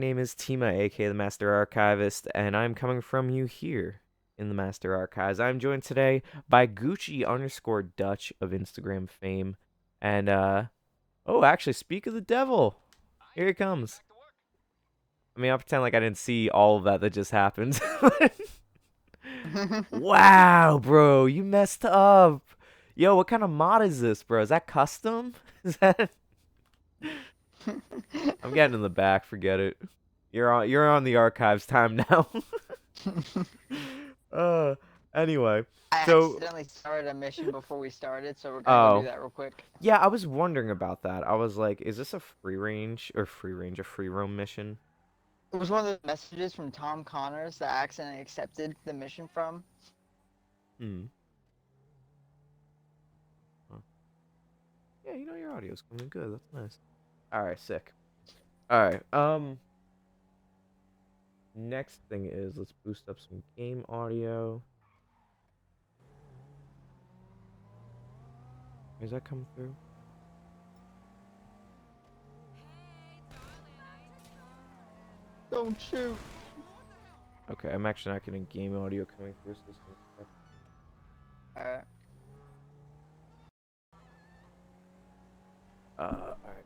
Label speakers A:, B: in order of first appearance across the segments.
A: Name is Teemah, aka the Master Archivist, and I'm coming from you here in the Master Archives. I'm joined today by Gucci underscore Dutch of Instagram fame. And oh, actually, speak of the devil. Here he comes. I mean, I'll pretend like I didn't see all of that just happened. Wow, bro, you messed up. Yo, what kind of mod is this, bro? Is that custom? Is that I'm getting in the back, forget it. You're on the archives time now. Uh, anyway,
B: I
A: so
B: accidentally started a mission before we started, so we're gonna go do
A: oh
B: that real quick.
A: yeah, I was wondering about that. I was like, is this a a free roam mission?
B: It was one of the messages from Tom Connors that I accidentally accepted the mission from.
A: Hmm. Huh. Yeah, your audio's coming good. That's nice. All right, sick. All right. Next thing is let's boost up some game audio. Is that coming through?
B: Don't shoot.
A: Okay, I'm actually not getting game audio coming through. So
B: Alright.
A: all right.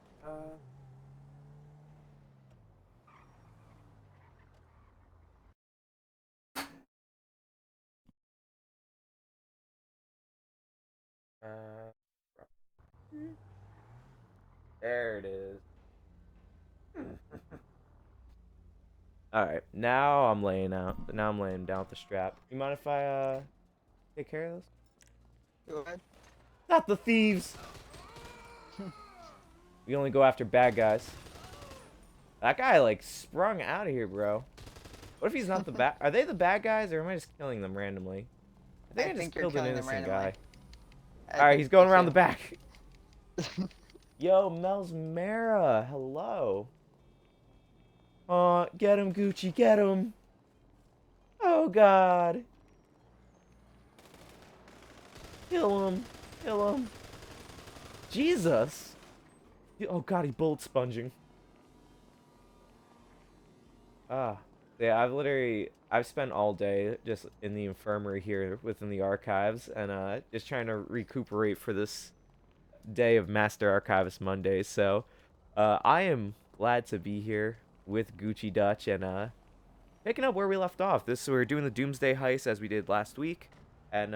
A: Uh, there it is. All right, now I'm laying out. Now I'm laying down with the strap. You mind if I take care of this?
B: Go ahead.
A: Not the thieves. We only go after bad guys. That guy like sprung out of here, bro. What if he's not the bad? Are they the bad guys, or am I just killing them randomly? I think
B: I
A: I just
B: think you're
A: killed an
B: killing them
A: innocent
B: randomly.
A: guy.
B: I
A: All right,
B: think
A: he's going
B: so
A: around the
B: too.
A: back. Yo, Mel's Mara, hello. Get him, Gucci, get him. Oh God, kill him, kill him. Jesus. Oh God, he's bullet sponging. Ah, yeah, I've spent all day just in the infirmary here within the archives and just trying to recuperate for this day of Master Archivist Mondays. So, I am glad to be here with Gucci Dutch and picking up where we left off. We're doing the Doomsday heist as we did last week, and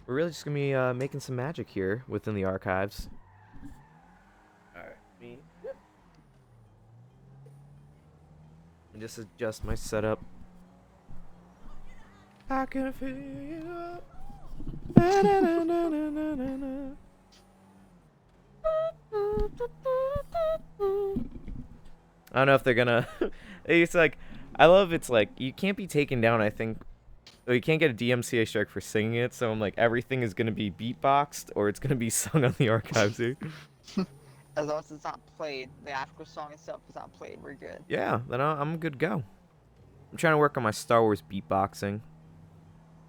A: we're really just gonna be making some magic here within the archives. All right, me and just adjust my setup. I can feel you up. Na, na, na, na, na, na, na, na. I don't know if they're gonna. It's like, I love it's like you can't be taken down. I think, or you can't get a DMCA strike for singing it. So I'm like, everything is gonna be beatboxed or it's gonna be sung on the archives here.
B: As long as it's not played, the actual song itself is not played, we're good.
A: Yeah, then I'm good to go. I'm trying to work on my Star Wars beatboxing,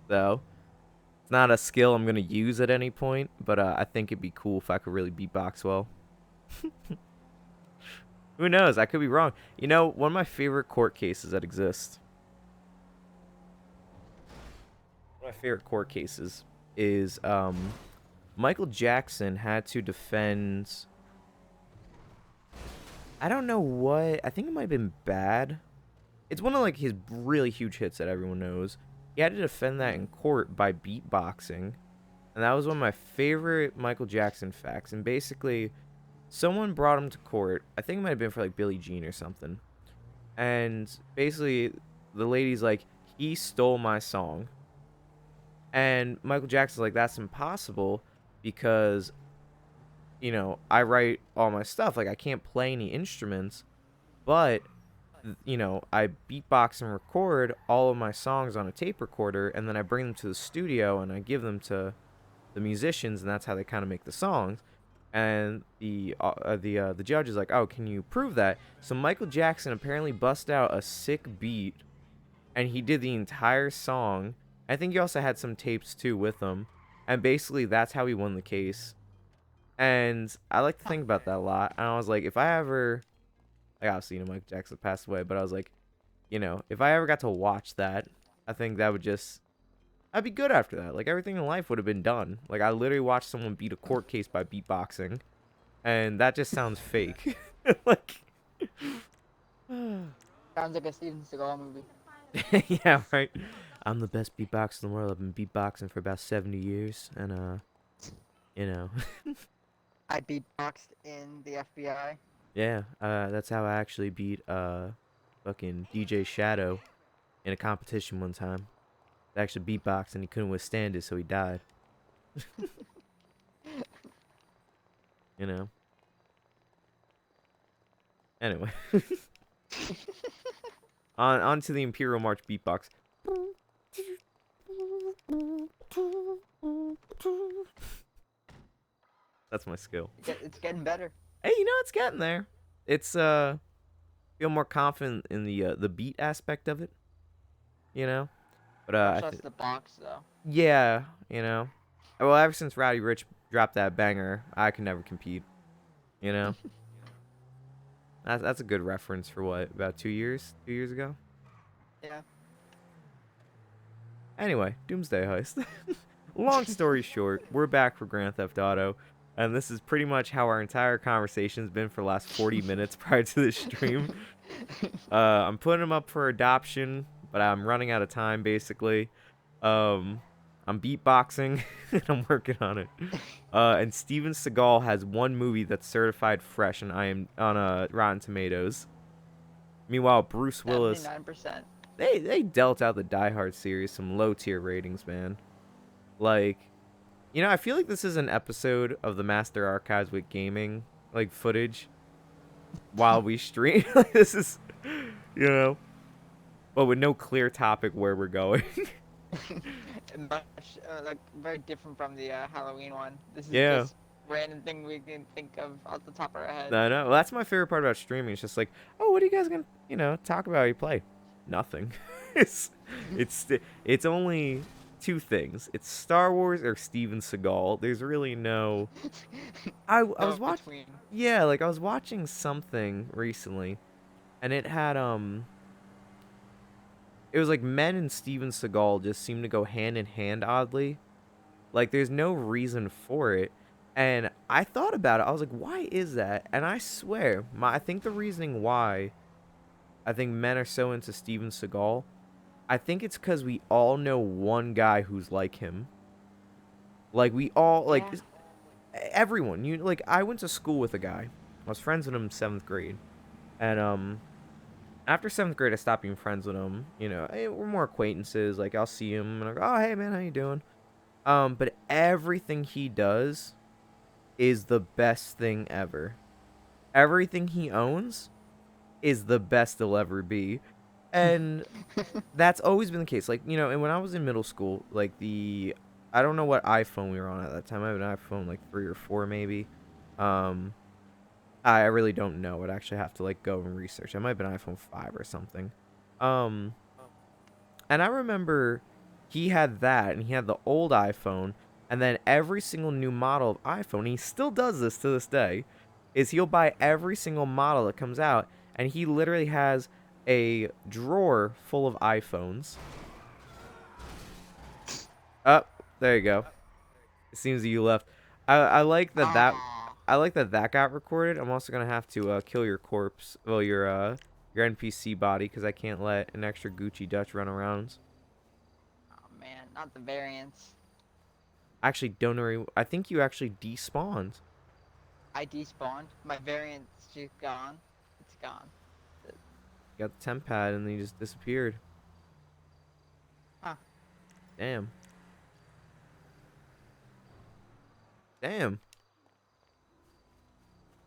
A: though. It's not a skill I'm gonna use at any point, but I think it'd be cool if I could really beatbox well. Who knows? I could be wrong. One of my favorite court cases that exist. One of my favorite court cases is Michael Jackson had to defend. I don't know what. I think it might have been Bad. It's one of like his really huge hits that everyone knows. He had to defend that in court by beatboxing, and that was one of my favorite Michael Jackson facts. And basically, someone brought him to court. I think it might have been for like Billie Jean or something. And basically, the lady's like, he stole my song. And Michael Jackson's like, that's impossible because, I write all my stuff. Like, I can't play any instruments, but, I beatbox and record all of my songs on a tape recorder, and then I bring them to the studio and I give them to the musicians, and that's how they kind of make the songs. And the judge is like, "Oh, can you prove that?" So Michael Jackson apparently bust out a sick beat, and he did the entire song. I think he also had some tapes too with him, and basically that's how he won the case. And I like to
B: Huh.
A: think about that a lot. And I was like, if I ever Like obviously, Michael Jackson passed away, but I was like, if I ever got to watch that, I think that would just I'd be good after that. Like everything in life would have been done. Like I literally watched someone beat a court case by beatboxing, and that just sounds fake. Like,
B: Sounds like a Steven Seagal movie.
A: yeah, right. I'm the best beatboxer in the world. I've been beatboxing for about 70 years, and you know,
B: I beatboxed in the FBI.
A: yeah. That's how I actually beat fucking DJ Shadow in a competition one time. He actually beatboxed and he couldn't withstand it, so he died. You know. Anyway, on to the Imperial March beatbox. That's my skill.
B: It's getting better.
A: Hey, it's getting there. It's feel more confident in the beat aspect of it, you know. But
B: Much less the box though.
A: yeah, Well, ever since Rowdy Rich dropped that banger, I can never compete. You know. That's a good reference for what, about 2 years? 2 years ago.
B: Yeah.
A: Anyway, Doomsday Heist. Long story short, we're back for Grand Theft Auto, and this is pretty much how our entire conversation's been for the last 40 minutes prior to this stream. I'm putting them up for adoption, but I'm running out of time, basically. I'm beatboxing, and I'm working on it. And Steven Seagal has one movie that's certified fresh, and I am on Rotten Tomatoes. Meanwhile, Bruce Willis,
B: 79%.
A: they dealt out the Die Hard series some low tier ratings, man. Like, I feel like this is an episode of the Master Archives with gaming like footage while we stream. Like this is, but with no clear topic where we're going.
B: Much like very different from the Halloween one. This is
A: Yeah,
B: just random thing we can think of off the top of our head.
A: I know. Well, that's my favorite part about streaming. It's just like, oh, what are you guys gonna, talk about? How you play? Nothing. it's, it's only two things. It's Star Wars or Steven Seagal. There's really no. I
B: No
A: was
B: in
A: watching.
B: between.
A: Yeah, like I was watching something recently, and it had it was like men and Steven Seagal just seem to go hand in hand oddly. Like there's no reason for it. And I thought about it. I was like, why is that? And I swear, I think the reasoning why I think men are so into Steven Seagal, I think it's because we all know one guy who's like him. Like we all like
B: Yeah.
A: everyone. Like I went to school with a guy. I was friends with him in 7th grade, and after 7th grade, I stopped being friends with him. We're more acquaintances. Like I'll see him and I go, "Oh, hey man, how you doing?" But everything he does is the best thing ever. Everything he owns is the best they'll ever be, and that's always been the case. Like and when I was in middle school, like I don't know what iPhone we were on at that time. I have an iPhone like 3 or 4 maybe. Um, I really don't know. I'd actually have to like go and research. It might have been iPhone 5 or something. Um, and I remember he had that and he had the old iPhone, and then every single new model of iPhone, he still does this to this day, is he'll buy every single model that comes out, and he literally has a drawer full of iPhones. Oh, there you go. It seems that you left. I like that
B: Ah.
A: I like that got recorded. I'm also gonna have to kill your corpse, well your NPC body, because I can't let an extra Gucci Dutch run around.
B: Oh man, not the variants.
A: Actually, don't worry. I think you actually despawned.
B: I despawned. My variant's just gone. It's gone.
A: You got the temp pad and then you just disappeared.
B: Huh.
A: Damn. Damn.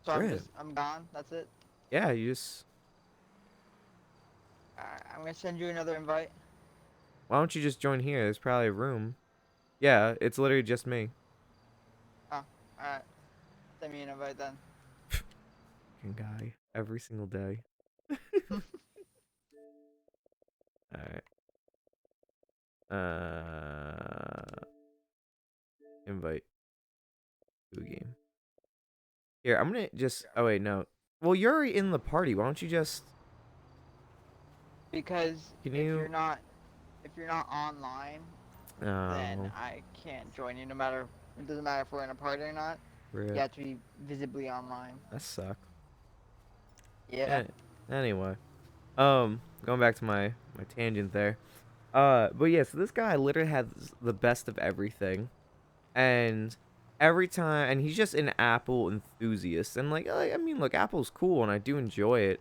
B: So
A: Rip.
B: I'm gone. That's it.
A: Yeah, you just.
B: Alright, I'm gonna send you another invite.
A: Why don't you just join here? There's probably a room. Yeah, it's literally just me.
B: Oh, alright. Send me an invite then.
A: Fucking guy. Every single day. Alright. Invite to a game. Here, I'm gonna just. Oh wait, no. Well, you're in the party. Why don't you just?
B: Because
A: Can you?
B: if you're not online, then
A: Oh,
B: I can't join you. No matter it doesn't matter if we're in a party or not. You
A: rip.
B: have to be visibly online.
A: That sucks.
B: Yeah.
A: Eh, anyway, going back to my tangent there. But yeah, so this guy literally has the best of everything, and every time, and he's just an Apple enthusiast, and I mean, look, Apple's cool, and I do enjoy it.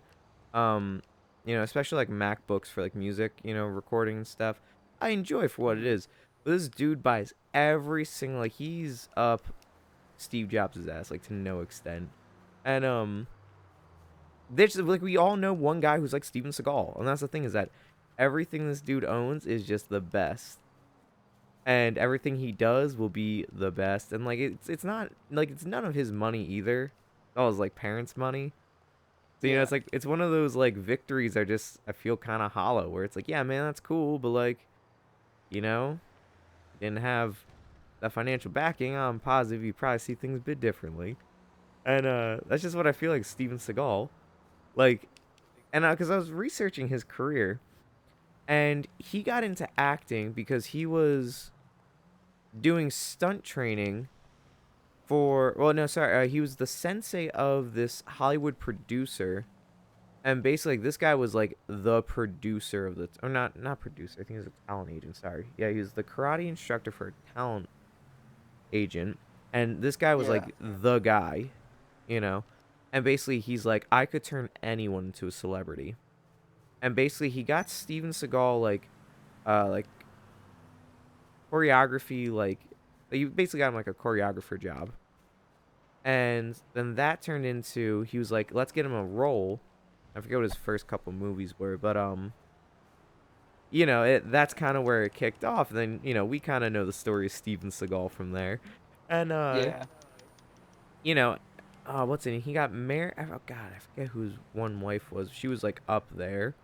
A: Um, especially like MacBooks for like music, recording and stuff. I enjoy for what it
B: Hmm.
A: is. But this dude buys every single like he's up Steve Jobs' ass like to no extent, and there's like we all know one guy who's like Steven Seagal, and that's the thing is that everything this dude owns is just the best, and everything he does will be the best, and like it's not like it's none of his money either. It's all his like parents' money. So
B: Yeah.
A: it's like it's one of those like victories are just I feel kind of hollow where it's like yeah man that's cool but like you know didn't have that financial backing. I'm positive you probably see things a bit differently, and that's just what I feel like Steven Seagal like. And because I was researching his career, and he got into acting because he was doing stunt training for. Well, no, sorry, he was the sensei of this Hollywood producer, and basically, like, this guy was like the producer of the, or not producer. I think he was a talent agent. Sorry, yeah, he was the karate instructor for a talent agent, and this guy was
B: Yeah.
A: like the guy, you know. And basically, he's like, I could turn anyone into a celebrity. And basically, he got Steven Seagal like choreography, like you basically got him like a choreographer job, and then that turned into he was like, let's get him a role. I forget what his first couple movies were, but that's kind of where it kicked off. And then we kind of know the story of Steven Seagal from there, and
B: Yeah.
A: you know, what's in it? He got married. Oh God, I forget whose one wife was. She was like up there.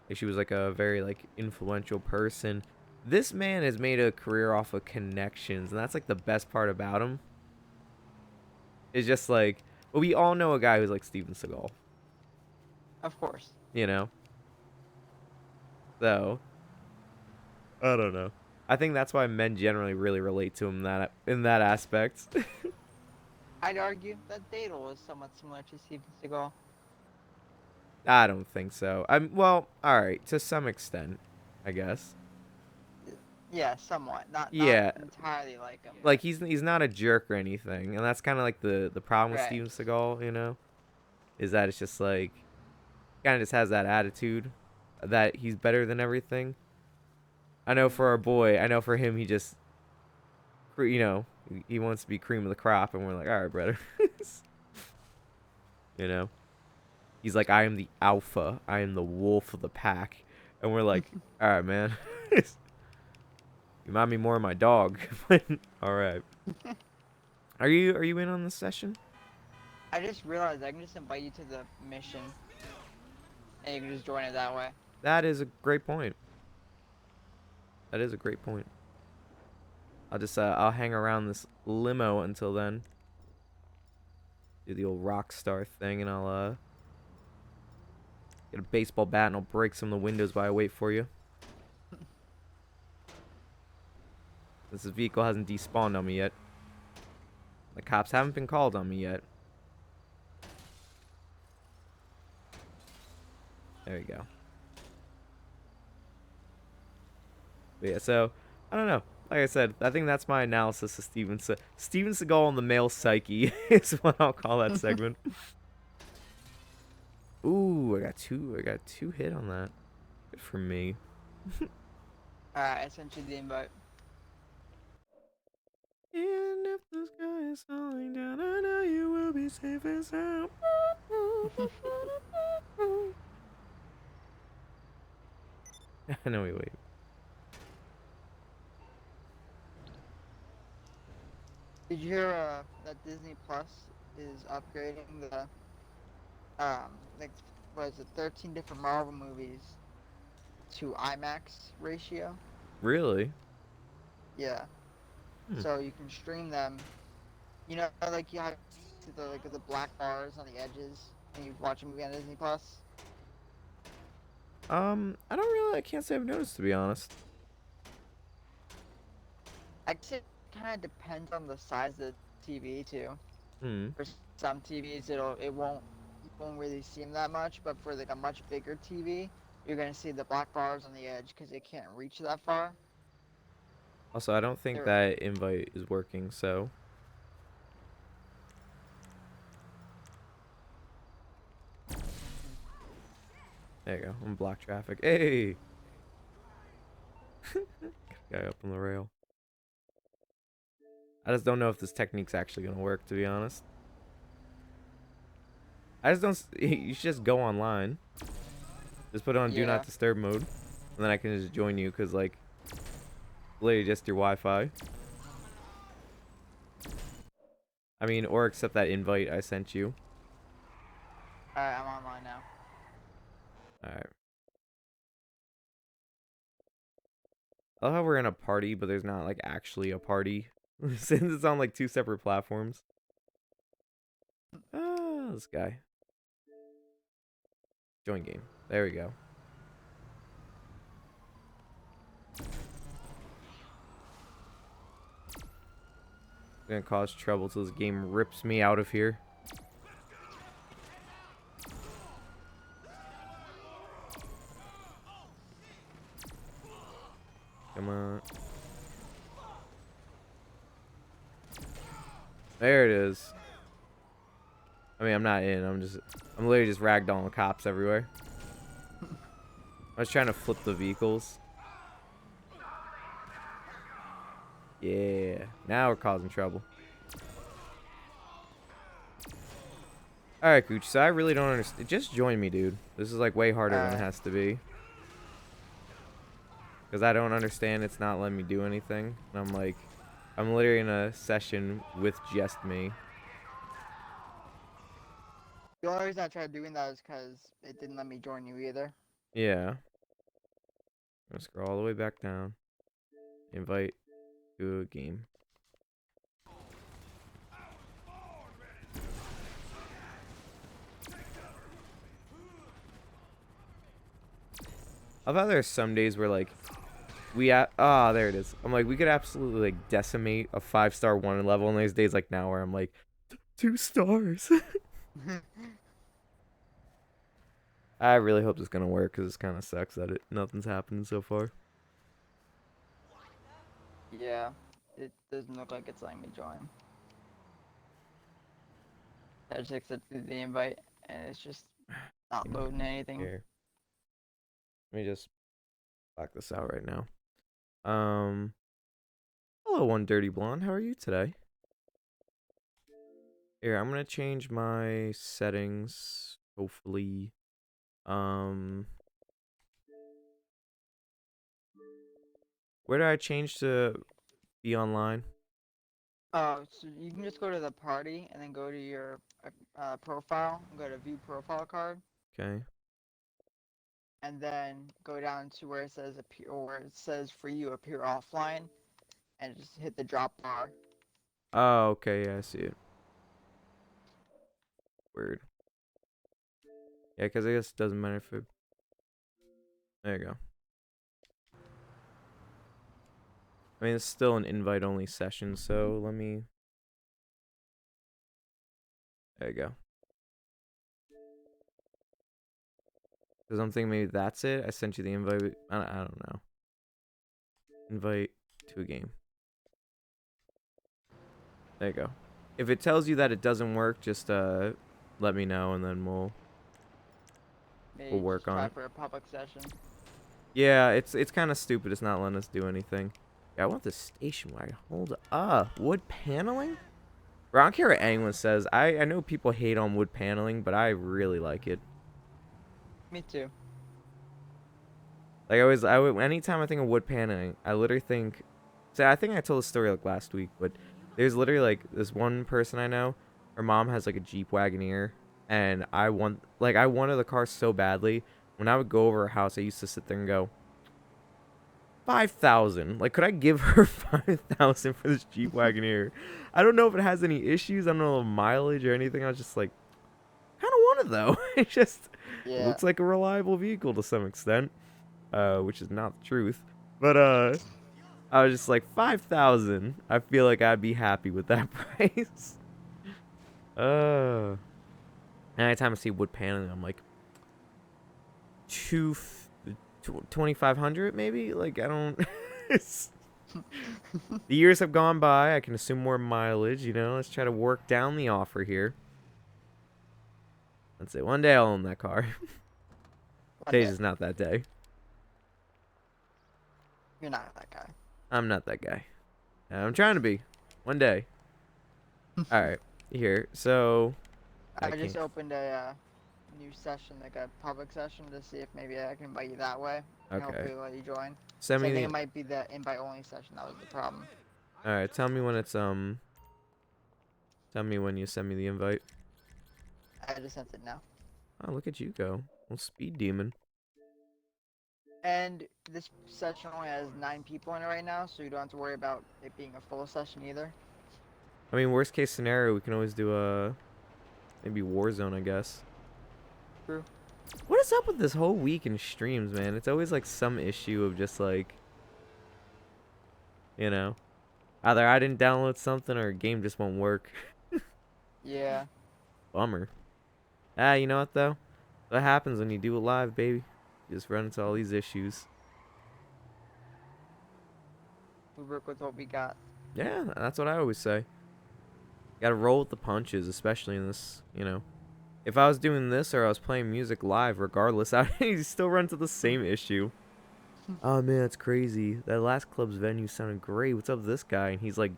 A: Like she was like a very like influential person. This man has made a career off of connections, and that's like the best part about him. It's just like, well, we all know a guy who's like Steven Seagal,
B: Of course.
A: you know. So I don't know. I think that's why men generally really relate to him that in that aspect.
B: I'd argue that Dado was somewhat similar to Steven Seagal.
A: I don't think so. I'm well, all right, to some extent, I guess.
B: Yeah, somewhat. Not
A: Yeah,
B: entirely like him,
A: like
B: but
A: he's not a jerk or anything, and that's kind of like the problem with
B: right.
A: Steven Seagal, is that it's just like kind of just has that attitude that he's better than everything. I know
B: Hmm.
A: for our boy, I know for him, he just he wants to be cream of the crop, and we're like, all right, brother, you know. He's like, I am the alpha, I am the wolf of the pack, and we're like, all right, man. You remind me more of my dog. All right. Are you in on this session?
B: I just realized I can just invite you to the mission, and you can just join it that way.
A: That is a great point. That is a great point. I'll hang around this limo until then. Do the old rock star thing, and I'll get a baseball bat and I'll break some of the windows while I wait for you. This vehicle hasn't despawned on me yet. The cops haven't been called on me yet. There you go. But yeah, so I don't know. Like I said, I think that's my analysis of Steven Seagal and the male psyche is what I'll call that segment. Ooh, I got two hit on that. Good for me.
B: Alright, I sent you the invite.
A: And if the sky is falling down, I know you will be safe and sound. I know we wait.
B: Did you hear that Disney Plus is upgrading the like what is it, 13 different Marvel movies to IMAX ratio?
A: Really?
B: Yeah.
A: Hmm.
B: So you can stream them. You know, like you have the black bars on the edges. when you watch a movie on Disney Plus?
A: I can't say I've noticed, to be honest.
B: I guess it kind of depends on the size of the TV too.
A: Hmm.
B: For some TVs, you won't really see them that much, but for like a much bigger TV, you're gonna see the black bars on the edge because it can't reach that far.
A: Also, I don't think
B: They're,
A: that invite is working, so. There you go. I'm block traffic. Hey! Guy up on the rail. I just don't know if this technique's actually gonna work, to be honest. I just don't. You should just go online. Just put on Do
B: yeah.
A: Not Disturb mode. And then I can just join you, because, like, literally just your Wi Fi. I mean, or accept that invite I sent you.
B: Alright, I'm online now.
A: Alright. I love how we're in a party, but there's not, like, actually a party. Since it's on, like, 2 separate platforms. Ah, this guy. Join game. There we go. Gonna cause trouble till this game rips me out of here. Come on. There it is. I mean, I'm not in. I'm literally just ragdolling cops everywhere. I was trying to flip the vehicles. Yeah. Now we're causing trouble. Alright, Gucci. So I really don't understand. Just join me, dude. This is like way harder than it has to be. Because I don't understand. It's not letting me do anything. And I'm like, I'm literally in a session with just me.
B: The only reason I tried doing that is because it didn't let me join you either.
A: Yeah. I'm gonna scroll all the way back down. Invite to a game. I thought there's some days where, like, there it is. I'm like, we could absolutely, like, decimate a 5-star wanted level, and there's days like now where I'm like, 2 stars. I really hope this is gonna work, because this kind of sucks that nothing's happened so far.
B: Yeah, it doesn't look like it's letting me join. I just accepted the invite, and it's just not loading anything.
A: Here. Let me just black this out right now. Hello, One Dirty Blonde. How are you today? Here, I'm gonna change my settings. Hopefully, where do I change to be online?
B: Oh, so you can just go to the party and then go to your profile and go to view profile card,
A: Okay.
B: and then go down to where it says appear, or where it says for you appear offline, and just hit the drop bar.
A: Oh, okay. Yeah, I see it. Weird. Yeah, because I guess it doesn't matter if it. There you go. I mean, it's still an invite-only session, so let me. There you go. Because I'm thinking maybe that's it. I sent you the invite. I don't know. Invite to a game. There you go. If it tells you that it doesn't work, just let me know, and then we'll
B: Maybe
A: work
B: just
A: on
B: try
A: it.
B: for a public session.
A: Yeah, it's kind of stupid. It's not letting us do anything. Yeah, I want the station wagon. Hold up. Wood paneling? Bro, I don't care what anyone says. I know people hate on wood paneling, but I really like it.
B: Me too.
A: Like, anytime I think of wood paneling, I literally think. See, I think I told the story like last week, but there's literally like this one person I know. Her mom has like a Jeep Wagoneer, and I wanted the car so badly. When I would go over her house, I used to sit there and go, 5,000. Like, could I give her 5,000 for this Jeep Wagoneer? I don't know if it has any issues. I don't know mileage or anything. I was just like, kind of want it though. It just
B: Yeah.
A: looks like a reliable vehicle to some extent, which is not the truth. But I was just like 5,000. I feel like I'd be happy with that price. Uh, anytime I see wood paneling, I'm like 2,500 maybe. Like I don't. The years have gone by. I can assume more mileage. Let's try to work down the offer here. Let's say one day I'll own that car.
B: One
A: Today's
B: day.
A: just not that day.
B: You're not that guy.
A: I'm not that guy. I'm trying to be. One day. All right. Here. So
B: I
A: can't.
B: just opened a new session, like a public session, to see if maybe I can invite you that way. And
A: Okay.
B: hopefully let you join.
A: Send
B: So
A: me
B: I think
A: the.
B: it might be the invite only session. That was the problem.
A: All right. Tell me when it's Tell me when you send me the invite.
B: I just sent it now.
A: Oh, look at you go. Well, speed demon.
B: And this session only has 9 people in it right now, so you don't have to worry about it being a full session either.
A: I mean, worst case scenario, we can always do maybe Warzone, I guess.
B: True.
A: What is up with this whole week in streams, man? It's always like some issue of just like, either I didn't download something or a game just won't work.
B: Yeah.
A: Bummer. You know what though? What happens when you do it live, baby? You just run into all these issues.
B: We work with what we got.
A: Yeah, that's what I always say. Gotta roll with the punches, especially in this, If I was doing this or I was playing music live, regardless, I'd still run into the same issue. Oh man, that's crazy. That last club's venue sounded great. What's up with this guy? And he's like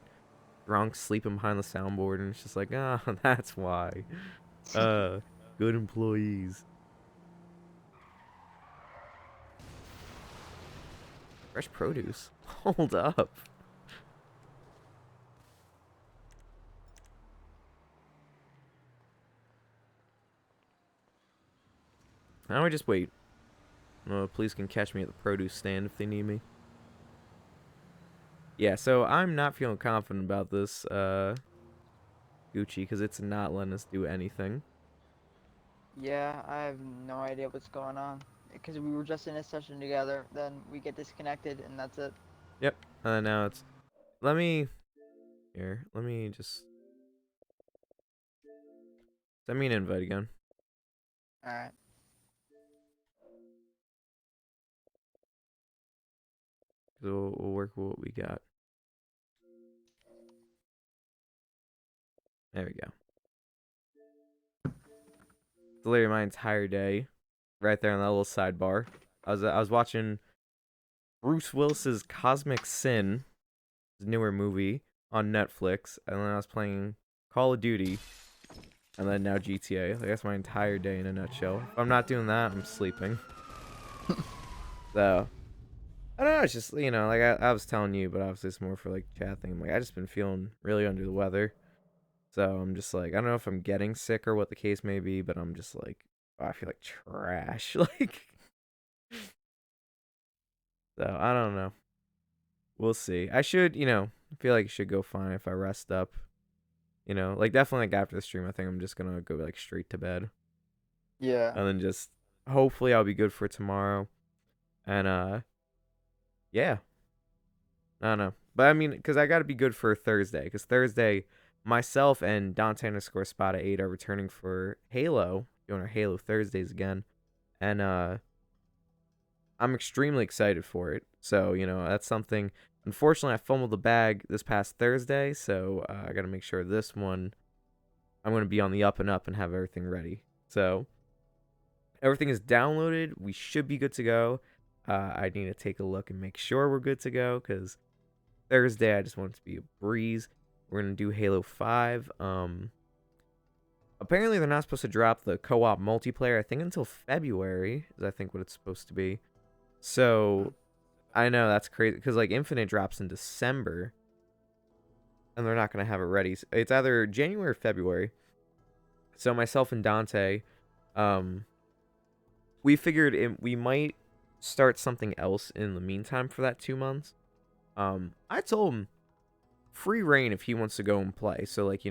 A: drunk, sleeping behind the soundboard, and it's just like, that's why. Good employees. Fresh produce. Hold up. Now I just wait. Police can catch me at the produce stand if they need me. Yeah, so I'm not feeling confident about this Gucci because it's not letting us do anything.
B: Yeah, I have no idea what's going on. Because we were just in a session together, then we get disconnected, and that's it.
A: Yep. Now it's. Let me just send me an invite again.
B: Alright.
A: We'll work with what we got. There we go. It's literally my entire day, right there on that little sidebar. I was watching Bruce Willis's Cosmic Sin, his newer movie on Netflix, and then I was playing Call of Duty, and then now GTA. Like, that's my entire day in a nutshell. If I'm not doing that, I'm sleeping. So I don't know. It's just like I was telling you, but obviously it's more for like chat thing. Like I just been feeling really under the weather. So I'm just like, I don't know if I'm getting sick or what the case may be, but I'm just like, I feel like trash. Like, so I don't know. We'll see. I should, feel like it should go fine if I rest up. Like definitely like after the stream, I think I'm just gonna go like straight to bed.
B: Yeah.
A: And then just hopefully I'll be good for tomorrow. And yeah. I don't know. But I mean, because I gotta be good for Thursday. Because Thursday, myself and Dante_Spot8 are returning for Halo, doing our Halo Thursdays again, and I'm extremely excited for it. So that's something. Unfortunately, I fumbled the bag this past Thursday, so I got to make sure this one I'm going to be on the up and up and have everything ready. So everything is downloaded. We should be good to go. I need to take a look and make sure we're good to go because Thursday I just want it to be a breeze. We're going to do Halo 5. Apparently they're not supposed to drop the co-op multiplayer, I think, until February, is I think what it's supposed to be. So I know that's crazy because like Infinite drops in December and they're not going to have it ready. It's either January or February. So myself and Dante, we figured we might start something else in the meantime for that 2 months. I told him free reign if he wants to go and play. So like,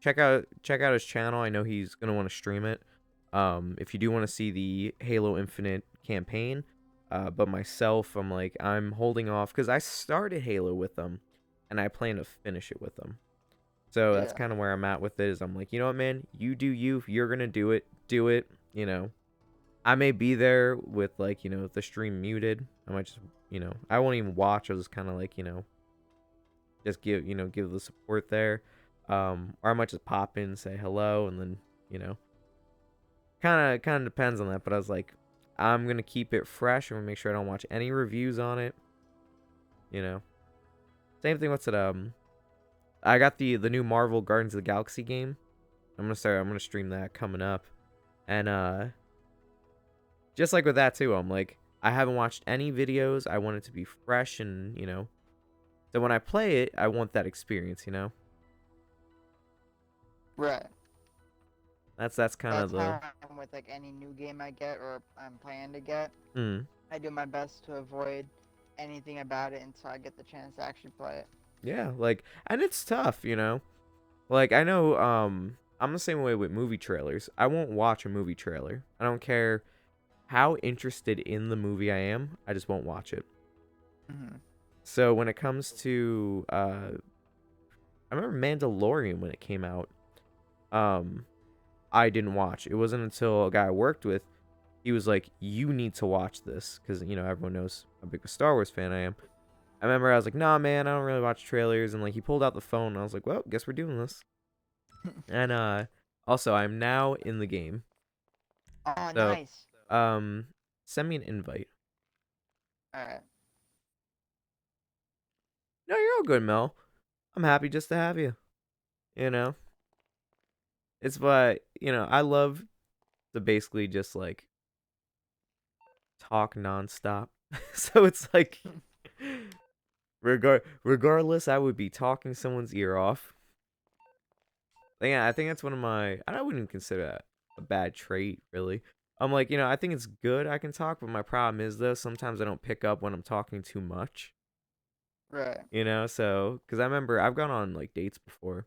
A: check out his channel. I know he's going to want to stream it. If you do want to see the Halo Infinite campaign, but myself, I'm like, I'm holding off because I started Halo with them, and I plan to finish it with them. So that's
B: Yeah.
A: kind of where I'm at with it. Is I'm like, you know what, man, you do you. If you're gonna do it, do it. I may be there with like the stream muted. I might just I won't even watch. I'll just kind of like just give the support there. Or I might just pop in, say hello, and then you know kind of depends on that. But I was like, I'm gonna keep it fresh. I'm gonna make sure I don't watch any reviews on it. You know, same thing. What's it? I got the new Marvel Guardians of the Galaxy game. I'm gonna stream that coming up, and just like with that too. I'm like, I haven't watched any videos. I want it to be fresh, and so when I play it, I want that experience.
B: Right.
A: That's kind of
B: That's
A: the.
B: how I'm with like any new game I get or I'm planning to get.
A: Mm,
B: I do my best to avoid anything about it until I get the chance to actually play it.
A: yeah, like, and it's tough. Like I know, I'm the same way with movie trailers. I won't watch a movie trailer. I don't care how interested in the movie I am. I just won't watch it.
B: Mm-hmm.
A: So when it comes to, I remember Mandalorian when it came out. Um, I didn't watch. It wasn't until a guy I worked with, he was like, "You need to watch this," because everyone knows how big a Star Wars fan I am. I remember I was like, "Nah, man, I don't really watch trailers," and like he pulled out the phone, and I was like, "Well, guess we're doing this." And also I'm now in the game,
B: Oh,
A: so
B: nice.
A: um, send me an invite.
B: All right.
A: No, you're all good, Mel. I'm happy just to have you. You know, it's what I love to basically just like talk nonstop. So it's like regardless, I would be talking someone's ear off. Yeah, I think that's one of my. I wouldn't consider that a bad trait, really. I'm like, I think it's good I can talk, but my problem is though sometimes I don't pick up when I'm talking too much.
B: Right.
A: So because I remember I've gone on like dates before,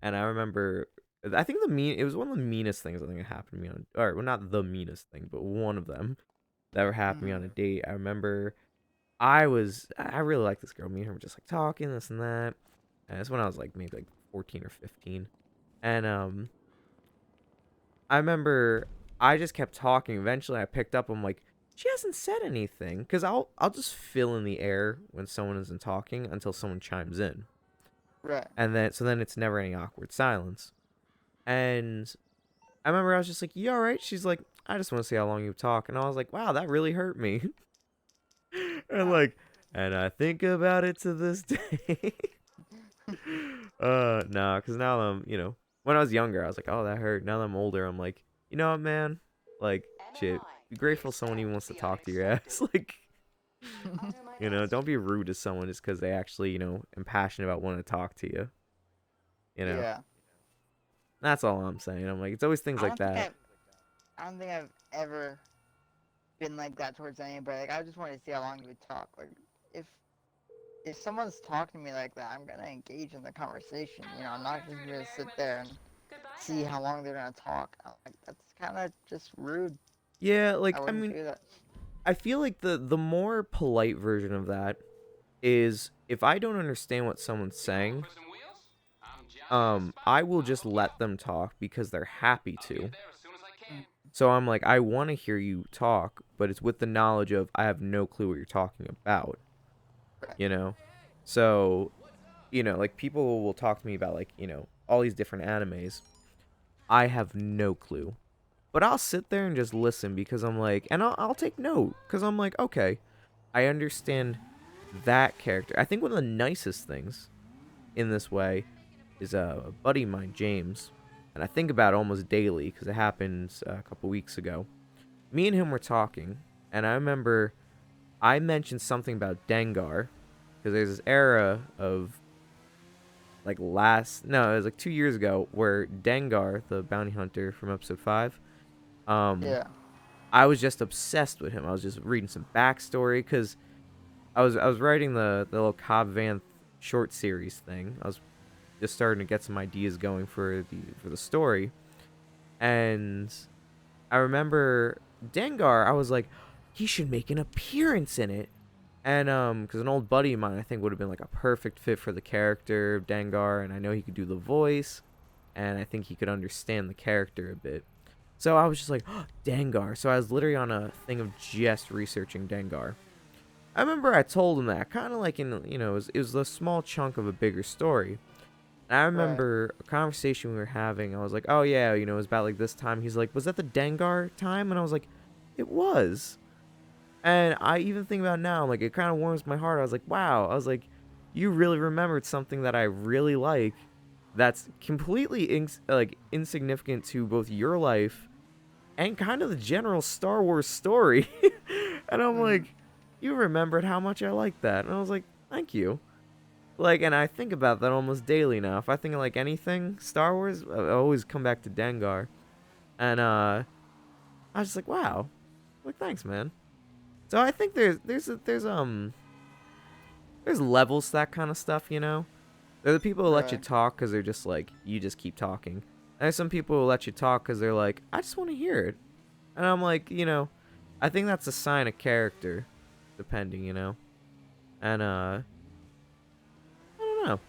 A: and I remember I think it was one of the meanest things I think that happened to me on, or well, not the meanest thing, but one of them that ever happened to me
B: Mm-hmm.
A: on a date. I remember I really like this girl. Me and her were just like talking this and that. And that's when I was like maybe like 14 or 15. And I remember I just kept talking. Eventually I picked up. I'm like, she hasn't said anything, cuz I'll just fill in the air when someone isn't talking until someone chimes in.
B: Right.
A: And then it's never any awkward silence. And I remember I was just like, "You all right?" She's like, "I just want to see how long you talk." And I was like, "Wow, that really hurt me." And
B: Oh.
A: like, and I think about it to this day. Nah, cause now when I was younger, I was like, "Oh, that hurt." Now that I'm older, I'm like, you know what, man? Like, shit, be grateful someone even wants to talk to your ass. Like, don't be rude to someone just because they actually, am passionate about wanting to talk to you. You know,
B: Yeah.
A: that's all I'm saying. I'm like, it's always things
B: I
A: like
B: don't think
A: that.
B: I've I don't think I've ever been like that towards anybody. Like I just wanted to see how long you would talk. Like if if someone's talking to me like that, I'm gonna engage in the conversation. I'm not just gonna sit there and see how long they're gonna talk. Like that's kind of just rude.
A: Yeah,
B: I
A: like I
B: wouldn't
A: mean,
B: do that.
A: I feel like the more polite version of that is if I don't understand what someone's saying, I will just let them talk because they're happy to.
B: Mm,
A: So I'm like, I want to hear you talk, but it's with the knowledge of I have no clue what you're talking about,
B: right.
A: you know? So, like people will talk to me about like, all these different animes. I have no clue. But I'll sit there and just listen because I'm like, and I'll take note because I'm like, okay, I understand that character. I think one of the nicest things in this way is a buddy of mine, James, and I think about it almost daily because it happened a couple weeks ago. Me and him were talking, and I remember I mentioned something about Dengar because there's this era of like no, it was like 2 years ago where Dengar, the bounty hunter from episode 5, um,
B: Yeah.
A: I was just obsessed with him. I was just reading some backstory because I was writing the little Cobb Vanth short series thing. I was just starting to get some ideas going for the story, and I remember Dengar. I was like, he should make an appearance in it. And because an old buddy of mine, I think, would have been like a perfect fit for the character of Dengar, and I know he could do the voice, and I think he could understand the character a bit. So I was just like, oh, Dengar. So I was literally on a thing of just researching Dengar. I remember I told him that, kind of like in, it was a small chunk of a bigger story. And I
B: Right.
A: remember a conversation we were having. I was like, oh yeah, it was about like this time. He's like, was that the Dengar time? And I was like, it was. And I even think about it now, like, it kind of warms my heart. I was like, wow. I was like, you really remembered something that I really like that's completely insignificant to both your life and kind of the general Star Wars story. And I'm
B: Mm.
A: like, you remembered how much I like that. And I was like, thank you. Like, and I think about that almost daily now. If I think of like anything Star Wars, I always come back to Dengar. And I was just like, wow. Like, thanks, man. So I think there's levels to that kind of stuff. There are the people who let you
B: Right.
A: talk because they're just like, you just keep talking. And there's some people who let you talk because they're like, I just want to hear it. And I'm like, I think that's a sign of character, depending. And I don't know.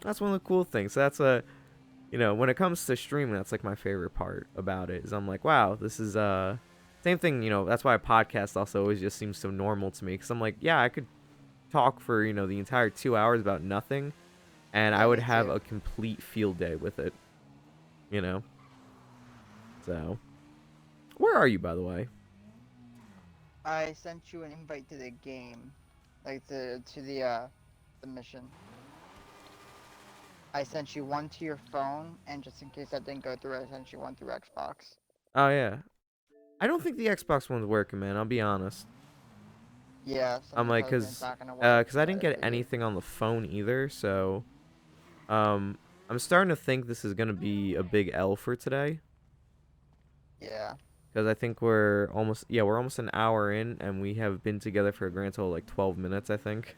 A: That's one of the cool things. So that's when it comes to streaming, that's like my favorite part about it. Is I'm like, wow, this is same thing. That's why a podcast also always just seems so normal to me. Because I'm like, yeah, I could talk for the entire 2 hours about nothing, and I
B: Yeah,
A: would
B: me
A: have
B: too.
A: a complete field day with it. You know. So, where are you, by the way?
B: I sent you an invite to the game, like the mission. I sent you one to your phone, and just in case that didn't go through, I sent you one through Xbox.
A: Oh yeah. I don't think the Xbox One's working, man. I'll be honest.
B: Yeah,
A: I'm
B: something
A: like,
B: tells me it's not gonna work,
A: I didn't
B: but
A: get
B: if it,
A: anything on the phone either, so um, I'm starting to think this is gonna be a big L for today.
B: yeah.
A: Because I think we're almost an hour in, and we have been together for a grand total of like 12 minutes, I think.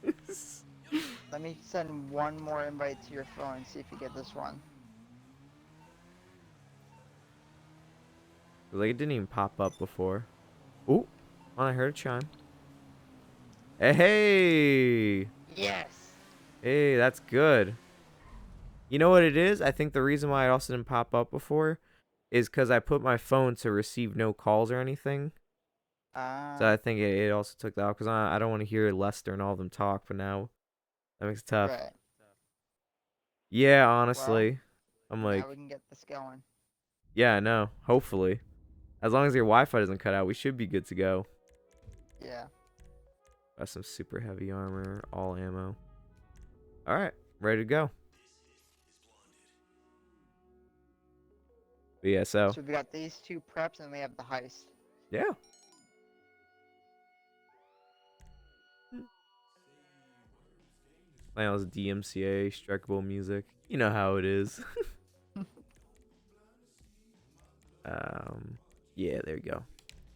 B: Let me send one more invite to your phone and see if you get this one.
A: Like, it didn't even pop up before. Ooh, oh, I heard a chime. Hey,
B: Yes.
A: hey, that's good. You know what it is? I think the reason why it also didn't pop up before is because I put my phone to receive no calls or anything. So
B: Ah,
A: I think it also took that off because I don't want to hear Lester and all of them talk. But now that makes it tough.
B: right.
A: Yeah,
B: Well,
A: honestly, I'm
B: now we
A: like,
B: can get this going.
A: yeah, no. Hopefully, as long as your Wi-Fi doesn't cut out, we should be good to go.
B: Yeah.
A: Got some super heavy armor, all ammo. All right, ready to go. But yeah, so
B: So we got these two preps, and we have the heist.
A: yeah. Playing all this DMCA strikeable music. You know how it is. um, yeah, there you go.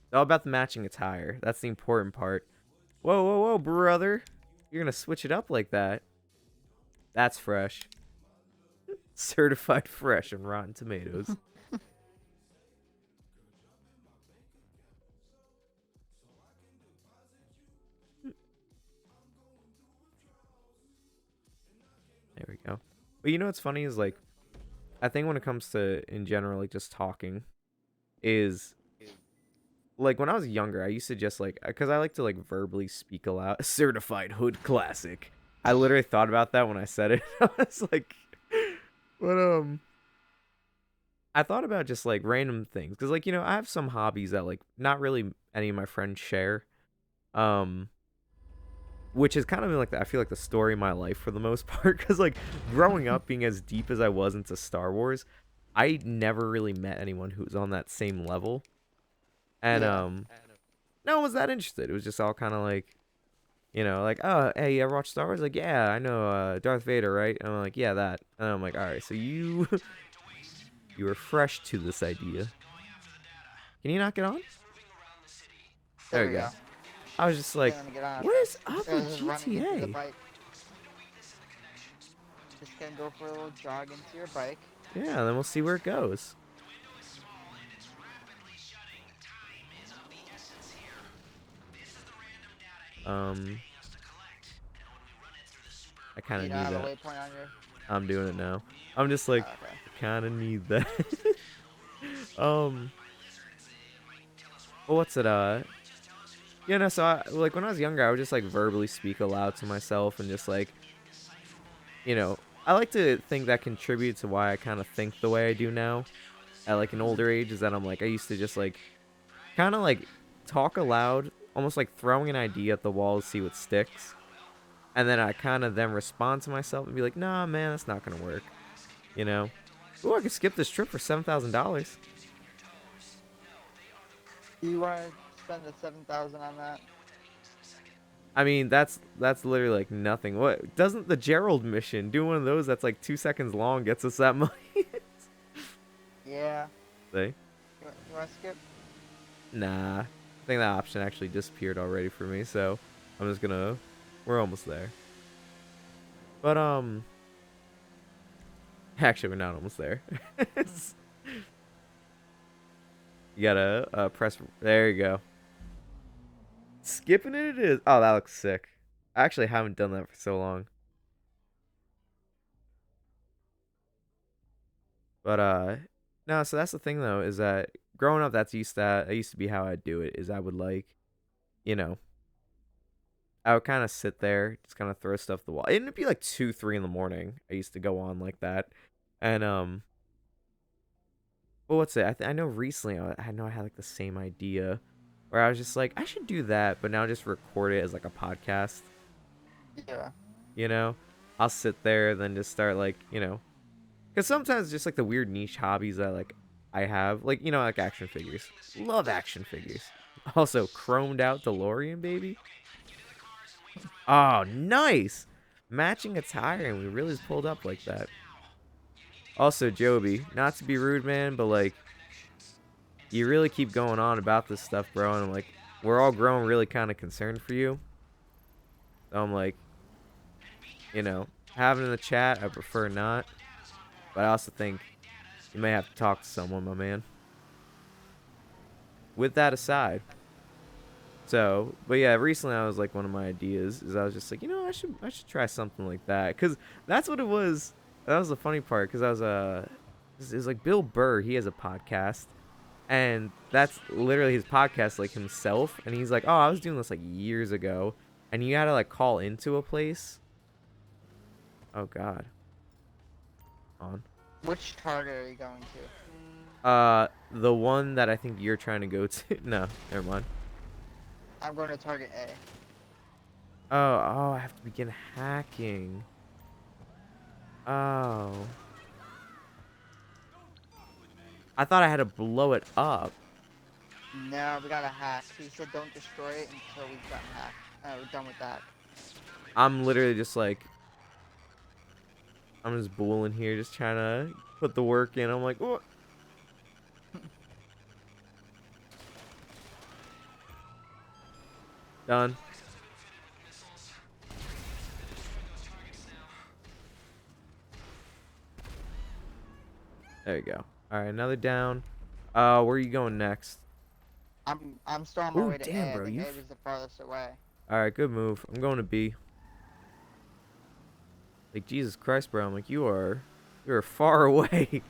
A: It's all about the matching attire. That's the important part. Whoa, whoa, whoa, brother! You're gonna switch it up like that. That's fresh. Certified fresh on Rotten Tomatoes. There we go. But you know what's funny is like I think when it comes to in general like just talking is like when I was younger I used to just like because I like to like verbally speak aloud. Certified hood classic. I literally thought about that when I said it. I was like, but I thought about just like random things because like I have some hobbies that like not really any of my friends share. Um, which is kind of like I feel like the story of my life for the most part because like growing up being as deep as I was into Star Wars, I never really met anyone who was on that same level, and
B: Yeah.
A: no one was that interested. It was just all kind of like like, oh, hey, you ever watch Star Wars? Like, yeah, I know Darth Vader, right? And I'm like, yeah, that. And I'm like, all right, so you you were fresh to this idea. Can you not get on? There
B: There
A: we
B: we
A: go.
B: go.
A: I was just
B: Okay,
A: like,
B: let me get on it
A: what is
B: first.
A: up
B: I was
A: with
B: just running into the
A: GTA?
B: bike. Just gonna go for a little jog into your bike.
A: Yeah, then we'll see where it goes. Um, I kind
B: You
A: of
B: don't
A: need
B: have a
A: that.
B: waypoint on your.
A: I'm doing it now. I'm just like,
B: Oh, okay.
A: I kind of need that. um, well, what's it? You know, so like when I was younger, I would just like verbally speak aloud to myself and just like, you know, I like to think that contributes to why I kind of think the way I do now at like an
B: Mhm.
A: older age. Is that I'm like I used to just like kind of like talk aloud, almost like throwing an idea at the wall to see what sticks, and then I kind of then respond to myself and be like, nah, man, that's not gonna work. You know, ooh, I could skip this trip for $7,000.
B: You want to spend the 7,000 on that?
A: I mean, that's literally like nothing. What doesn't the Gerald mission do one of those that's like 2 seconds long gets us that money?
B: Yeah.
A: Say,
B: You want to skip?
A: nah. I think that option actually disappeared already for me, so I'm just gonna. We're almost there. But actually, we're not almost there. You gotta press. There you go. Skipping it is. Oh, that looks sick. I actually haven't done that for so long. But no. So that's the thing though, is that growing up, that used to be how I'd do it. Is I would like, you know, I would kind of sit there, just kind of throw stuff at the wall. It'd be like 2, 3 in the morning. I used to go on like that, and well, what's it? I know recently I know I had like the same idea, where I was just like I should do that, but now just record it as like a podcast.
B: Yeah.
A: You know, I'll sit there, then just start like because sometimes just like the weird niche hobbies that like I have, like like action figures. Love action figures. Also, chromed out DeLorean, baby. Oh, nice. Matching attire, and we really just pulled up like that. Also, Joby, not to be rude, man, but like you really keep going on about this stuff, bro, and I'm like, we're all growing really kind of concerned for you. So I'm like, having in the chat, I prefer not, but I also think you may have to talk to someone, my man. With that aside, so, but yeah, recently I was like, one of my ideas is I was just like, I should try something like that, cause that's what it was. That was the funny part, cause I was it was like Bill Burr. He has a podcast, and that's literally his podcast, like himself. And he's like, oh, I was doing this like years ago, and you had to like call into a place. Oh God, on.
B: Which target are you going to?
A: The one that I think you're trying to go to. No, never mind.
B: I'm going to target A.
A: Oh, I have to begin hacking. Oh. I thought I had to blow it up.
B: No, we got a hack. He said don't destroy it until we've gotten hacked. We're done with that.
A: I'm literally just like, I'm just booling here, just trying to put the work in. I'm like, oh, done. There you go. All right, another down. Where are you going next?
B: I'm still on my
A: Oh,
B: way to
A: damn,
B: A. I
A: bro.
B: think A was the farthest away.
A: All right, good move. I'm going to B. Like, Jesus Christ, bro. I'm like, you're far away.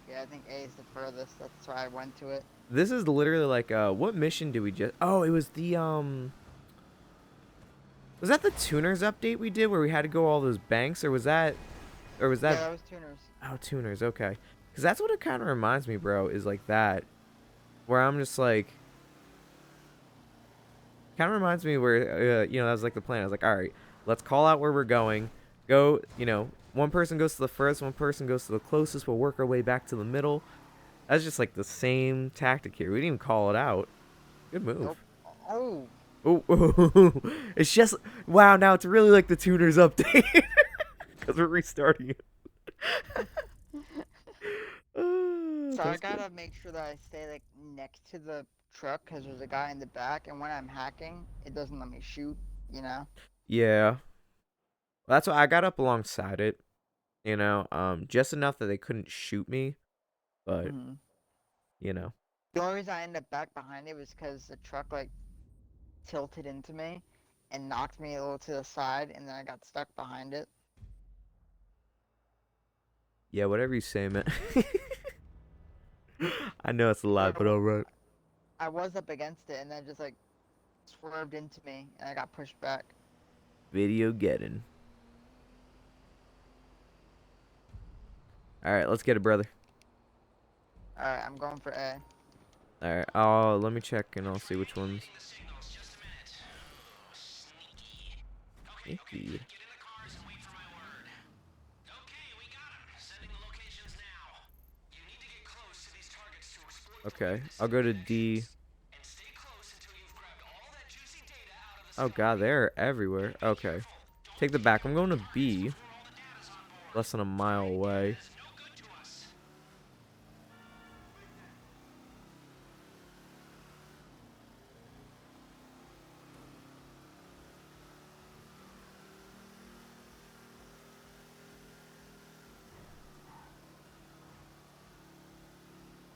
B: Yeah, I think A is the furthest. That's why I went to it.
A: This is literally like, what mission did we just? Oh, it was the was that the tuners update we did where we had to go all those banks, or was
B: Yeah,
A: that?
B: that was tuners.
A: Oh, tuners. Okay, because that's what it kind of reminds me, bro. Is like that, where I'm just like, kind of reminds me where that was like the plan. I was like, all right, let's call out where we're going. Go, one person goes to the first, one person goes to the closest. We'll work our way back to the middle. That's just like the same tactic here. We didn't even call it out. Good
B: Nope.
A: move.
B: Oh,
A: Oh, it's just wow. Now it's really like the tuners update because we're restarting it.
B: so I
A: That's good.
B: gotta make sure that I stay like next to the truck because there's a guy in the back, and when I'm hacking, it doesn't let me shoot. You know.
A: Yeah, that's why I got up alongside it. Just enough that they couldn't shoot me, but
B: Hmm.
A: you know,
B: The only reason I ended up back behind it was because the truck like tilted into me, and knocked me a little to the side, and then I got stuck behind it.
A: Yeah, whatever you say, man. I know it's a
B: Yeah,
A: lot, but alright.
B: I was up against it, and then it just like swerved into me, and I got pushed back.
A: Video getting. Alright, let's get it, brother.
B: Alright, I'm going for A.
A: Alright, oh, let me check and I'll see which ones. Sneaky. Okay, I'll go to D. Oh god, they're everywhere. Okay. Take the back. I'm going to B. Less than a mile away.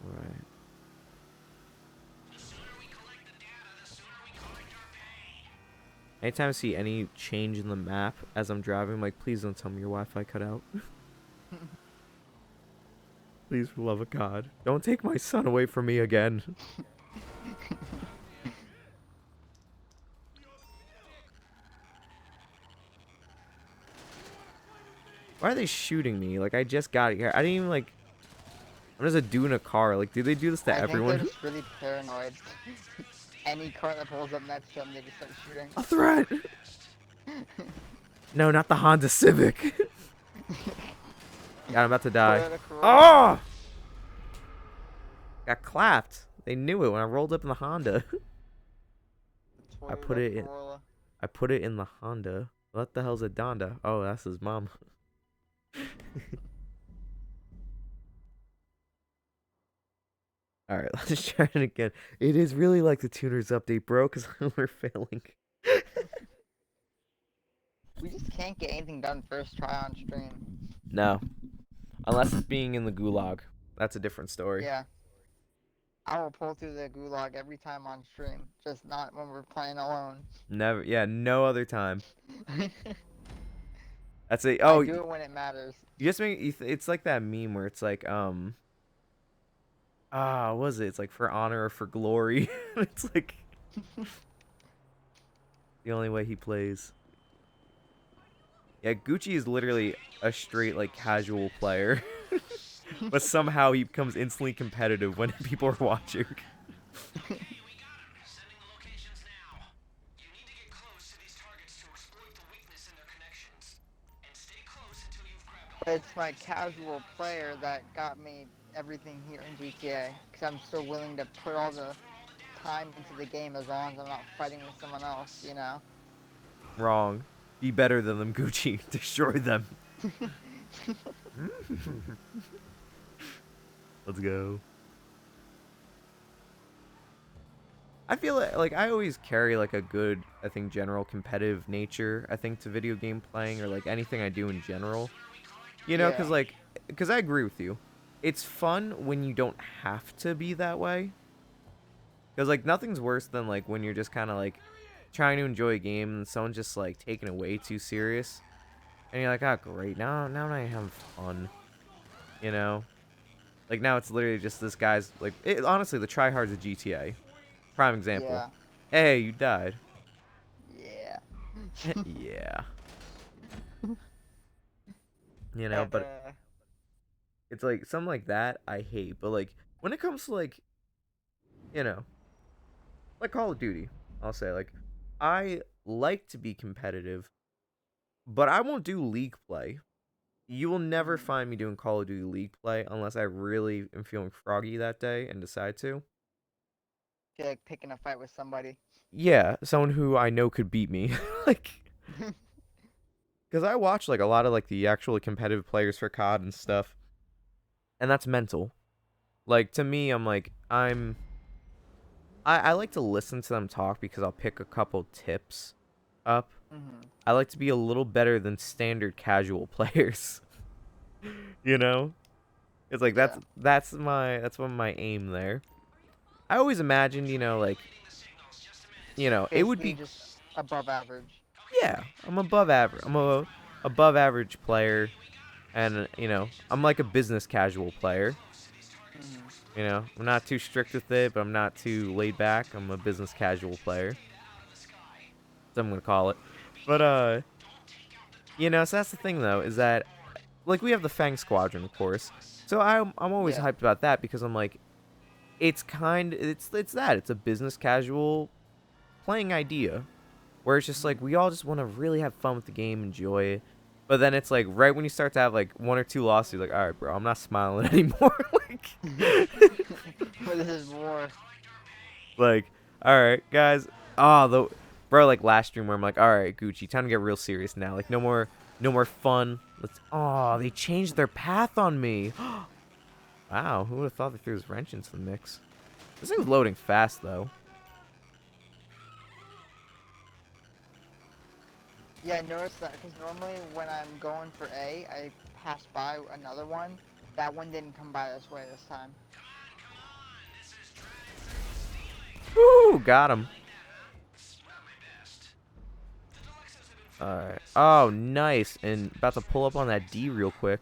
A: Alright. Anytime I see any change in the map as I'm driving, I'm like, please don't tell me your Wi-Fi cut out. Please, for the love of God. Don't take my son away from me again. Why are they shooting me? Like, I just got here. I didn't even, like... What does it do in a car? Like, do they do this to
B: I think they're
A: everyone?
B: just really paranoid. Any car that pulls up next to them, they just start shooting.
A: A threat! No, not the Honda Civic. God, I'm about to die. Oh! Got clapped. They knew it when I rolled up in the Honda. I put it in. I put it in the Honda. What the hell's a Donda? Oh, that's his mom. All right, let's try it again. It is really like the tuner's update, bro, because we're failing.
B: We just can't get anything done first try on stream.
A: No, unless it's being in the gulag. That's a different story.
B: Yeah. I will pull through the gulag every time on stream, just not when we're playing alone.
A: Never. Yeah, no other time. That's a. Oh,
B: I do it when it matters.
A: you just make. It's like that meme where it's like what was it? It's like for honor or for glory. It's like the only way he plays. Yeah, Gucci is literally a straight like casual player. But somehow he becomes instantly competitive when people are watching.
B: But it's my casual player that got me everything here in GTA, because I'm still willing to put all the time into the game as long as I'm not fighting with someone else, you know?
A: Wrong. Be better than them, Gucci. Destroy them. Let's go. I feel like I always carry like a good, I think, general competitive nature, I think, to video game playing or like anything I do in general. You know,
B: Yeah.
A: because I agree with you. It's fun when you don't have to be that way. Because like nothing's worse than like when you're just kind of like trying to enjoy a game and someone's just like taking it way too serious. And you're like, oh great, now I have fun. You know? Like now it's literally just this guy's like honestly the tryhards of GTA. Prime example.
B: Yeah.
A: Hey, you died.
B: Yeah.
A: Yeah. You know, but it's like something like that I hate. But like when it comes to like, you know, like Call of Duty, I'll say like I like to be competitive, but I won't do league play. You will never find me doing Call of Duty league play unless I really am feeling froggy that day and decide to.
B: Feel like picking a fight with somebody.
A: Yeah, someone who I know could beat me. Like, because I watch like a lot of like the actual competitive players for COD and stuff, and that's mental. Like to me, I'm like I like to listen to them talk because I'll pick a couple tips up. I like to be a little better than standard casual players. You know? It's like that's one of my aim there. I always imagined, you know, like it would
B: Basically
A: be
B: just above average.
A: Yeah, I'm above average. I'm a above average player, and I'm like a business casual player.
B: Hmm.
A: I'm not too strict with it, but I'm not too laid back. I'm a business casual player. So I'm gonna call it. But so that's the thing though, is that like we have the Fang Squadron, of course. So I'm always
B: Yeah.
A: hyped about that because I'm like, it's a business casual playing idea where it's just like we all just want to really have fun with the game, enjoy it. But then it's like right when you start to have like one or two losses, you're like, all right, bro, I'm not smiling anymore.
B: But this is more.
A: Like, all right, guys. Oh, the bro, like last stream where I'm like, all right, Gucci, time to get real serious now. Like, no more fun. Let's. Oh, they changed their path on me. Wow, who would have thought they threw his wrench into the mix? This thing's loading fast though.
B: Yeah, I noticed that because normally when I'm going for A, I pass by another one. That one didn't come by this way this time.
A: Woo, got him. All right. Oh, nice. And about to pull up on that D real quick.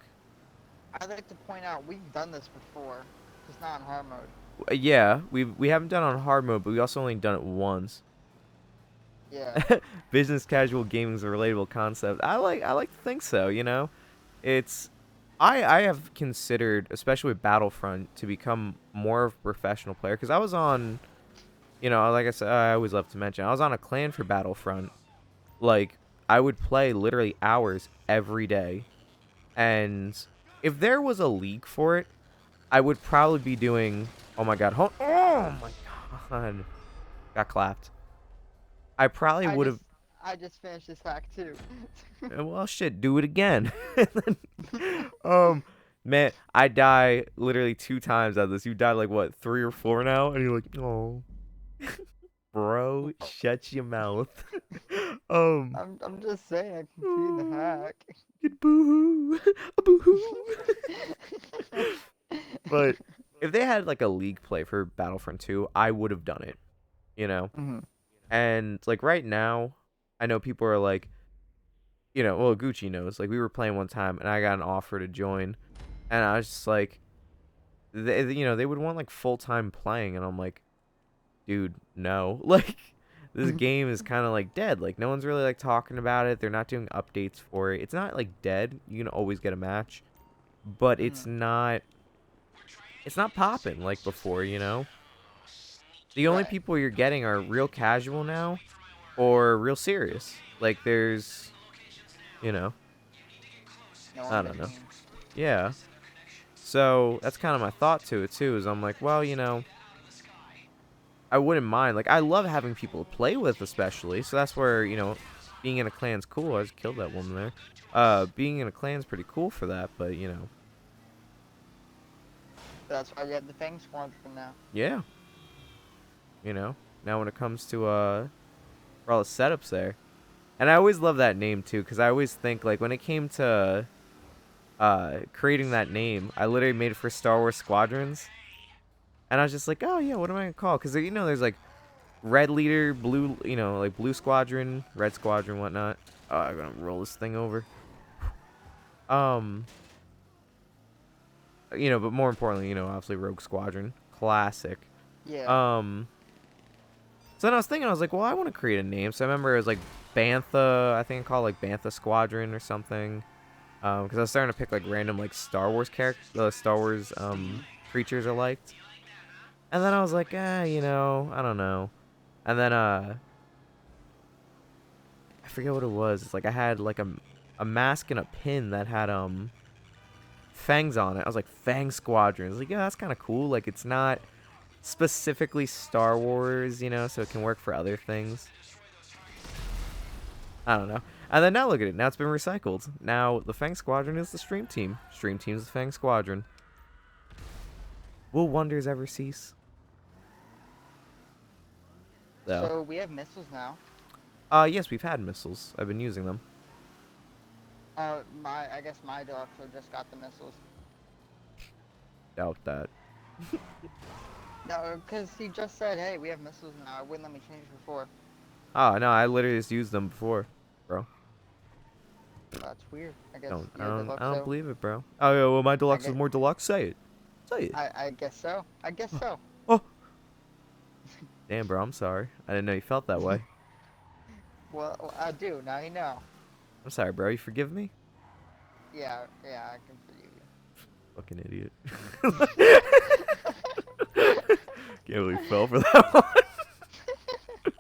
B: I'd like to point out we've done this before, just not in hard mode.
A: Yeah, we haven't done it on hard mode, but we also only done it once.
B: Yeah.
A: Business casual gaming is a relatable concept. I like to think so, It's I have considered, especially with Battlefront, to become more of a professional player because I was on, like I said, I always love to mention, I was on a clan for Battlefront. Like I would play literally hours every day. And if there was a league for it, I would probably be doing, oh my god, oh my god. Got clapped. I probably
B: I
A: would
B: just
A: have.
B: I just finished this hack too.
A: Well, shit, do it again. um, man, I die literally 2 times out of this. You died like what, 3 or 4 now, and you're like, oh, bro, shut your mouth. um,
B: I'm just saying I completed the hack.
A: Get boo hoo, boo hoo. But if they had like a league play for Battlefront 2, I would have done it. You know,
B: Hmm.
A: and like right now, I know people are like, well, Gucci knows. Like we were playing one time, and I got an offer to join, and I was just like, they would want like full time playing, and I'm like, dude, no. Like this game is kind of like dead. Like no one's really like talking about it. They're not doing updates for it. It's not like dead. You can always get a match, but
B: Hmm.
A: it's not popping like before. The only
B: Right.
A: people you're getting are real casual now, or real serious. Like there's, you know,
B: No
A: I
B: in
A: don't know.
B: between.
A: Yeah. So that's kind of my thought to it too. Is I'm like, well, I wouldn't mind. Like I love having people to play with, especially. So that's where being in a clan's cool. I just killed that woman there. Being in a clan's pretty cool for that, but
B: That's why we have the Fang Squadron now.
A: yeah. Now when it comes to for all the setups there, and I always love that name too, because I always think like when it came to creating that name, I literally made it for Star Wars Squadrons. And I was just like, oh yeah, what am I gonna call? Because there's like red leader, blue, like blue squadron, red squadron, whatnot. Oh, I'm gonna roll this thing over. Um, but more importantly, obviously Rogue Squadron, classic.
B: Yeah.
A: Um, so then I was thinking, I was like, well, I want to create a name. So I remember it was like Bantha, I think I called it like Bantha Squadron or something. Because I was starting to pick like random like Star Wars characters, Star Wars creatures I liked. And then I was like, I don't know. And then I forget what it was. It's like I had like a mask and a pin that had fangs on it. I was like, Fang Squadron. I was like, yeah, that's kind of cool. Like it's not specifically Star Wars, so it can work for other things. I don't know. And then now look at it. Now it's been recycled. Now the Fang Squadron is the Stream Team. Stream Team's the Fang Squadron. Will wonders ever cease? So,
B: So we have missiles now.
A: yes, we've had missiles. I've been using them.
B: I guess my doctor just got the missiles.
A: Doubt that.
B: No, because he just said, hey, we have missiles now. It wouldn't let me change before.
A: Oh no, I literally just used them before, bro.
B: That's weird. I guess
A: Don't I
B: you're
A: don't I
B: deluxe,
A: don't
B: so
A: believe it, bro. Oh yeah, well my
B: I
A: deluxe is
B: get.
A: more deluxe. Say it. Say it.
B: I guess so. I guess
A: Oh,
B: so.
A: oh. Damn, bro. I'm sorry. I didn't know you felt that way.
B: Well, I do. Now you know.
A: I'm sorry, bro. You forgive me?
B: Yeah, yeah, I can forgive
A: Fucking idiot.
B: you.
A: Can't believe you fell for that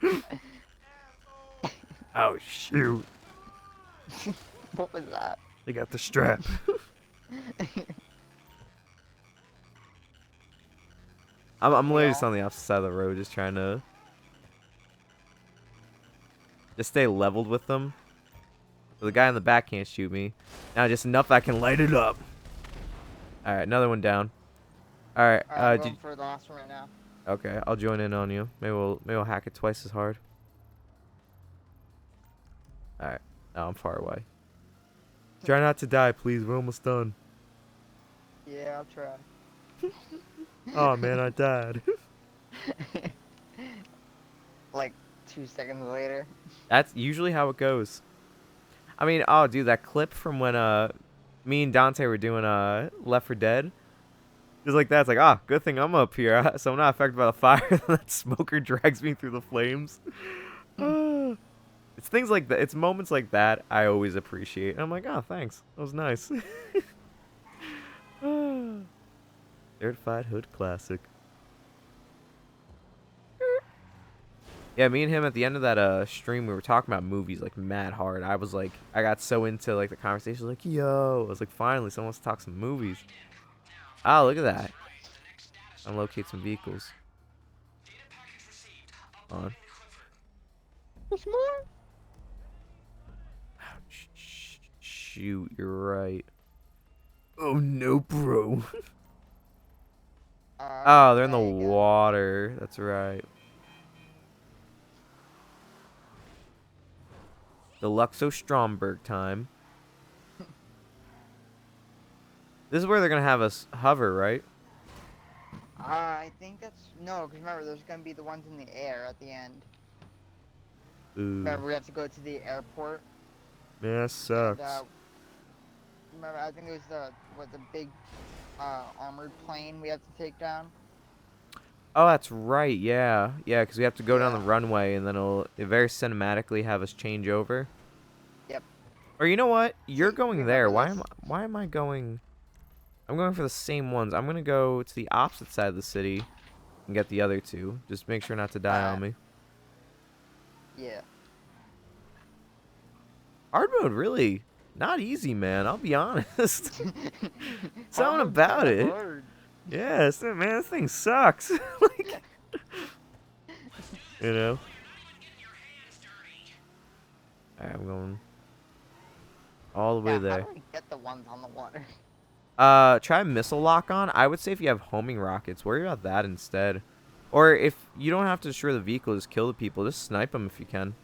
A: one. Oh shoot!
B: What was that?
A: They got the strap. I'm
B: We
A: literally just
B: all.
A: on the opposite side of the road, just trying to just stay leveled with them. So the guy in the back can't shoot me. Now just enough I can light it up. All right, another one down. All right,
B: Alright, I'm
A: did
B: going for the last one right now.
A: okay? I'll join in on you. Maybe we'll hack it twice as hard. All right. Oh, I'm far away. Try not to die, please. We're almost done.
B: Yeah, I'll try.
A: Oh man, I died.
B: Like 2 seconds later.
A: That's usually how it goes. I mean, oh dude, that clip from when me and Dante were doing Left 4 Dead. Just like that, it's like, ah, good thing I'm up here, so I'm not affected by the fire. That smoker drags me through the flames. Ah. It's things like that. It's moments like that I always appreciate. And I'm like, oh, thanks. That was nice. Ah. Certified Hood Classic. Yeah, me and him at the end of that stream, we were talking about movies like mad hard. I was like, I got so into like the conversation, like, yo, I was like, finally, someone wants to talk some movies. Oh, look at that. Unlocate some vehicles. On.
B: There's more?
A: Shoot, you're right. Oh no, bro. Oh, they're in the water. That's right. Deluxo Stromberg time. This is where they're gonna have us hover, right?
B: I think that's no, because remember, there's gonna be the ones in the air at the end.
A: Ooh.
B: Remember, we have to go to the airport.
A: Man, that sucks.
B: And, remember, I think it was the big armored plane we have to take down.
A: Oh, that's right. Yeah, yeah, because we have to go down the
B: Yeah.
A: runway, and then it very cinematically have us change over.
B: Yep.
A: Or you know what? You're
B: See,
A: going there.
B: remember this.
A: Why am I going? I'm going for the same ones. I'm gonna go to the opposite side of the city and get the other two. Just make sure not to die on me.
B: Yeah.
A: Hard mode, really not easy, man. I'll be honest. Something about it.
B: Hard.
A: Yeah, man, this thing sucks. Like, you know. Alright, I'm going all the way there.
B: How do we get the ones on the water?
A: Try missile lock on. I would say if you have homing rockets, worry about that instead. Or if you don't have to destroy the vehicle, just kill the people. Just snipe them if you can.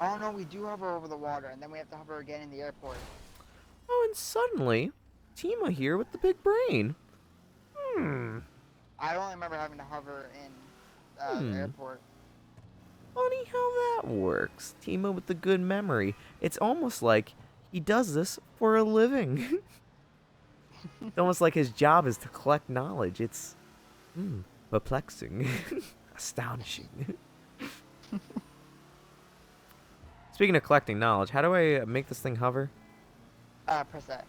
B: Oh no, we do hover over the water, and then we have to hover again in the airport.
A: Oh, and suddenly, Teemah here with the big brain.
B: I only remember having to hover in the airport.
A: Funny how that works. Teemah with the good memory. It's almost like he does this for a living. It's almost like his job is to collect knowledge. It's perplexing. Astonishing. Speaking of collecting knowledge, how do I make this thing hover?
B: Press that.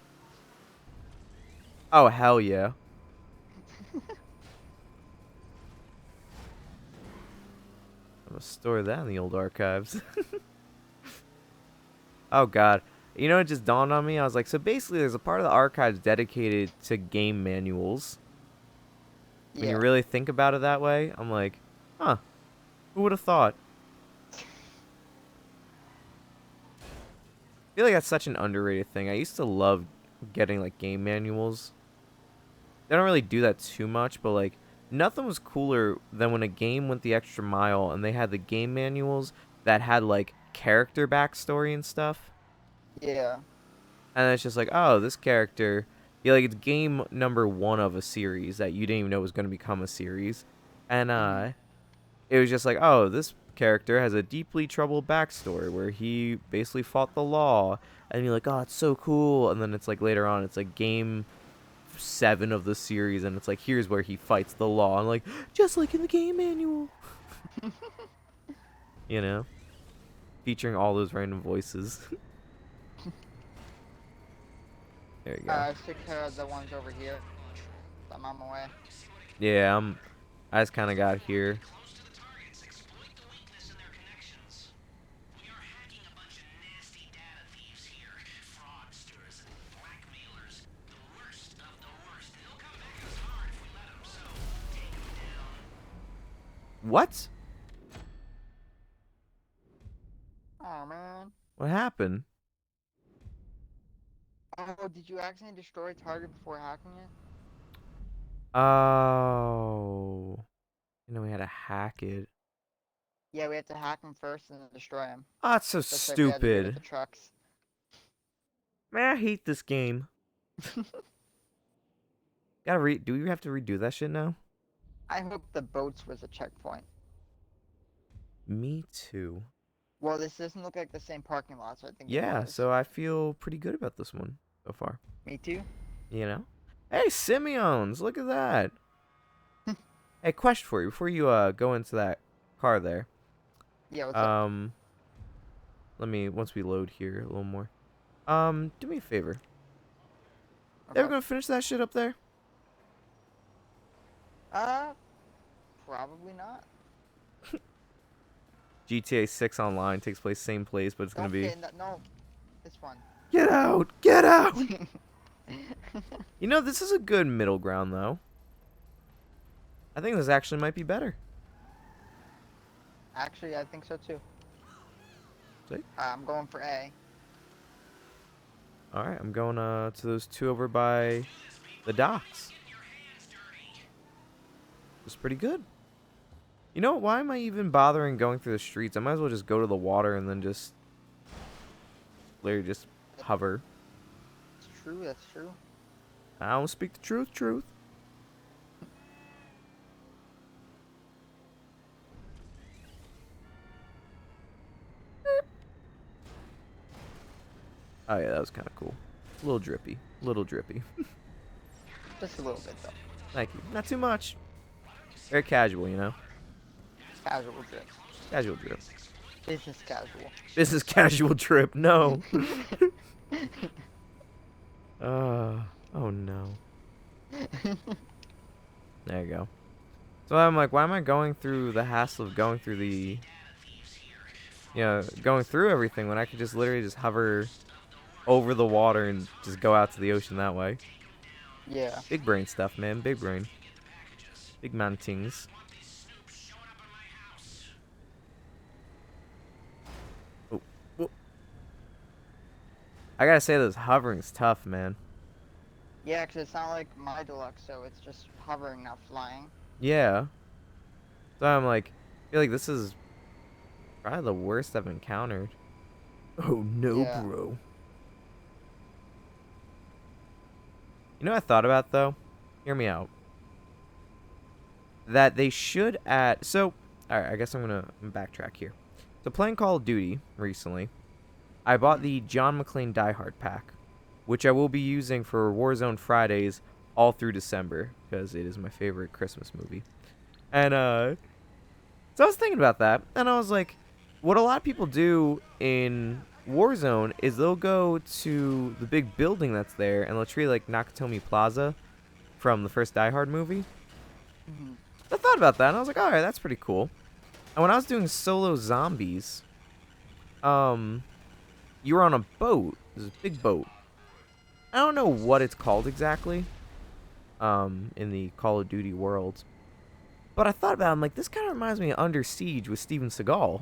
A: Oh, hell yeah. I'm gonna store that in the old archives. Oh, God. You know, it just dawned on me. I was like, so basically there's a part of the archives dedicated to game manuals. When you really think about it that way, I'm like, huh, who would have thought? I feel like that's such an underrated thing. I used to love getting, like, game manuals. They don't really do that too much, but, like, nothing was cooler than when a game went the extra mile and they had the game manuals that had, like, character backstory and stuff.
B: Yeah.
A: And it's just like, oh, this character, yeah, like it's game number 1 of a series that you didn't even know was going to become a series. And it was just like, oh, this character has a deeply troubled backstory where he basically fought the law, and you're like, oh, it's so cool. And then it's like later on, it's like game 7 of the series, and it's like, here's where he fights the law. And like, just like in the game manual. You know? Featuring all those random voices. There you go.
B: Let's take care of the ones over here. I'm on my way.
A: Yeah, I just kind of got here. What?
B: Oh man.
A: What happened?
B: Oh, did you accidentally destroy target before hacking it?
A: Oh. You know, we had to hack it.
B: Yeah, we have to hack him first and then destroy him.
A: Oh, that's so
B: Just like we had to do with the
A: stupid.
B: trucks.
A: Man, I hate this game. Do we have to redo that shit now?
B: I hope the boats was a checkpoint.
A: Me too.
B: Well, this doesn't look like the same parking lot, so I think it
A: Yeah,
B: was.
A: so I feel pretty good about this one so far.
B: Me too.
A: You know? Hey, Simeons, look at that. Hey, question for you before you go into that car there.
B: Yeah, what's up?
A: Once we load here a little more. Do me a favor.
B: Okay.
A: Ever gonna finish that shit up there?
B: Probably not.
A: GTA 6 Online takes place same place, but it's gonna be.
B: No, this one.
A: Get out! Get out! You know, this is a good middle ground, though. I think this actually might be better.
B: Actually, I think so too.
A: See?
B: I'm going for A.
A: Alright, I'm going to those two over by the docks. It's pretty good. You know, why am I even bothering going through the streets? I might as well just go to the water and then just literally just hover.
B: It's true, that's true.
A: I don't speak the truth. Oh yeah, that was kind of cool. A little drippy.
B: Just a little bit though.
A: Thank you. Not too much. Very casual, you know?
B: Casual drip.
A: Casual drip.
B: Business casual.
A: Business casual drip. No. Oh no. There you go. So I'm like, why am I going through the hassle of going through going through everything when I could just literally just hover over the water and just go out to the ocean that way?
B: Yeah.
A: Big brain stuff, man. Big brain. Big man things. Oh. I gotta say, this hovering's tough, man.
B: Yeah, because it's not like my deluxe, so it's just hovering, not flying.
A: Yeah. So I'm like, I feel like this is probably the worst I've encountered. Oh no,
B: Yeah.
A: bro. You know what I thought about, though? Hear me out. That they should add... So, alright, I guess I'm going to backtrack here. So, playing Call of Duty recently, I bought the John McClane Die Hard pack, which I will be using for Warzone Fridays all through December, because it is my favorite Christmas movie. And, so I was thinking about that, and I was like, what a lot of people do in Warzone is they'll go to the big building that's there, and they'll treat it like Nakatomi Plaza from the first Die Hard movie.
B: Mm-hmm.
A: I thought about that, and I was like, alright, that's pretty cool. And when I was doing solo zombies, you were on a boat. It was a big boat. I don't know what it's called exactly, in the Call of Duty world. But I thought about it, I'm like, this kind of reminds me of Under Siege with Steven Seagal.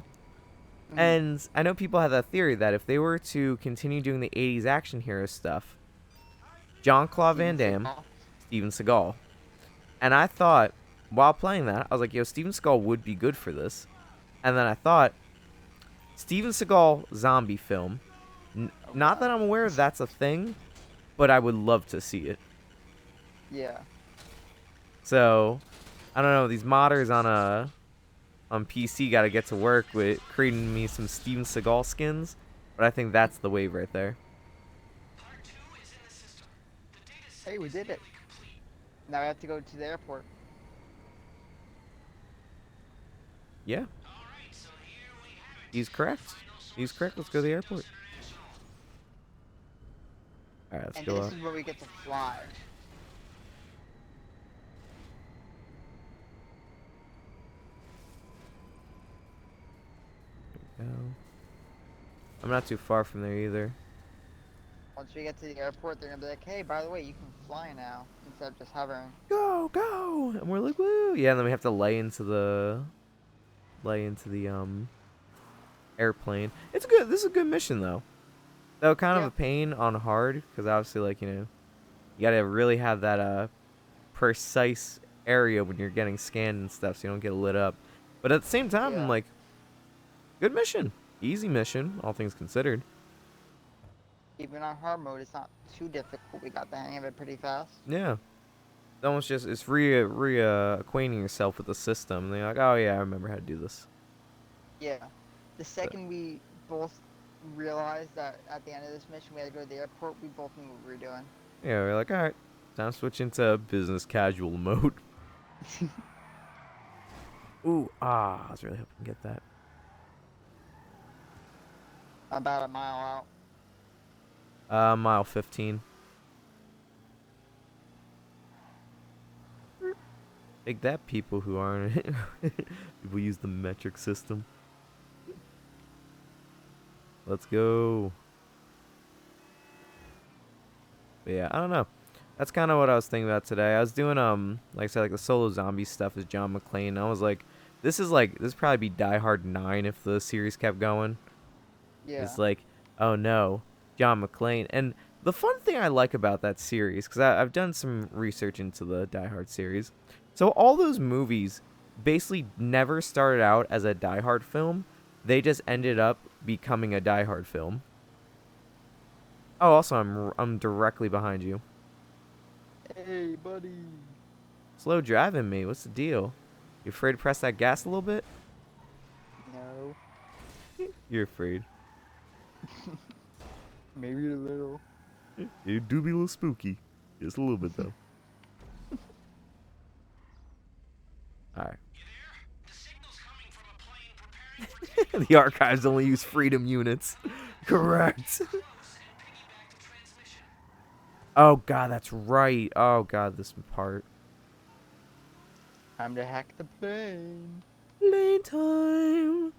B: Mm-hmm.
A: And I know people have that theory that if they were to continue doing the 80s action hero stuff, Jean-Claude Van Damme, Steven Seagal. And I thought, while playing that, I was like, yo, Steven Seagal would be good for this. And then I thought, Steven Seagal zombie film. Not that I'm aware that's a thing, but I would love to see it.
B: Yeah.
A: So, I don't know, these modders on on PC got to get to work with creating me some Steven Seagal skins. But I think that's the wave right there.
B: Hey, we did it. Now we have to go to the airport.
A: Yeah, he's correct. He's correct. Let's go to the airport. All right, let's
B: And
A: go
B: this
A: up.
B: is where we get to fly.
A: Go. I'm not too far from there either.
B: Once we get to the airport, they're gonna be like, hey, by the way, you can fly now instead of just hovering.
A: Go, go, and we're like, woo! Yeah, and then we have to lay into the airplane. It's good. This is a good mission though. Though kind of
B: Yeah.
A: a pain on hard because obviously, like, you know, you gotta really have that precise area when you're getting scanned and stuff, so you don't get lit up. But at the same time, I'm
B: Yeah.
A: like, good mission, easy mission, all things considered.
B: Even on hard mode, it's not too difficult. We got the hang of it pretty fast.
A: Yeah, it's almost just it's acquainting yourself with the system. And you're like, oh yeah, I remember how to do this.
B: Yeah. The
A: But,
B: second we both realized that at the end of this mission we had to go to the airport, we both knew what we were doing.
A: yeah, we're like, all right, time to switch into business casual mode. Ooh, I was really hoping to get that.
B: About a mile out.
A: Mile 15. Take that, people who aren't. People use the metric system. Let's go. But yeah, I don't know. That's kind of what I was thinking about today. I was doing like I said, like the solo zombie stuff is John McClane. I was like, this is probably be Die Hard 9 if the series kept going.
B: Yeah.
A: It's like, oh no, John McClane. And the fun thing I like about that series, because I've done some research into the Die Hard series, so all those movies basically never started out as a Die Hard film. They just ended up becoming a Die Hard film. Oh, also, I'm directly behind you.
B: Hey, buddy.
A: Slow driving me. What's the deal? You afraid to press that gas a little bit?
B: No.
A: You're afraid.
B: Maybe a little.
A: It do be a little spooky. Just a little bit though. All right. The archives only use freedom units. Correct. Oh god, that's right. Oh god, this part.
B: Time to hack the plane.
A: Lane time.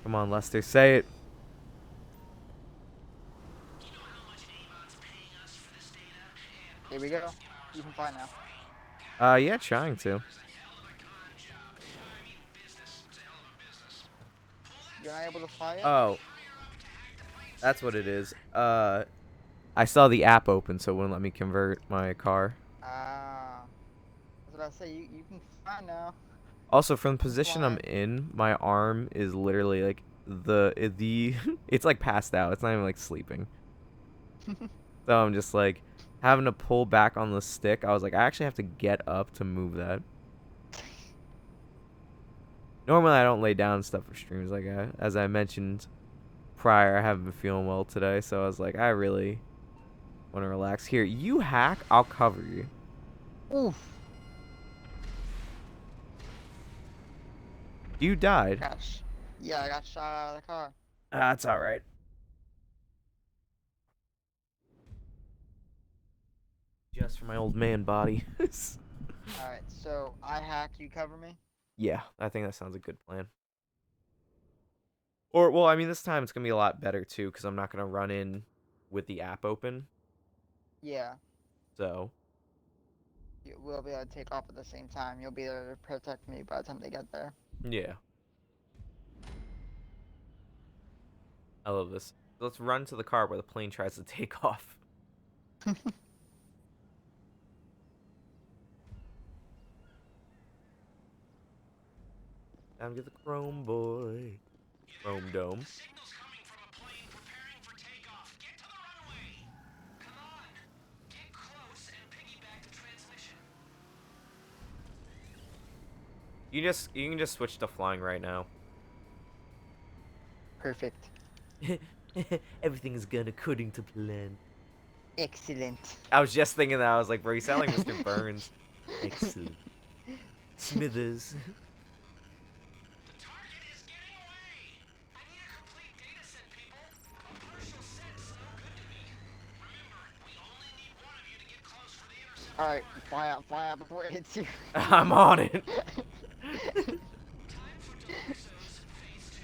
A: Come on, Lester, say it.
B: Here we go. You can fly now.
A: Yeah, trying to.
B: You're not able to fly it?
A: Oh, that's what it is. I saw the app open, so it wouldn't let me convert my car.
B: Ah. That's what I say. You can fly now.
A: Also, from the position I'm
B: Flying.
A: in, my arm is literally like the it's like passed out. It's not even like sleeping. So I'm just like having to pull back on the stick. I was like, I actually have to get up to move that. Normally, I don't lay down stuff for streams. Like as I mentioned prior, I haven't been feeling well today, so I was like, I really want to relax. Here, you hack. I'll cover you.
B: Oof.
A: You died.
B: Gosh. Yeah, I got shot out of the car.
A: That's all right. Just for my old man body.
B: Alright, so I hack, you cover me?
A: Yeah, I think that sounds a good plan. Or, well, I mean, this time it's going to be a lot better, too, because I'm not going to run in with the app open.
B: Yeah.
A: So,
B: We'll be able to take off at the same time. You'll be there to protect me by the time they get there.
A: Yeah. I love this. Let's run to the car where the plane tries to take off. Time to get the Chrome boy. Chrome dome.
C: Signals coming from a plane preparing for takeoff. Get to the runway. Come on. Get close and piggyback the transmission.
A: You can just switch to flying right now.
B: Perfect.
A: Everything is going according to plan.
B: Excellent.
A: I was just thinking that. I was like, bro, you sound like Mr. Burns. Excellent. Smithers.
C: The target is getting away. I need a complete data set, people. A partial set is no good to me. Remember, we only need one of you to get close for the intercept.
B: Alright, fly out before it hits you.
A: I'm on it.
C: Time for Deluxo's phase 2.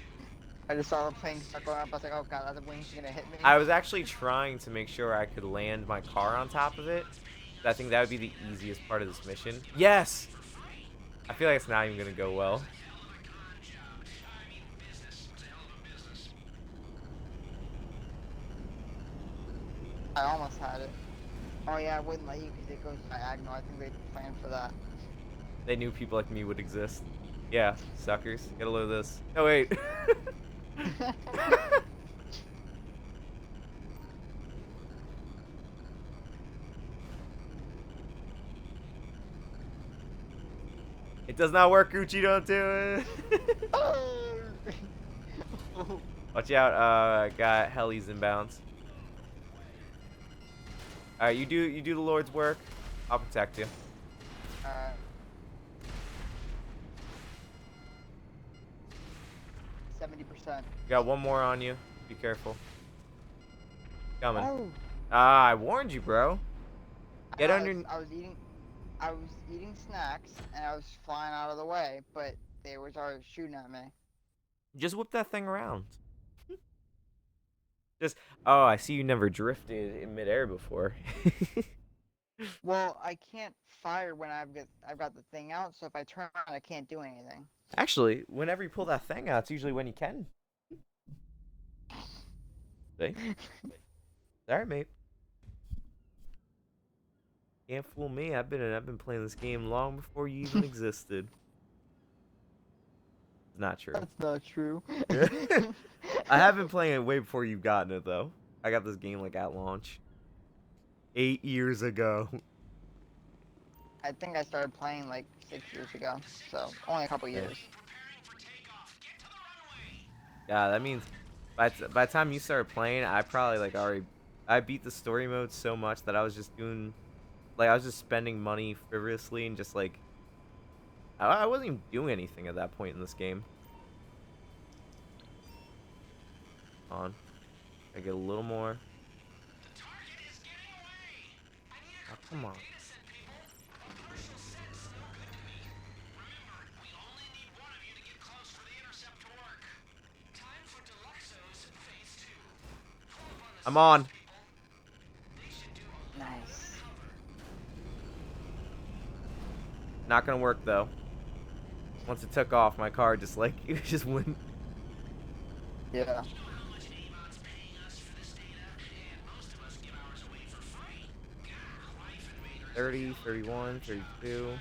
B: I just saw the plane start going up. I was like, oh god, that wing's gonna hit me.
A: I was actually trying to make sure I could land my car on top of it. I think that would be the easiest part of this mission. Yes! I feel like it's not even going to go well.
B: I almost had it. Oh yeah, I wouldn't let you because it goes diagonal. I think they planned for that.
A: They knew people like me would exist. Yeah, suckers. Get a load of this. Oh, wait. It does not work, Gucci. Don't do it. Watch out. Got helis inbounds. Alright, you do the Lord's work. I'll protect you.
B: 70%.
A: Got one more on you. Be careful. Coming.
B: Oh.
A: Ah, I warned you, bro. Get
B: I
A: under.
B: was eating snacks and I was flying out of the way, but they was already shooting at me.
A: Just whip that thing around. Just. Oh, I see you never drifted in midair before.
B: Well, I can't fire when I've got the thing out, so if I turn around, I can't do anything.
A: Actually, whenever you pull that thing out, it's usually when you can. See? Alright, mate. Can't fool me. I've been playing this game long before you even existed. It's not true.
B: That's not true.
A: I have been playing it way before you've gotten it, though. I got this game like at launch. 8 years ago.
B: I think I started playing like 6 years ago, so only a couple years.
A: Yeah, that means by the time you started playing, I probably like I beat the story mode so much that I was just doing, like I was just spending money frivolously and just like I wasn't even doing anything at that point in this game. Come on, I get a little more. Oh, come on. I'm on.
B: Nice.
A: Not gonna work though. Once it took off, my car just like it just went.
B: Yeah.
A: 30, 31, 32.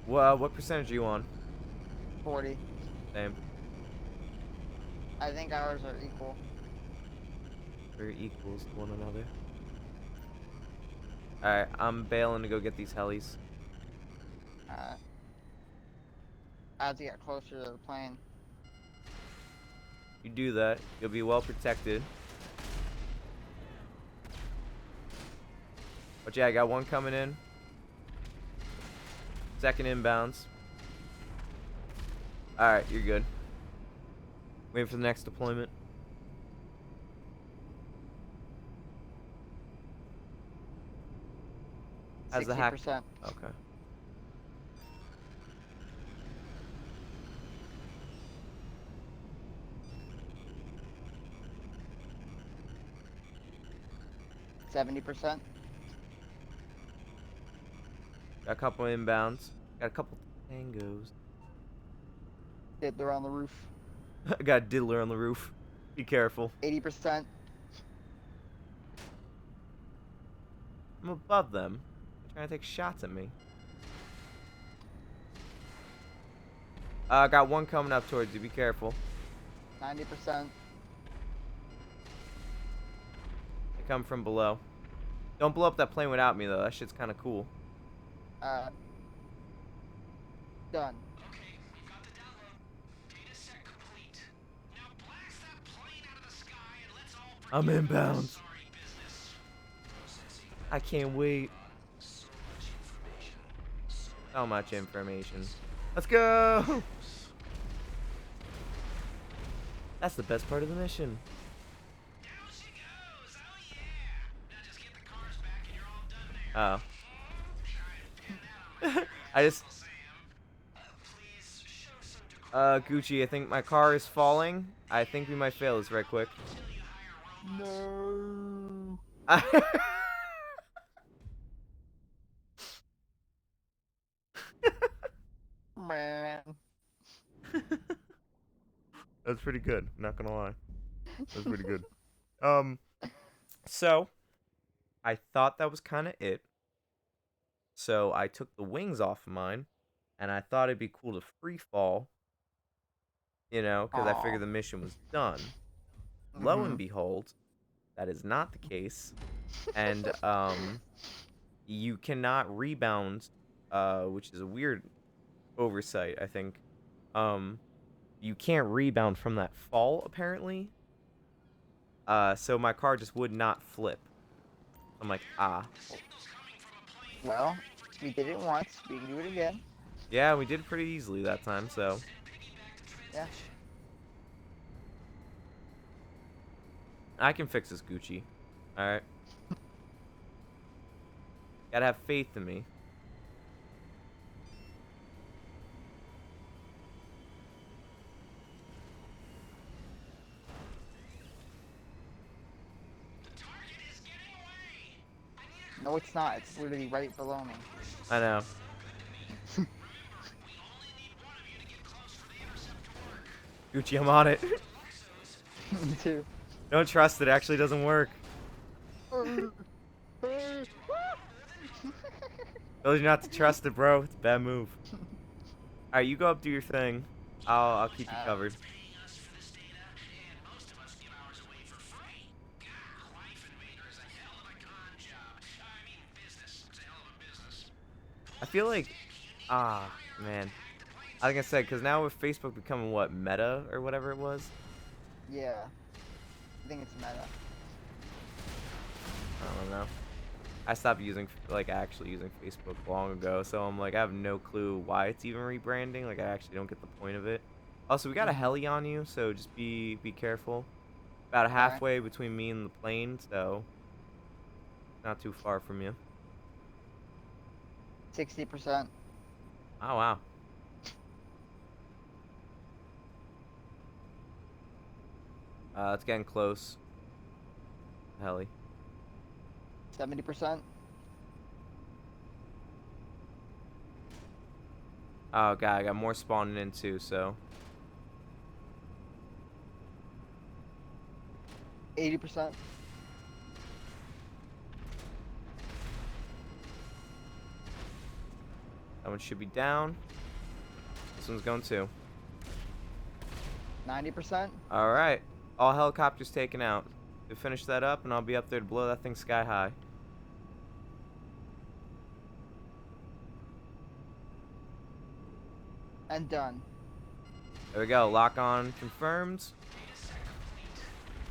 A: Well, what percentage are you on?
B: 40.
A: Same.
B: I think ours are equal.
A: We're equals to one another. Alright, I'm bailing to go get these helis.
B: I have to get closer to the plane.
A: You do that, you'll be well protected. But yeah, I got one coming in. Second inbounds. Alright, you're good. Waiting for the next deployment. How's the hack?
B: 60%.
A: Okay. Got a couple inbounds. Got a couple tangos.
B: They're on the roof.
A: I got a diddler on the roof. Be careful.
B: 80%.
A: I'm above them. They're trying to take shots at me. Got one coming up towards you. Be careful.
B: 90%.
A: They come from below. Don't blow up that plane without me, though. That shit's kind of cool.
B: Done.
C: Okay, we've got the download. Data set complete. Now blast that plane out of the sky and let's all
A: I'm
C: forget about
A: inbound.
C: this sorry business. Processing.
A: I can't wait.
C: So much information.
A: So much information. Let's go! That's the best part of the mission.
C: Down she goes. Oh yeah. Now just get the cars back and you're all done there.
A: Oh.
C: Try and pin that on my
A: I just...
C: Uncle Sam. Please show some decorum
A: Gucci, I think my car is falling. I think we might fail this right quick.
C: until you hire robots.
B: No. Man.
A: That's pretty good, not gonna lie. That's pretty good. So I thought that was kind of it. So I took the wings off of mine, and I thought it'd be cool to free fall, you know, because I
B: Aw.
A: figured the mission was done. Lo and behold, that is not the case, and you cannot rebound, which is a weird oversight, I think. You can't rebound from that fall, apparently. So my car just would not flip. I'm like, ah.
B: Well, we did it once. We can do it again.
A: Yeah, we did pretty easily that time, so.
B: Yeah.
A: I can fix this, Gucci. Alright. Gotta have faith in me.
C: The target is getting away. I need a
B: No, it's not. It's literally right below me.
A: I know.
C: Remember, we only need one of you to get close for the intercept to work.
A: Gucci, I'm on it.
B: Me too.
A: Don't trust it, actually doesn't work. Told you not to trust it, bro. It's a bad move. Alright, you go up, do your thing. I'll keep you covered.
C: Paying us for this data, and most of us give ours away for free. God, Life Invader is a hell of a con job. I mean, business. It's a hell of a business.
A: I feel like, man. Like I said, because now with Facebook becoming what, Meta or whatever it was?
B: Yeah. I think it's meta.
A: I don't know. I stopped using, like, actually using Facebook long ago, so I'm like, I have no clue why it's even rebranding. Like, I actually don't get the point of it. Also, we got a heli on you, so just be careful. About halfway between me and the plane, so not too far from you.
B: 60%.
A: Oh, wow. It's getting close. Heli.
B: 70%.
A: Oh, God, I got more spawning in, too, so.
B: 80%.
A: That one should be down. This one's going, too.
B: 90%.
A: All right. All helicopters taken out. To finish that up, and I'll be up there to blow that thing sky high.
B: And done.
A: There we go. Lock on confirmed.
C: Data set complete.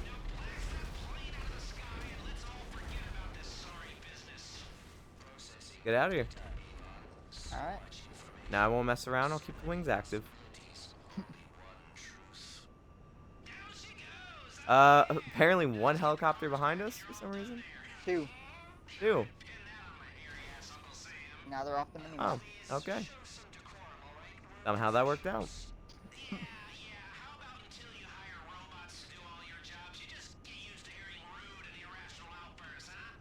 C: Now blast that plane out of the sky and let's all forget about this sorry business. Processing.
A: Get out of here.
B: Alright.
A: Now I won't mess around. I'll keep the wings active. Apparently one helicopter behind us for some reason.
B: 2.
A: Two.
B: Now they're off the mini
A: Oh, okay. Somehow that worked out.
C: Yeah, how about until you hire robots to do all your jobs, you just get used to hearing rude and irrational outbursts, huh?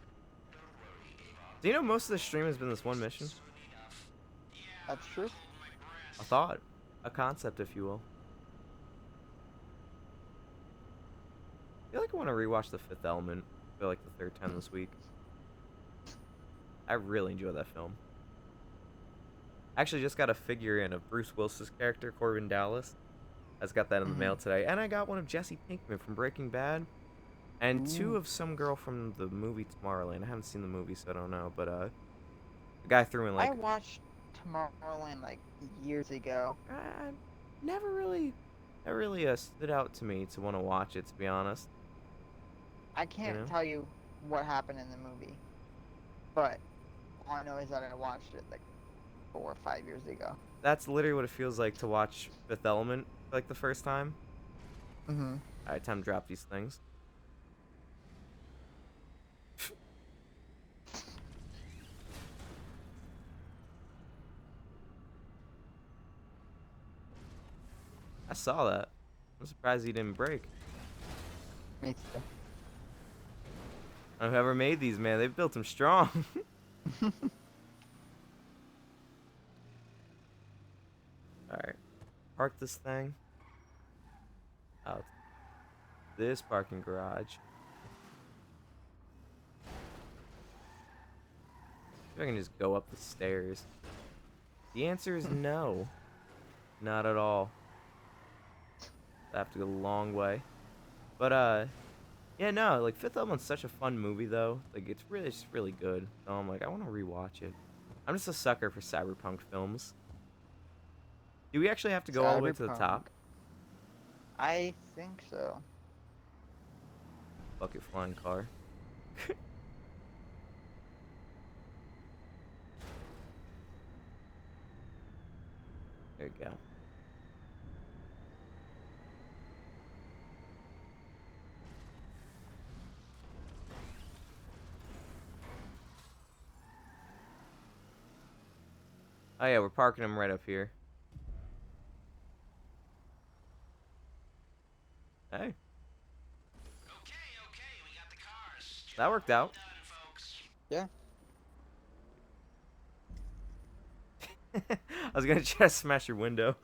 C: Don't worry, Ava.
A: Do you know most of the stream has been this one mission?
B: That's true.
A: A thought. A concept, if you will. I feel like I want to rewatch The Fifth Element for like the third time this week. I really enjoy that film. I actually just got a figure in of Bruce Willis's character, Corbin Dallas. I just got that in the mail today. And I got one of Jesse Pinkman from Breaking Bad. And two of some girl from the movie Tomorrowland. I haven't seen the movie, so I don't know. But the guy threw in like...
B: I watched Tomorrowland like years ago.
A: never really stood out to me to want to watch it, to be honest.
B: I can't
A: You know?
B: tell you what happened in the movie, but all I know is that I watched it like 4 or 5 years ago.
A: That's literally what it feels like to watch Fifth Element for like the first time.
B: Mm-hmm.
A: Alright, time to drop these things. I saw that. I'm surprised he didn't break.
B: Me too.
A: Whoever made these, man, they've built them strong. Alright. Park this thing. Out. This parking garage. If I can just go up the stairs. The answer is no. Not at all. I have to go a long way. But, yeah, no, like, Fifth Element's such a fun movie, though. Like, it's really good. So I'm like, I want to rewatch it. I'm just a sucker for cyberpunk films. Do we actually have to go all the way to the top?
B: I think so.
A: Bucket flying car. There you go. Oh yeah, we're parking them right up here. Hey.
C: Okay, we got the cars.
A: That worked out.
C: Done, folks.
B: Yeah.
A: I was gonna try to smash your window.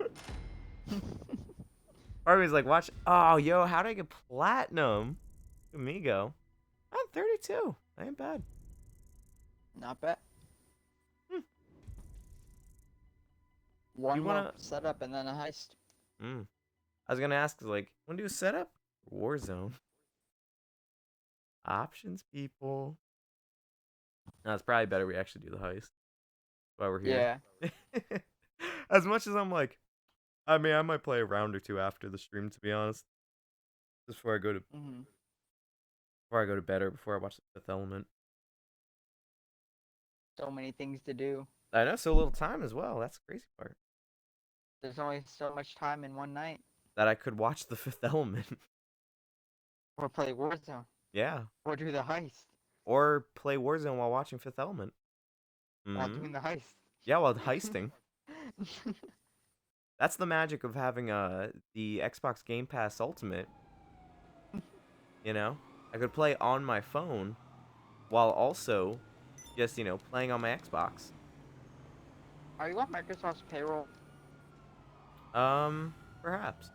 A: Harvey's like, watch. Oh, yo, how did I get platinum? Look at me go. I'm 32. I ain't bad.
B: Not bad.
A: Hmm.
B: One
A: You
B: more
A: wanna-
B: setup and then a heist.
A: I was gonna ask, like, wanna do a setup? Warzone. Options, people. No, it's probably better we actually do the heist. That's why we're here.
B: Yeah.
A: As much as I'm like, I mean, I might play a round or two after the stream, to be honest. Just before I go to before I go to bed or before I watch the Fifth Element.
B: So many things to do.
A: I know, so little time as well. That's the crazy part.
B: There's only so much time in one night.
A: That I could watch the Fifth Element.
B: Or play Warzone.
A: Yeah.
B: Or do the heist.
A: Or play Warzone while watching Fifth Element.
B: While doing the heist.
A: Yeah, while heisting. That's the magic of having the Xbox Game Pass Ultimate. You know? I could play on my phone while also just, you know, playing on my Xbox.
B: Are you on Microsoft's payroll?
A: Perhaps.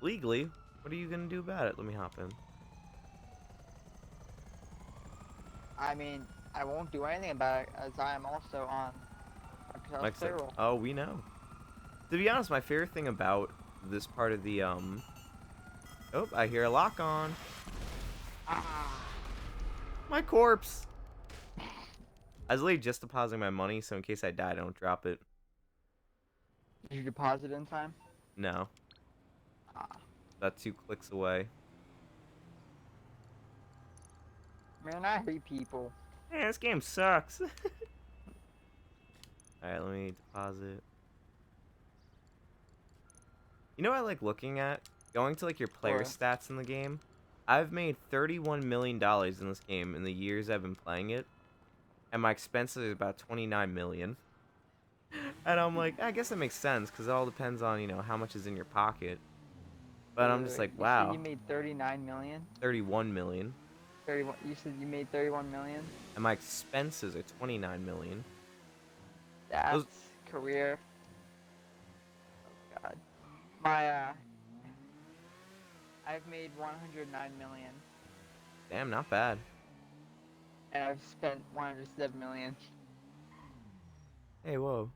A: Legally, what are you gonna do about it? Let me hop in.
B: I mean, I won't do anything about it as I am also on Microsoft's payroll.
A: Oh, we know. To be honest, my favorite thing about this part of the, Oh, I hear a lock on.
B: Ah.
A: My corpse! I was literally just depositing my money, so in case I die, I don't drop it.
B: Did you deposit in time?
A: No.
B: Ah.
A: About 2 clicks away.
B: Man, I hate people.
A: Man, this game sucks. Alright, let me deposit. You know what I like looking at? Going to like your player
B: What?
A: stats in the game. I've made $31 million in this game in the years I've been playing it. And my expenses are about $29 million. And I'm like, I guess that makes sense, because it all depends on, you know, how much is in your pocket. But I'm just like,
B: You
A: wow.
B: said you made 39 million?
A: 31 million.
B: 31. You said you made 31 million?
A: And my expenses are $29 million.
B: Stats,
A: Those,
B: career. God. My I've made 109 million,
A: damn, not bad.
B: and I've spent 107 million.
A: Hey, whoa.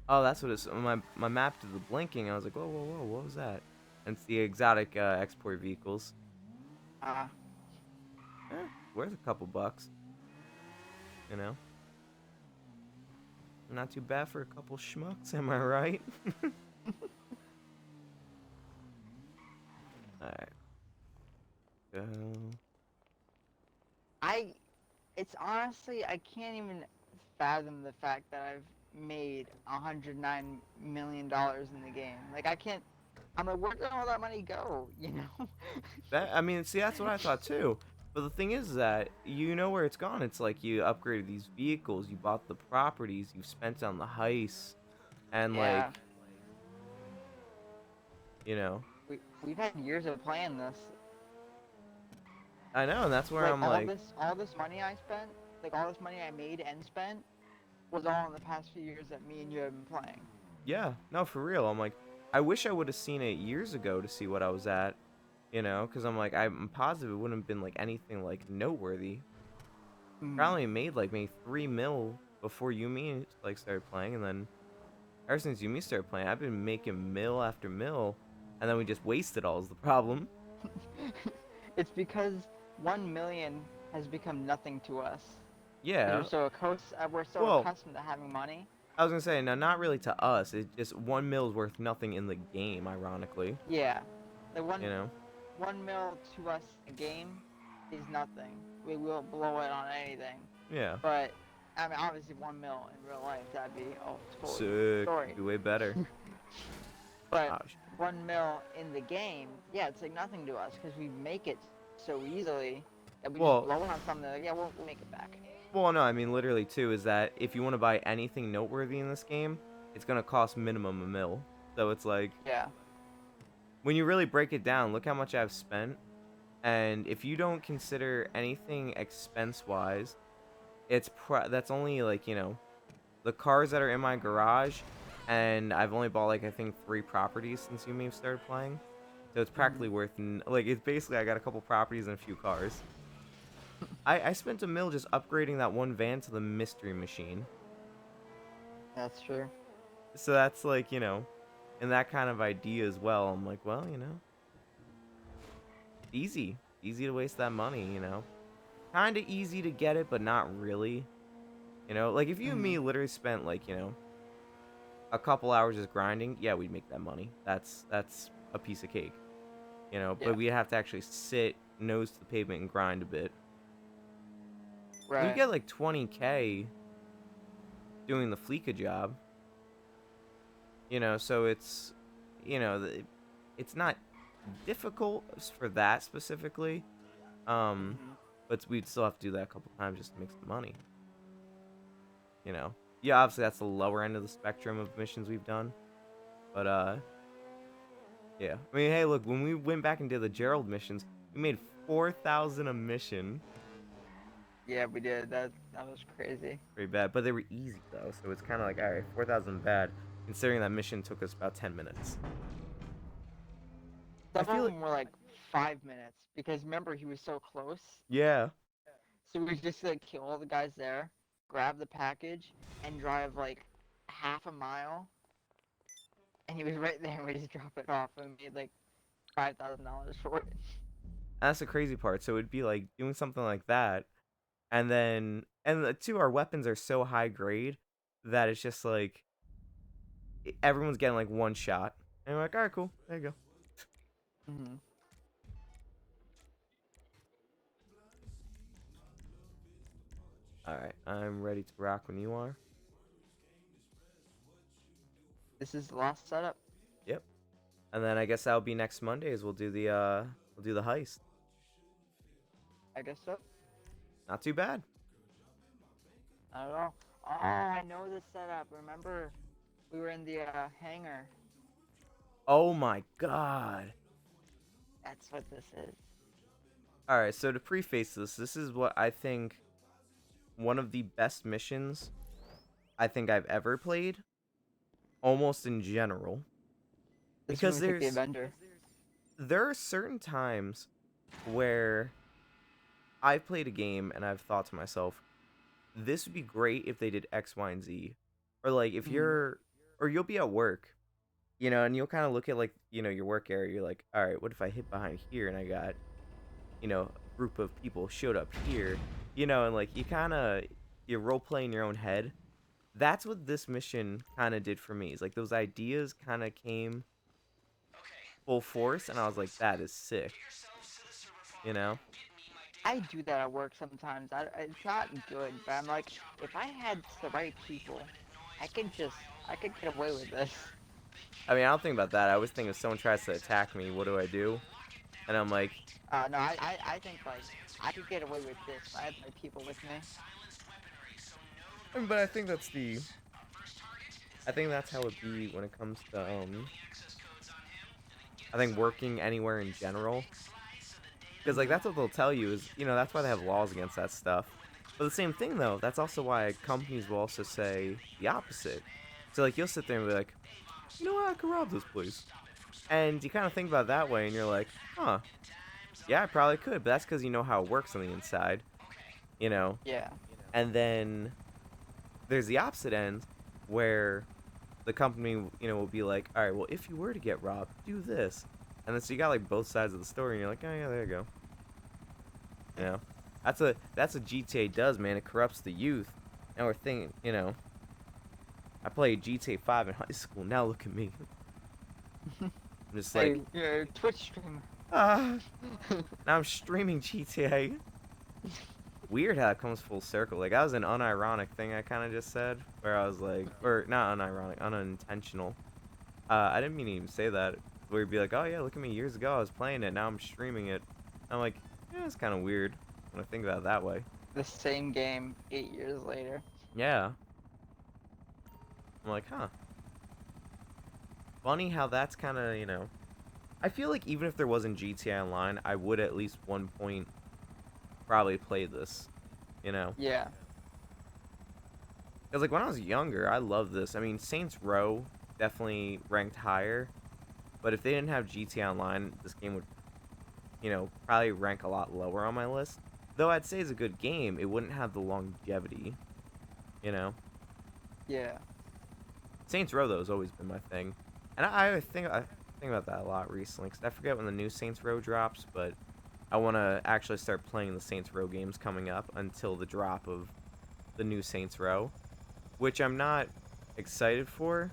A: Oh, that's what it's. My map did the blinking. I was like, whoa, whoa, whoa, what was that? And it's the exotic export vehicles.
B: Ah,
A: Eh, worth a couple bucks. You know, not too bad for a couple schmucks. Am I right? All right. Go.
B: I. It's honestly I can't even fathom the fact that I've made 109 million dollars in the game. Like I can't. I'm like, where did all that money go? You know?
A: That, I mean, see, that's what I thought too. But the thing is that you know where it's gone. It's like you upgraded these vehicles, you bought the properties, you've spent on the heist, and like,
B: Yeah.
A: you know,
B: We've had years of playing this.
A: I know, and that's where
B: Like
A: I'm like,
B: all this money I spent, like all this money I made and spent, was all in the past few years that me and you have been playing.
A: yeah, no, for real. I'm like, I wish I would have seen it years ago to see what I was at, you know, because I'm like, I'm positive it wouldn't have been like anything like noteworthy.
B: Mm.
A: Probably made like maybe 3 mil before you me like started playing, and then ever since you me started playing, I've been making mil after mil, and then we just wasted all is the problem.
B: It's because 1 million has become nothing to us. Because
A: Yeah,
B: we're so
A: well,
B: accustomed to having money.
A: I was gonna say, now not really to us. It's just 1 mil is worth nothing in the game, ironically.
B: Yeah. Like
A: You know?
B: 1 mil to us in a game is nothing. We will blow it on anything.
A: Yeah.
B: But I mean obviously 1 mil in real life that'd be a totally different
A: Sick.
B: story.
A: Be way better.
B: But
A: Oh,
B: 1 mil in the game, yeah, it's like nothing to us because we make it so easily that we just
A: well,
B: blow it on something. Like, yeah, we'll make it back.
A: well, no, I mean literally too. Is that if you want to buy anything noteworthy in this game, it's gonna cost minimum a mil. So it's like
B: Yeah.
A: when you really break it down, look how much I've spent, and if you don't consider anything expense-wise, that's only like the cars that are in my garage, and I've only bought like I think 3 properties since you may have started playing. So it's
B: Hmm.
A: practically worth like it's basically I got a couple properties and a few cars. I spent a mil just upgrading that one van to the mystery machine.
B: That's true.
A: So that's like in that kind of idea as well. I'm like, well, easy to waste that money. Kind of easy to get it, but not really. Like if you and
B: Hmm.
A: me literally spent like a couple hours just grinding, yeah, we'd make that money. That's a piece of cake.
B: Yeah.
A: But we'd have to actually sit nose to the pavement and grind a bit. We
B: Right.
A: get like 20K doing the Fleeka job. So you know, the- it's not difficult for that specifically. Um,
B: Hmm.
A: but we'd still have to do that a couple times just to make some money. Yeah, obviously that's the lower end of the spectrum of missions we've done. But yeah. I mean, hey, look, when we went back and did the Gerald missions, we made 4,000 a mission.
B: Yeah, we did. That was crazy.
A: Pretty bad, but they were easy though, so it's kind of like, all right, 4,000 bad, considering that mission took us about 10 minutes. I
B: Some
A: feel
B: of
A: it.
B: them were like 5 minutes because remember he was so close.
A: Yeah.
B: So we just like kill all the guys there, grab the package, and drive like half a mile, and he was right there. And we just drop it off and made like $5,000 for it.
A: That's the crazy part. So it'd be like doing something like that, and then two, our weapons are so high grade that it's just like everyone's getting like one shot, and we're like, all right, cool, there you go.
B: Hmm.
A: All right, I'm ready to rock when you are.
B: This is the last setup.
A: Yep. And then I guess that'll be next Monday. Is we'll do the heist.
B: I guess so.
A: Not too bad.
B: I don't know. Oh, I know this setup. Remember, we were in the hangar.
A: Oh my god.
B: That's what this is.
A: All right, so to preface this, this is what I think one of the best missions I think I've ever played, almost in general,
B: This
A: because
B: movie like the Avenger.
A: there are certain times where I've played a game and I've thought to myself, this would be great if they did X, Y, and Z, or like if
B: Mhm.
A: or you'll be at work, you know, and you'll kind of look at like your work area. You're like, all right, what if I hit behind here and I got a group of people showed up here, and like you're role playing your own head. That's what this mission kind of did for me. Is like those ideas kind of came
C: Okay,
A: full
C: there
A: force, and
C: is
A: I
C: the
A: was like,
C: list.
A: that is sick,
C: Get yourselves to the server farm
A: you know.
C: and get me my
B: I
C: data.
B: do that at work sometimes. It's not good, but I'm like, if I had the right people, I could get away with this.
A: I mean, I don't think about that. I always think if someone tries to attack me, what do I do? And I'm like,
B: No, I think like I could get away with this if I had my people with me.
A: I mean, but I think that's how it be when it comes to I think working anywhere in general. Because like
B: Mhm.
A: that's what they'll tell you is that's why they have laws against that stuff. But the same thing though, that's also why companies will also say the opposite. So like you'll sit there and be like, you know what, I could rob this place, and you kind of think about it that way, and you're like, huh, yeah, I probably could, but that's because you know how it works on the inside, you know.
B: Yeah.
A: And then there's the opposite end where the company will be like, all right, well if you were to get robbed, do this, and then so you got like both sides of the story, and you're like, oh yeah, there you go. You know, that's what GTA does, man. It corrupts the youth. And we're thinking, I played GTA 5 in high school. Now look at me. I'm just like,
B: Hey, you're a Twitch streamer.
A: ah. Now I'm streaming GTA. Weird how it comes full circle. Like that was an unironic thing I kind of just said, where I was like, or not unironic, unintentional. I didn't mean to even say that. Where you'd be like, oh yeah, look at me. Years ago I was playing it. Now I'm streaming it. I'm like, yeah, it's kind of weird when I think about it that way.
B: The same game 8 years later.
A: Yeah. I'm like, huh. Funny how that's kind of, I feel like even if there wasn't GTA Online, I would at least one point probably play this, you know?
B: Yeah.
A: Because, like, when I was younger, I loved this. I mean, Saints Row definitely ranked higher, but if they didn't have GTA Online, this game would, probably rank a lot lower on my list. Though I'd say it's a good game, it wouldn't have the longevity, you know?
B: Yeah.
A: Saints Row though has always been my thing, and I think about that a lot recently because I forget when the new Saints Row drops, but I want to actually start playing the Saints Row games coming up until the drop of the new Saints Row, which I'm not excited for,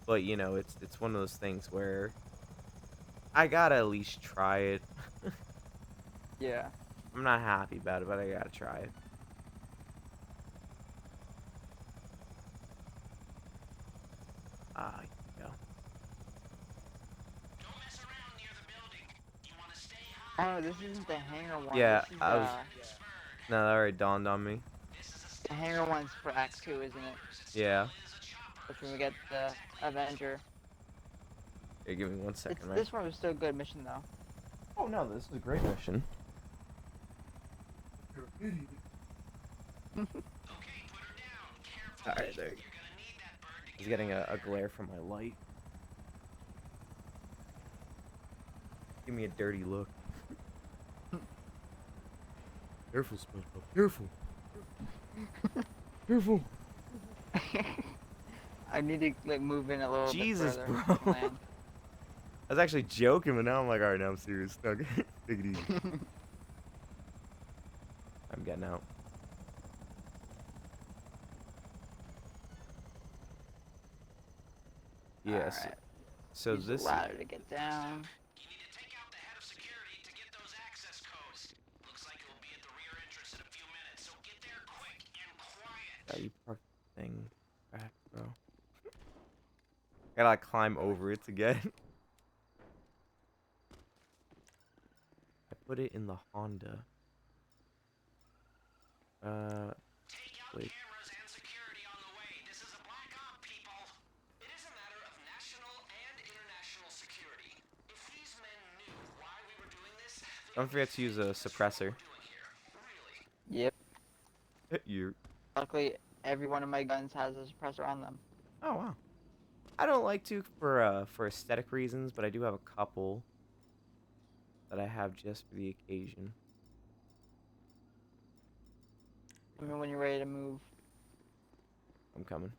A: but it's one of those things where I gotta at least try it.
B: Yeah.
A: I'm not happy about it, but I gotta try it. Ah, here we go.
C: Don't mess around near the building. You want to stay high.
B: Oh, this isn't the hangar one.
A: Yeah,
B: This is
A: I was. No, that already dawned on me.
B: the hangar one's for Act 2, isn't it?
A: Yeah.
B: That's when we get the Avenger.
A: Here, give me one second, right?
B: This one was still a good mission though.
A: Oh no, this is a great mission.
C: Okay, put her down. Careful.
A: Alright, there you go.
C: You're gonna need that bird to
A: I was
C: get
A: getting a glare from my light. Give me a dirty look. Careful, SpongeBob. Careful. Careful.
B: I need to like move in a little
A: Jesus,
B: bit further.
A: bro.
B: to land.
A: I was actually joking, but now I'm like, alright, now I'm serious. Okay. Take it easy. I'm getting out. Yes.
B: Alright.
A: So
B: Use the
A: this.
B: ladder to get down.
C: You need to take out the head of security to get those access codes. Looks like it will be at the rear entrance in a few minutes, so get there quick and quiet.
A: You parked the thing back, bro. Gotta like, climb over it to get. I put it in the Honda.
C: Take out
A: Wait.
C: cameras and security on the way. This is a black op, people. It is a matter of national and international security. If these men knew why we were doing this, they
A: Don't forget to use a suppressor.
B: Yep.
A: You.
B: Luckily, every one of my guns has a suppressor on them.
A: Oh wow. I don't like to for aesthetic reasons, but I do have a couple that I have just for the occasion.
B: I mean, when you're ready to move.
A: I'm coming.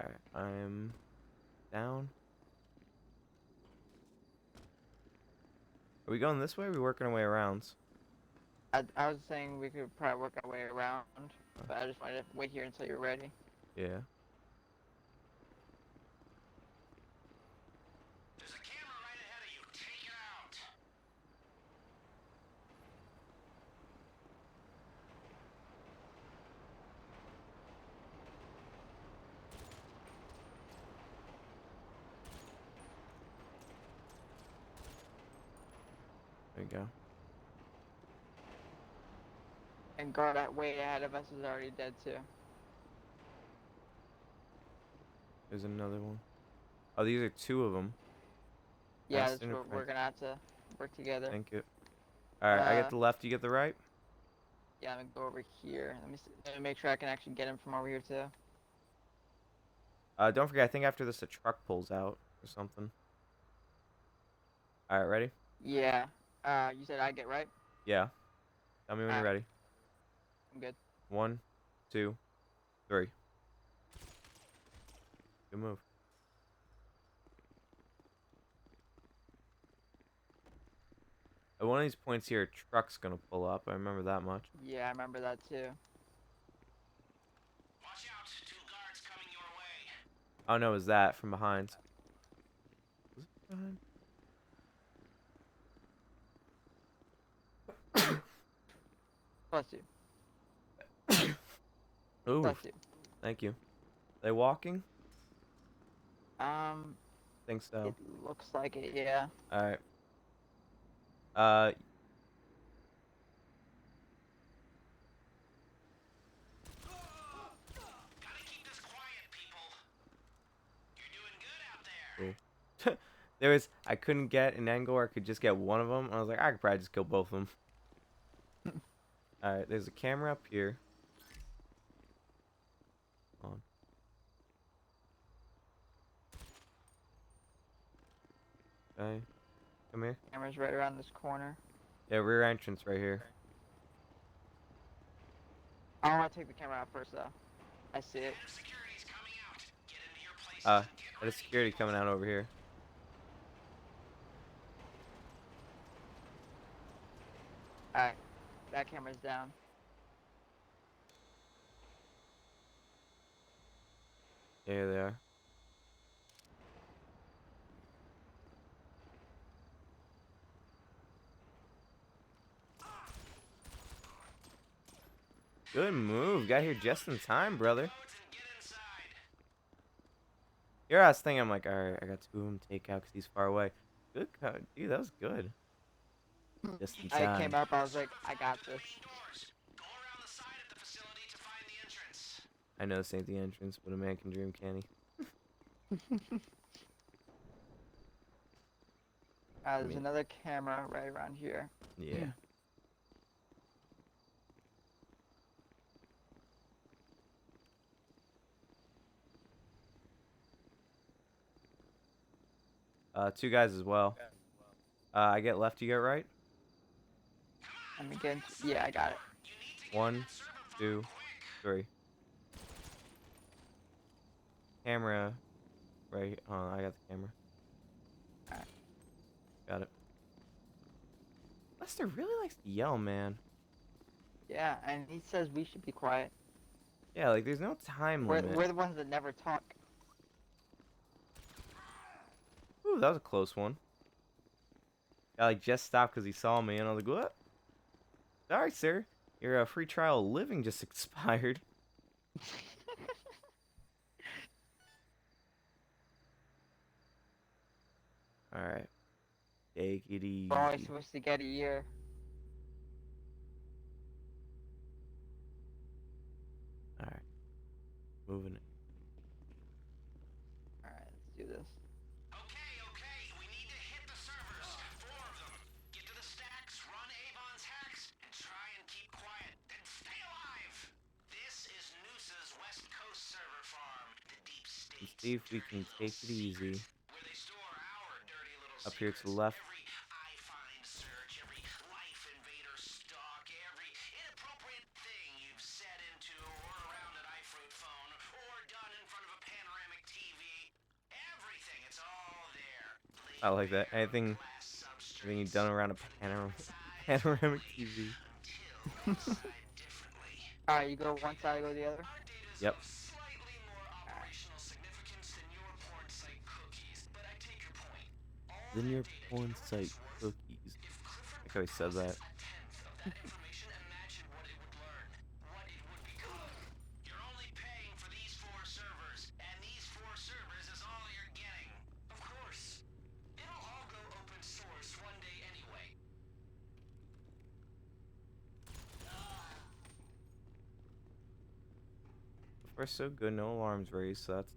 A: Alright, I'm down. Are we going this way or are we working our way around?
B: I was saying we could probably work our way around, but I just wanted to wait here until you're ready.
A: Yeah.
C: There's a camera right ahead of you. Take it out.
A: There we go.
B: And guard that way ahead of us is already dead too.
A: There's another one. Oh, these are two of them.
B: Yeah,
A: Fast
B: that's what we're
A: Enterprise.
B: gonna have to work together.
A: Thank you. Alright, I get the left, you get the right?
B: Yeah, I'm gonna go over here. Let me make sure I can actually get him from over here too.
A: Don't forget, I think after this a truck pulls out or something. Alright, ready?
B: Yeah. You said I get right?
A: Yeah. Tell me when you're
B: Alright.
A: ready.
B: I'm good.
A: 1, 2, 3. Good move. At one of these points here, a truck's gonna pull up. I remember that much.
B: Yeah, I remember that too.
C: Watch out. Two guards coming your way.
A: Oh no, it was that from behind. Was it behind?
B: Bless you.
A: Ooh,
B: Bless you.
A: thank you. They walking?
B: Um,
A: Think so.
B: it looks like it, yeah.
A: Alright.
C: Gotta keep this quiet, people. You're doing good out there.
A: There was, I couldn't get an angle where I could just get one of them. I was like, I could probably just kill both of them. Alright, there's a camera up here. Hold on. Okay. Come here.
B: Camera's right around this corner.
A: Yeah, rear entrance right here.
B: I want to take the camera out first though. I see it.
C: Security's coming out. Get into your places and get
A: There's
C: ready.
A: security coming out over here.
B: Alright. That camera's down.
A: Yeah, here they are. Good move. Got here just in time, brother.
C: Codes and get inside.
A: Here I was thinking, I'm like, alright, I got two of them to take out because he's far away. Good code. Dude, that was good. Just in
B: I
A: time.
B: came up, I was like, I got this.
C: Doors. Go around the side of the facility to find the entrance.
A: I know this ain't the entrance, but a man can dream, can he?
B: There's another camera right around here.
A: Yeah. Two guys as well. I get left, you get right?
B: I'm against. Yeah, I got it.
A: 1, 2, 3. Camera. Right. I got the camera.
B: Alright.
A: Got it. Lester really likes to yell, man.
B: Yeah, and he says we should be quiet.
A: Yeah, like there's no time limit.
B: We're the ones that never talk.
A: Ooh, that was a close one. I like just stopped because he saw me, and I was like, "What? Sorry, sir. Your free trial of living just expired." All right, take it easy.
B: We're only supposed to get a year.
A: moving it.
B: Alright, let's do this.
C: Okay, we need to hit the servers. 4 of them. Get to the stacks, run Avon's hacks, and try and keep quiet. And stay alive! This is Noosa's West Coast server farm, the deep
A: Let's
C: state's
A: see if we
C: dirty
A: can
C: little
A: take it easy.
C: secret, where they store our dirty little
A: Up here to the
C: secrets.
A: left.
C: Every I-find search, every life invader stalk, every inappropriate thing you've said into or around an iFruit phone, or done in front of a panoramic TV. Everything, it's all there.
A: I like that. Anything you've done around a panoramic TV.
B: Alright, you go one side, I go the other.
A: Yep.
C: Slightly more operational significance than your porn site cookies, but I take your point. All
A: Then
C: that
A: your
C: data,
A: porn
C: you know what
A: site
C: it's worth?
A: cookies.
C: If Clifford
A: Like how he said that.
C: a tenth of that information, imagine what it would learn, what it would become. You're only paying for these 4 servers, and these 4 servers is all you're getting. Of course. It'll all go open source one day anyway.
A: We're so good, no alarms raised, so that's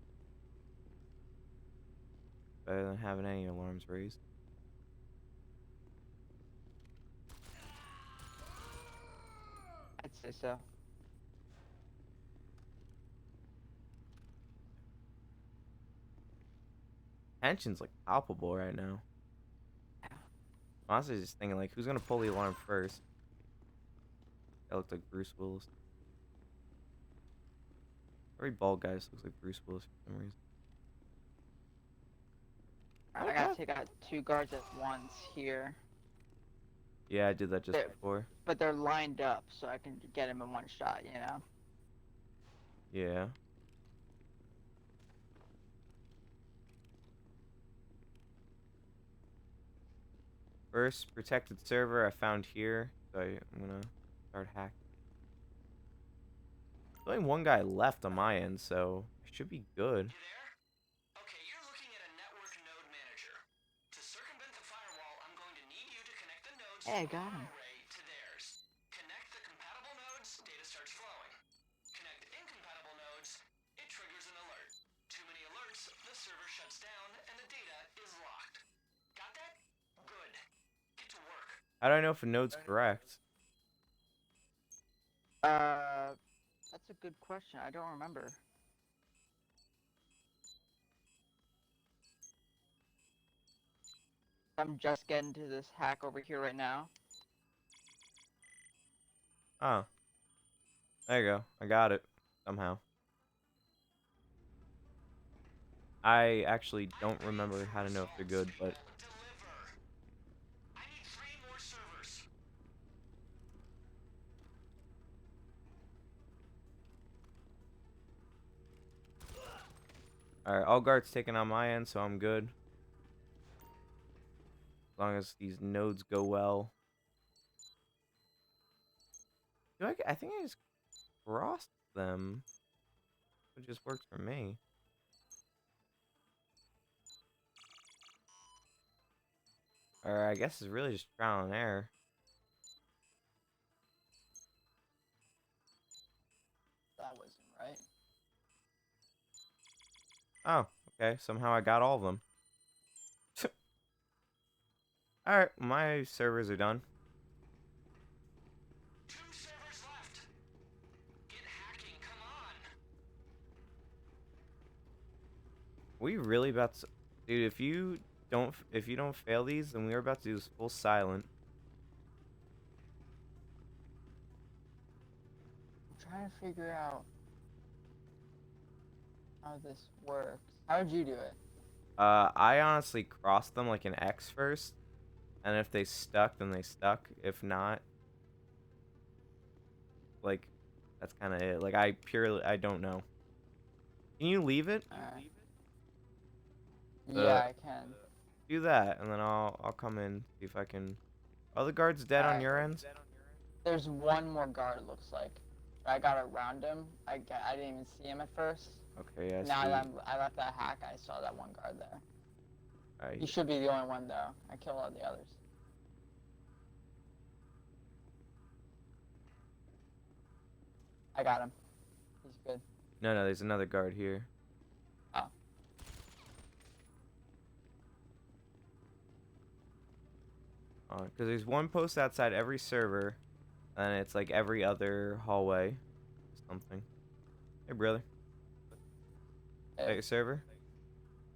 A: better than having any alarms raised.
B: I'd say so.
A: Tension's like palpable right now. Honestly, just thinking like, who's gonna pull the alarm first? That looked like Bruce Willis. Every bald guy just looks like Bruce Willis for some reason.
B: I gotta take out 2 guards at once here.
A: Yeah, I did that just before.
B: But they're lined up, so I can get him in one shot, you know?
A: Yeah. First protected server I found here, so I'm gonna start hacking. There's only one guy left on my end, so it should be good.
C: You there? Okay, you're looking at a network node manager. To circumvent the firewall, I'm going to need you to connect the nodes
B: Hey, I
C: from
B: got
C: our
B: him.
C: array to theirs. Connect the compatible nodes, data starts flowing. Connect incompatible nodes, it triggers an alert. Too many alerts, the server shuts down, and the data is locked. Got that? Good. Get to work.
A: How do I know if a node's correct?
B: That's a good question. I don't remember. I'm just getting to this hack over here right now.
A: Oh. There you go. I got it. Somehow. I actually don't remember how to know if they're good, but...
C: Deliver. I need 3 more servers.
A: Alright, all guards taken on my end, so I'm good. As long as these nodes go well. I think I just crossed them. It just worked for me. Or I guess it's really just trial and error.
B: That wasn't right.
A: Oh, okay. Somehow I got all of them. Alright, my servers are done.
C: 2 servers left. Get hacking, come on.
A: We really about to... Dude, if you don't fail these, then we are about to do this full silent.
B: I'm trying to figure out how this works. How did you do it?
A: I honestly crossed them like an X first. And if they stuck, then they stuck. If not, like, that's kind of it. Like, I don't know. Can you leave it?
B: Yeah, I can.
A: Do that, and then I'll come in, see if I can... Are the guards dead on your end?
B: There's one more guard, it looks like. I got around him. I didn't even see him at first.
A: Okay, yeah, I
B: Now
A: see.
B: that I left that hack, I saw that one guard there.
A: Alright.
B: He should be the only one, though. I killed all the others. I got him. He's good.
A: No, there's another guard here.
B: Oh.
A: Because there's one post outside every server, and it's like every other hallway. Something. Hey, brother. Is that your server?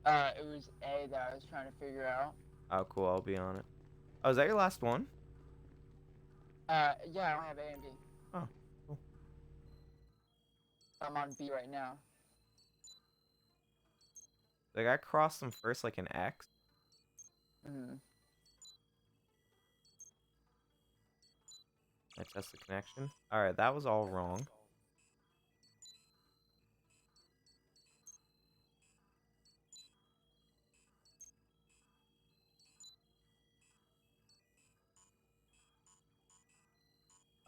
B: It was A that I was trying to figure out.
A: Oh, cool. I'll be on it. Oh, is that your last one?
B: Yeah, I only have A and B.
A: Oh, cool.
B: I'm on B right now.
A: Like, I crossed them first like an X.
B: Mm-hmm.
A: I test the connection. Alright, that was all wrong.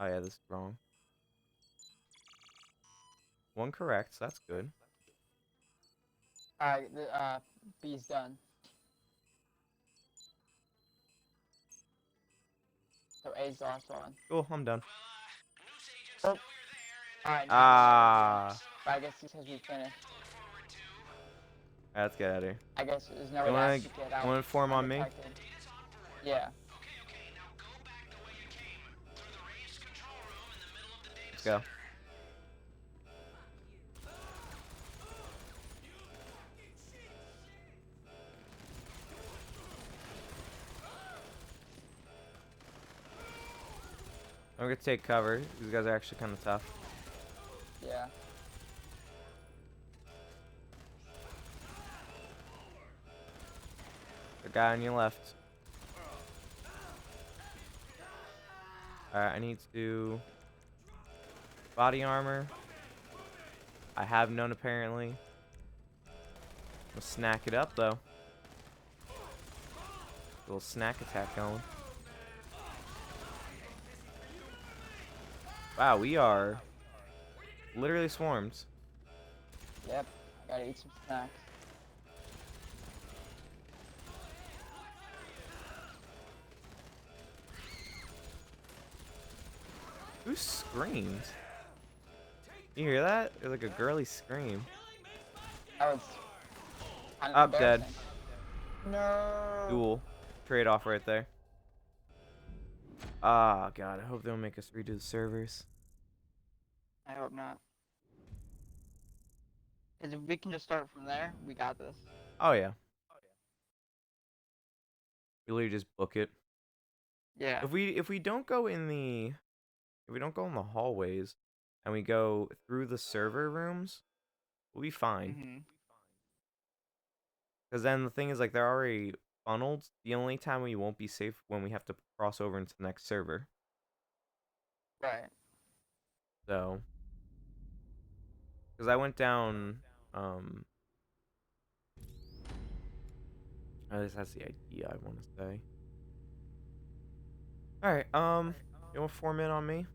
A: Oh, yeah, this is wrong. One correct, so that's good.
B: Alright, the B's done. So A's the last one.
A: Cool, I'm done.
C: News agents
B: Oh.
C: know you're there.
B: Alright,
A: Ah.
B: but I guess he says we finished.
A: Alright, let's get out of here.
B: I guess there's no
A: You
B: way
A: wanna-
B: to actually get out.
A: you wanna inform on me?
B: undetected. Yeah.
C: Okay, now go back the way you came. Go to the raised control room in the middle of the data
A: Let's go.
C: center.
A: I'm gonna take cover. These guys are actually kind of tough.
B: Yeah.
A: The guy on your left. Alright, I need to... Body armor. I have none apparently. We'll snack it up though. Little snack attack going. Wow, we are literally swarmed.
B: Yep. I gotta eat some snacks.
A: Who screamed? You hear that? It's like a girly scream.
B: That was kind of
A: Up, dead.
B: embarrassing. No.
A: Duel. Trade off right there. Ah, God. I hope they don't make us redo the servers.
B: I hope not. Because if we can just start from there, we got this.
A: Oh, yeah. We literally just book it.
B: Yeah.
A: If we don't go in the hallways and we go through the server rooms, we'll be fine.
B: Mm-hmm.
A: Because then the thing is, like, they're already funneled. The only time we won't be safe when we have to cross over into the next server.
B: Right.
A: So, because I went down, at least that's the idea I want to say. All right, you want 4 men on me?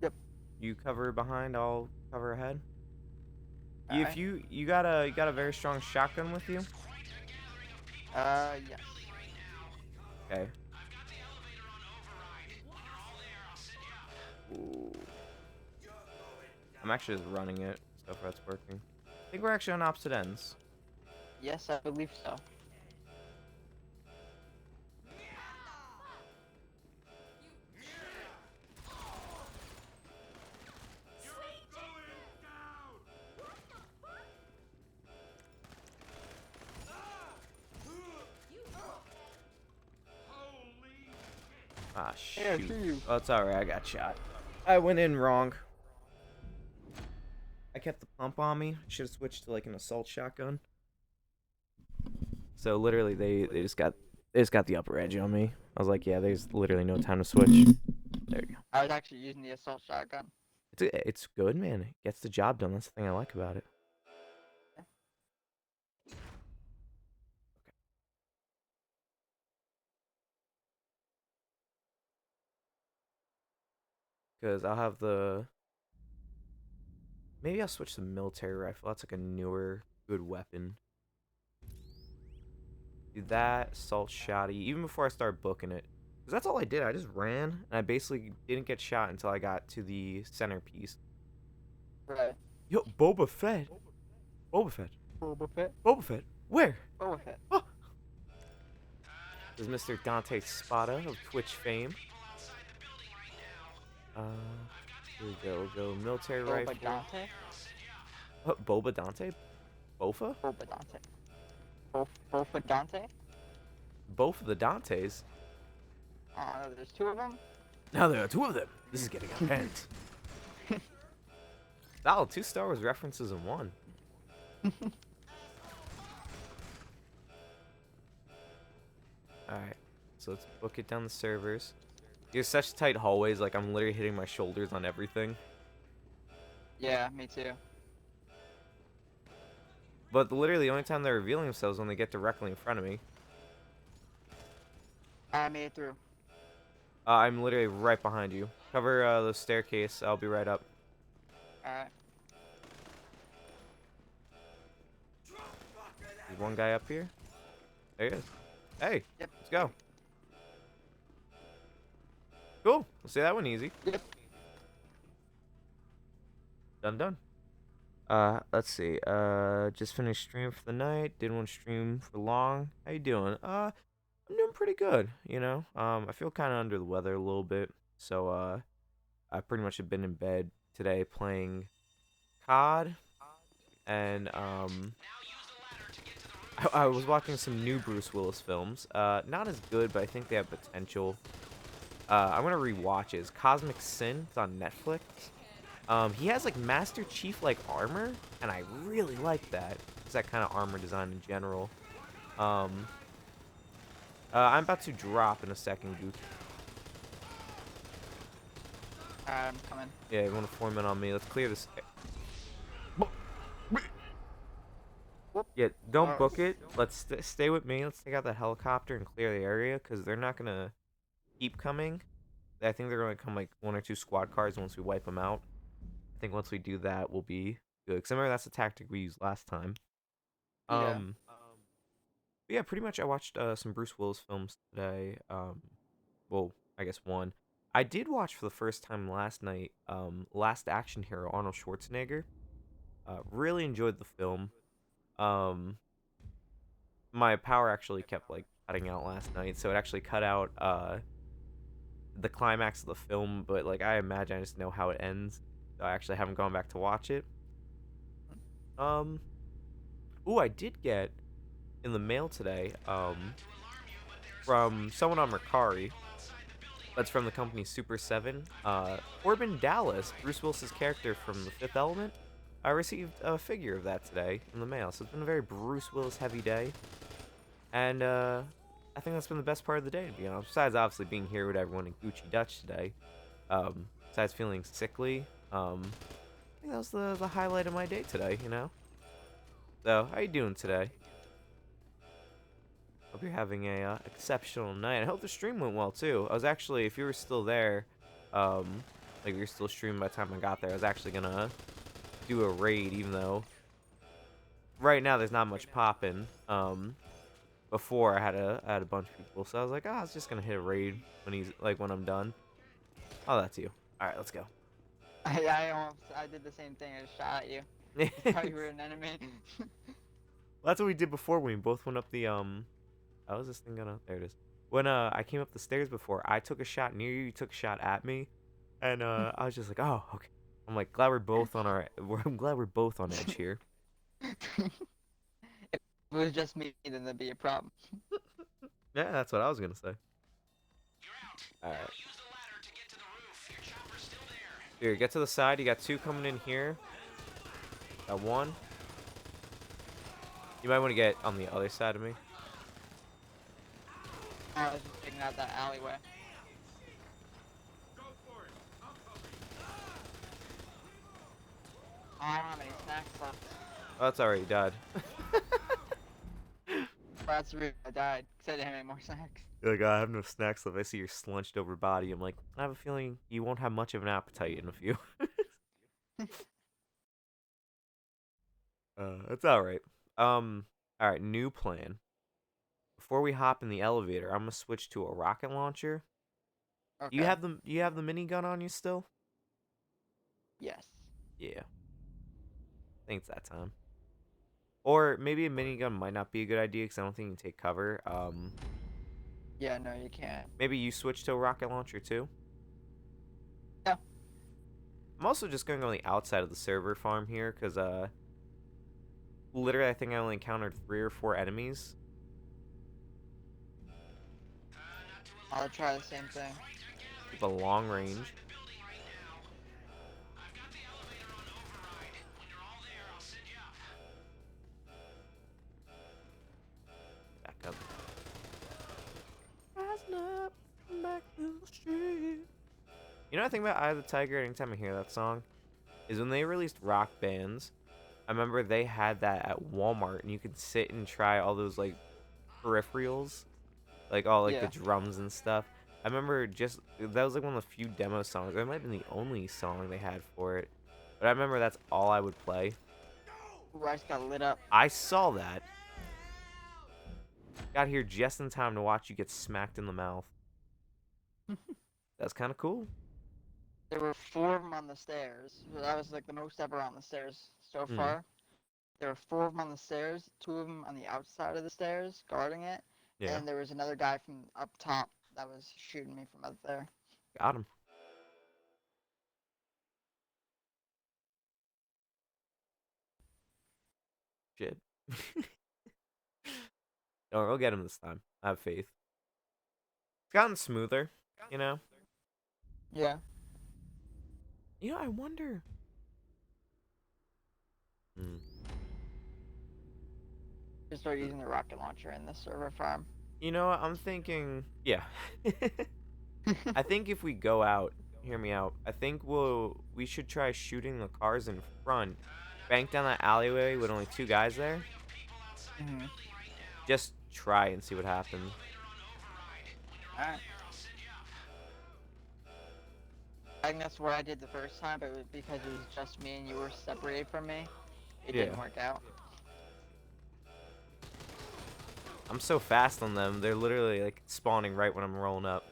B: Yep.
A: You cover behind, I'll cover ahead.
B: Alright.
A: If you got a very strong shotgun with you?
B: Yes.
A: Okay.
C: I've got the elevator on override. When you're all there, I'll send you up.
A: Ooh. I'm actually just running it, so far it's working. I think we're actually on opposite ends.
B: Yes, I believe so.
A: Ah,
B: Yeah,
A: shoot.
B: I see you.
A: Oh, it's alright, I got shot. I went in wrong. I kept the pump on me. Should have switched to like an assault shotgun. So literally they just got the upper edge on me. I was like, yeah, there's literally no time to switch. There you go.
B: I was actually using the assault shotgun.
A: It's good, man. It gets the job done. That's the thing I like about it. Because I'll have the... Maybe I'll switch to the military rifle. That's like a newer, good weapon. Do that, assault shotty, even before I start booking it. Because that's all I did. I just ran, and I basically didn't get shot until I got to the centerpiece.
B: Right.
A: Yo, Boba Fett. Boba Fett.
B: Boba Fett.
A: Boba Fett. Where?
B: Boba Fett.
A: Oh. This is Mr. Dante Spada of Twitch fame. Here we go. We'll go military
B: Boba
A: rifle.
B: Dante.
A: What, Boba Dante? Bofa?
B: Boba Dante. Boba Dante.
A: Both of the Dantes.
B: Oh, no, there's two of them.
A: Now there are two of them. This is getting intense. Oh, 2 Star Wars references in one. Alright, so let's book it down the servers. There's such tight hallways, like I'm literally hitting my shoulders on everything.
B: Yeah, me too.
A: But literally the only time they're revealing themselves is when they get directly in front of me.
B: I made it through.
A: I'm literally right behind you. Cover the staircase, I'll be right up.
B: Alright.
A: There's one guy up here. There he is. Hey,
B: Yep.
A: let's go. Cool. Let's say that one easy.
B: Yep.
A: Done. Let's see. Just finished stream for the night. Didn't want to stream for long. How you doing? I'm doing pretty good, you know. I feel kind of under the weather a little bit. So, I pretty much have been in bed today playing COD. And, I was watching some new Bruce Willis films. Not as good, but I think they have potential. I'm gonna rewatch it. It's Cosmic Sin. It's on Netflix. He has like Master Chief like armor, and I really like that. It's that kind of armor design in general. I'm about to drop in a second, Gucci.
B: I'm coming.
A: Yeah, you want to form in on me? Let's clear this. Yeah, don't book it. Let's stay with me. Let's take out the helicopter and clear the area, because they're not gonna keep coming. I think they're gonna come like 1 or 2 squad cars once we wipe them out. I think once we do that, we'll be good. Because remember, that's the tactic we used last time.
B: Yeah.
A: But yeah, pretty much I watched some Bruce Willis films today. Well, I guess one. I did watch for the first time last night, Last Action Hero, Arnold Schwarzenegger. Really enjoyed the film. My power actually kept like cutting out last night, so it actually cut out the climax of the film, but like I imagine I just know how it ends. So I actually haven't gone back to watch it. Ooh, I did get in the mail today, from someone on Mercari. That's from the company Super 7. Corbin Dallas, Bruce Willis's character from The Fifth Element. I received a figure of that today in the mail, so it's been a very Bruce Willis heavy day. And I think that's been the best part of the day, to be honest. Besides obviously being here with everyone in Gucci Dutch today. Besides feeling sickly, I think that was the highlight of my day today, you know? So, how you doing today? Hope you're having a exceptional night. I hope the stream went well too. I was actually, if you were still there, like you're still streaming by the time I got there, I was actually gonna do a raid, even though right now there's not much popping. Before I had a bunch of people, so I was like, I was just gonna hit a raid when I'm done. Oh, that's you. All right, let's go.
B: I did the same thing. I just shot at you. Thought you were an enemy.
A: Well, that's what we did before when we both went up the how is this thing gonna? There it is. When I came up the stairs before, I took a shot near you. You took a shot at me, and I was just like, oh, okay. I'm like, glad we're both on I'm glad we're both on edge here.
B: If it was just me, then there'd be a problem.
A: Yeah, that's what I was gonna say. All right. Here, get to the side. You got 2 coming in here. Got 1. You might want to get on the other side of me.
B: I was just taking out that alleyway. I don't have any snacks left.
A: Oh, that's already died.
B: That's the reason I died, because I didn't have any more snacks.
A: You're like, I have no snacks left. I see your slunched over body. I'm like, I have a feeling you won't have much of an appetite in a few. It's alright. Alright, new plan. Before we hop in the elevator, I'm gonna switch to a rocket launcher.
B: Okay.
A: You have the minigun on you still?
B: Yes.
A: Yeah. think it's that time. Or maybe a minigun might not be a good idea because I don't think you can take cover.
B: Yeah, no, you can't.
A: Maybe you switch to a rocket launcher too.
B: Yeah.
A: I'm also just going on the outside of the server farm here because literally I think I only encountered 3 or 4 enemies.
B: I'll try the same thing.
A: With a long range. Back up. Rising up back to the street. You know what I think about Eye of the Tiger anytime I hear that song? Is when they released Rock Bands, I remember they had that at Walmart and you could sit and try all those like peripherals. Like all like the drums and stuff. I remember that was like one of the few demo songs. It might have been the only song they had for it. But I remember that's all I would play.
B: Ooh, I just got lit up.
A: I saw that. Got here just in time to watch you get smacked in the mouth. That's kind of cool.
B: There were 4 of them on the stairs. That was like the most ever on the stairs so far. There were 4 of them on the stairs, 2 of them on the outside of the stairs guarding it.
A: Yeah.
B: And there was another guy from up top that was shooting me from up there.
A: Got him. Shit. No, we'll get him this time. I have faith. It's gotten smoother, you know?
B: Yeah.
A: You know, I wonder.
B: Just start using the rocket launcher in the server farm.
A: You know what? I'm thinking. Yeah. I think if we go out, hear me out. I think we should try shooting the cars in front. Bank down that alleyway with only 2 guys there. Just try and see what happens.
B: Alright. I think that's what I did the first time, but because it was just me and you were separated from me, it didn't work out.
A: I'm so fast on them. They're literally like spawning right when I'm rolling up.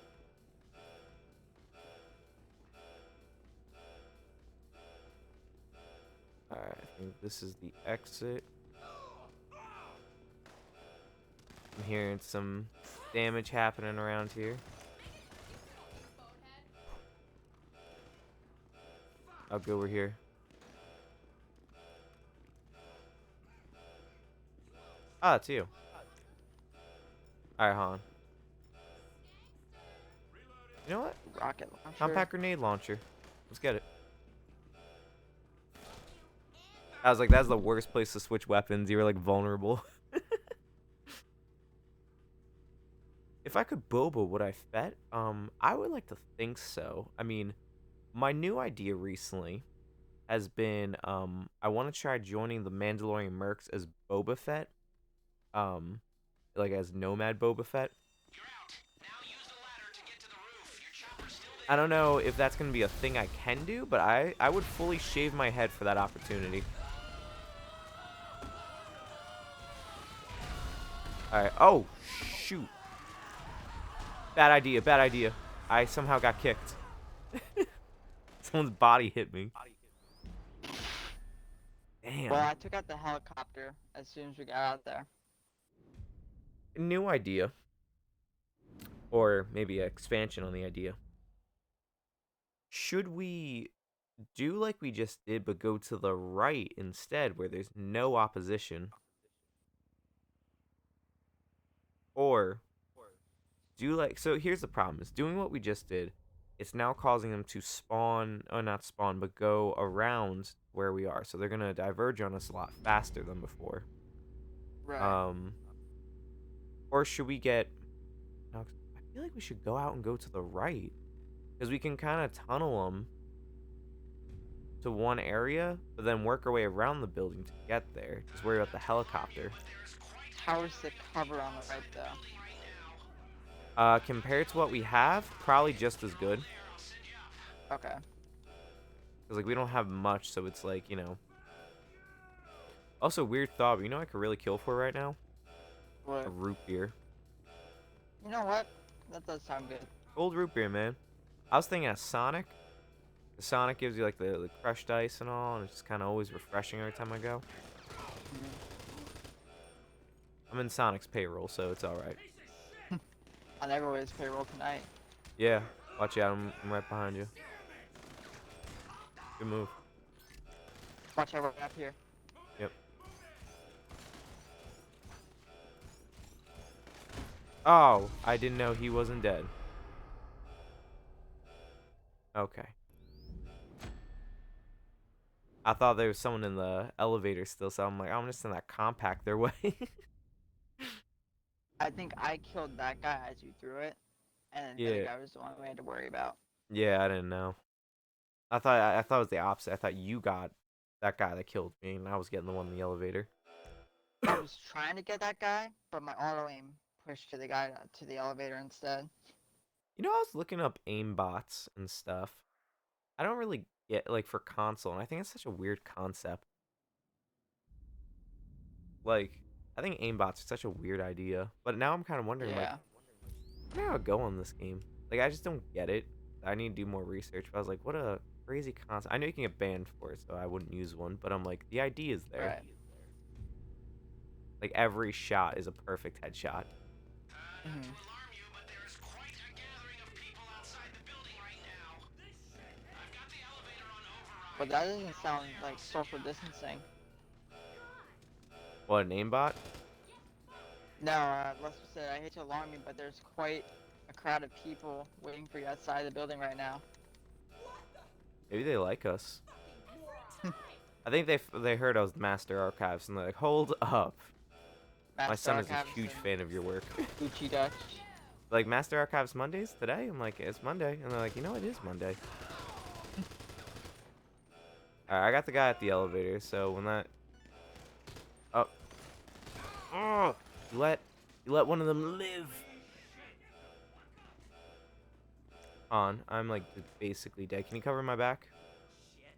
A: Alright, I think this is the exit. I'm hearing some damage happening around here. I'll go over here. Ah, it's you. Alright, Han. You know what?
B: Rocket launcher.
A: Compact grenade launcher. Let's get it. I was like, that's the worst place to switch weapons. You were like vulnerable. If I could boba, would I fet? I would like to think so. I mean, my new idea recently has been I want to try joining the Mandalorian Mercs as Boba Fett. Like as Nomad Boba Fett. I don't know if that's gonna be a thing I can do, but I would fully shave my head for that opportunity. Alright. Oh, shoot. Bad idea, bad idea. I somehow got kicked. Someone's body hit me. Damn.
B: Well, I took out the helicopter as soon as we got out there.
A: New idea. Or maybe an expansion on the idea. Should we do like we just did, but go to the right instead, where there's no opposition? Or do like, so here's the problem, is doing what we just did, it's now causing them to spawn, or not spawn, but go around where we are. So they're going to diverge on us a lot faster than before.
B: Right.
A: Or should we get, no, I feel like we should go out and go to the right. Because we can kind of tunnel them to one area, but then work our way around the building to get there. Just worry about the helicopter.
B: How is the cover on the right, though?
A: Compared to what we have, probably just as good.
B: Okay.
A: Because, like, we don't have much, so it's like, you know. Also, weird thought, but you know what I could really kill for right now?
B: What?
A: A root beer.
B: You know what? That does sound good.
A: Old root beer, man. I was thinking of Sonic. The Sonic gives you like the crushed ice and all, and it's just kind of always refreshing every time I go. I'm in Sonic's payroll, so it's alright.
B: On everybody's payroll tonight.
A: Yeah, watch out, I'm right behind you. Good move.
B: Watch out right up here.
A: Yep. Oh, I didn't know he wasn't dead. Okay. I thought there was someone in the elevator still, so I'm like, I'm just gonna compact their way.
B: I think I killed that guy as you threw it, and the other
A: Yeah.
B: guy was the one we had to worry about.
A: Yeah, I didn't know. I thought it was the opposite. I thought you got that guy that killed me, and I was getting the one in the elevator.
B: I was trying to get that guy, but my auto aim pushed to the guy to the elevator instead.
A: You know, I was looking up aimbots and stuff. I don't really get like for console, and I think it's such a weird concept. Like, I think aimbots are such a weird idea. But now I'm kind of wondering, like,
B: Yeah.
A: where do I go on this game? Like, I just don't get it. I need to do more research. But I was like, what a crazy concept. I know you can get banned for it, so I wouldn't use one. But I'm like, the idea is there.
B: Right.
A: Like, every shot is a perfect headshot.
B: Mhm.
C: Alarm you, but there is quite a gathering of people outside the building right now. I've got the elevator on override.
B: But that doesn't sound like social distancing.
A: What, an aimbot?
B: No, Lester said, I hate to alarm you, but there's quite a crowd of people waiting for you outside the building right now.
A: Maybe they like us. I think they heard I was the Master Archivist, and they're like, hold up. My son is a huge fan of your work.
B: Gucci Dutch.
A: Like, Master Archives Mondays today? I'm like, it's Monday. And they're like, you know, it is Monday. Alright, I got the guy at the elevator, so when that... Oh. Oh! You let one of them live. I'm like basically dead. Can you cover my back?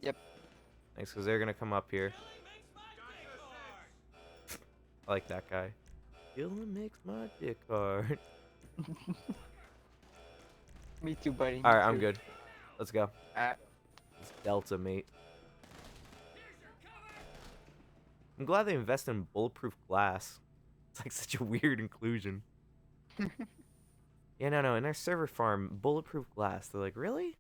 B: Yep.
A: Thanks, because they're gonna come up here. I like that guy. Killing makes my dick hard.
B: Me too, buddy. Me
A: Alright, I'm
B: too.
A: good. Let's go.
B: Alright.
A: It's Delta, mate. I'm glad they invest in bulletproof glass. It's like such a weird inclusion. Yeah, no. In our server farm, bulletproof glass. They're like, really?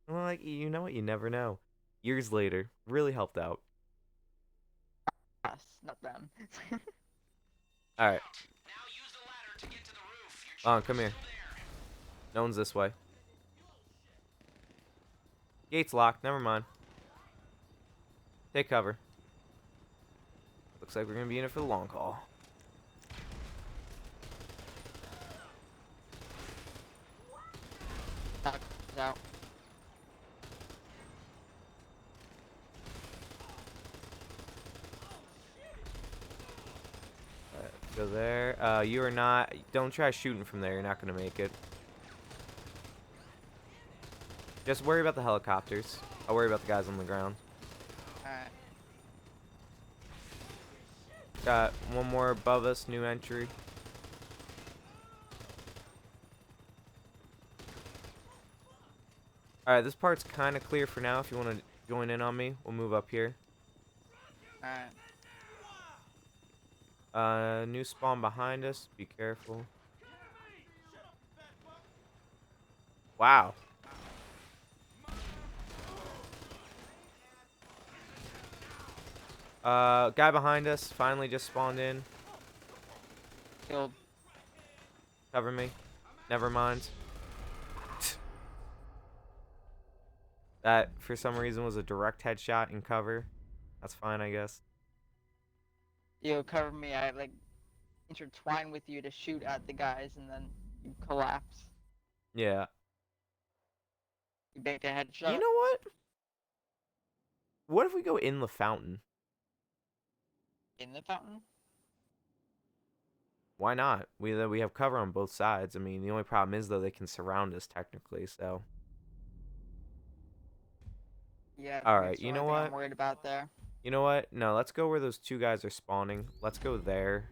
A: I'm like, you know what? You never know. Years later, really helped out.
B: Us, not them.
A: All right,
C: Now use the ladder to get to the roof. Your
A: on, come here.
C: chopper's still there.
A: No one's this way. Gate's locked. Never mind. Take cover. Looks like we're gonna be in it for the long haul.
B: Out.
A: Go there. You are not. Don't try shooting from there. You're not gonna make it. Just worry about the helicopters. I'll worry about the guys on the ground.
B: Alright.
A: Got one more above us. New entry. Alright, this part's kind of clear for now. If you want to join in on me, we'll move up here.
B: Alright.
A: New spawn behind us. Be careful. Wow. Guy behind us finally just spawned in.
B: Killed.
A: Cover me. Never mind. That, for some reason, was a direct headshot in cover. That's fine, I guess.
B: You cover me, I like intertwine with you to shoot at the guys and then you collapse.
A: Yeah.
B: You make a headshot.
A: You know what? What if we go in the fountain?
B: In the fountain?
A: Why not? We have cover on both sides. I mean, the only problem is, though, they can surround us, technically, so...
B: Yeah.
A: Alright,
B: that's the
A: you
B: only
A: know
B: thing
A: what?
B: I'm worried about there.
A: You know what? No, let's go where those two guys are spawning. Let's go there,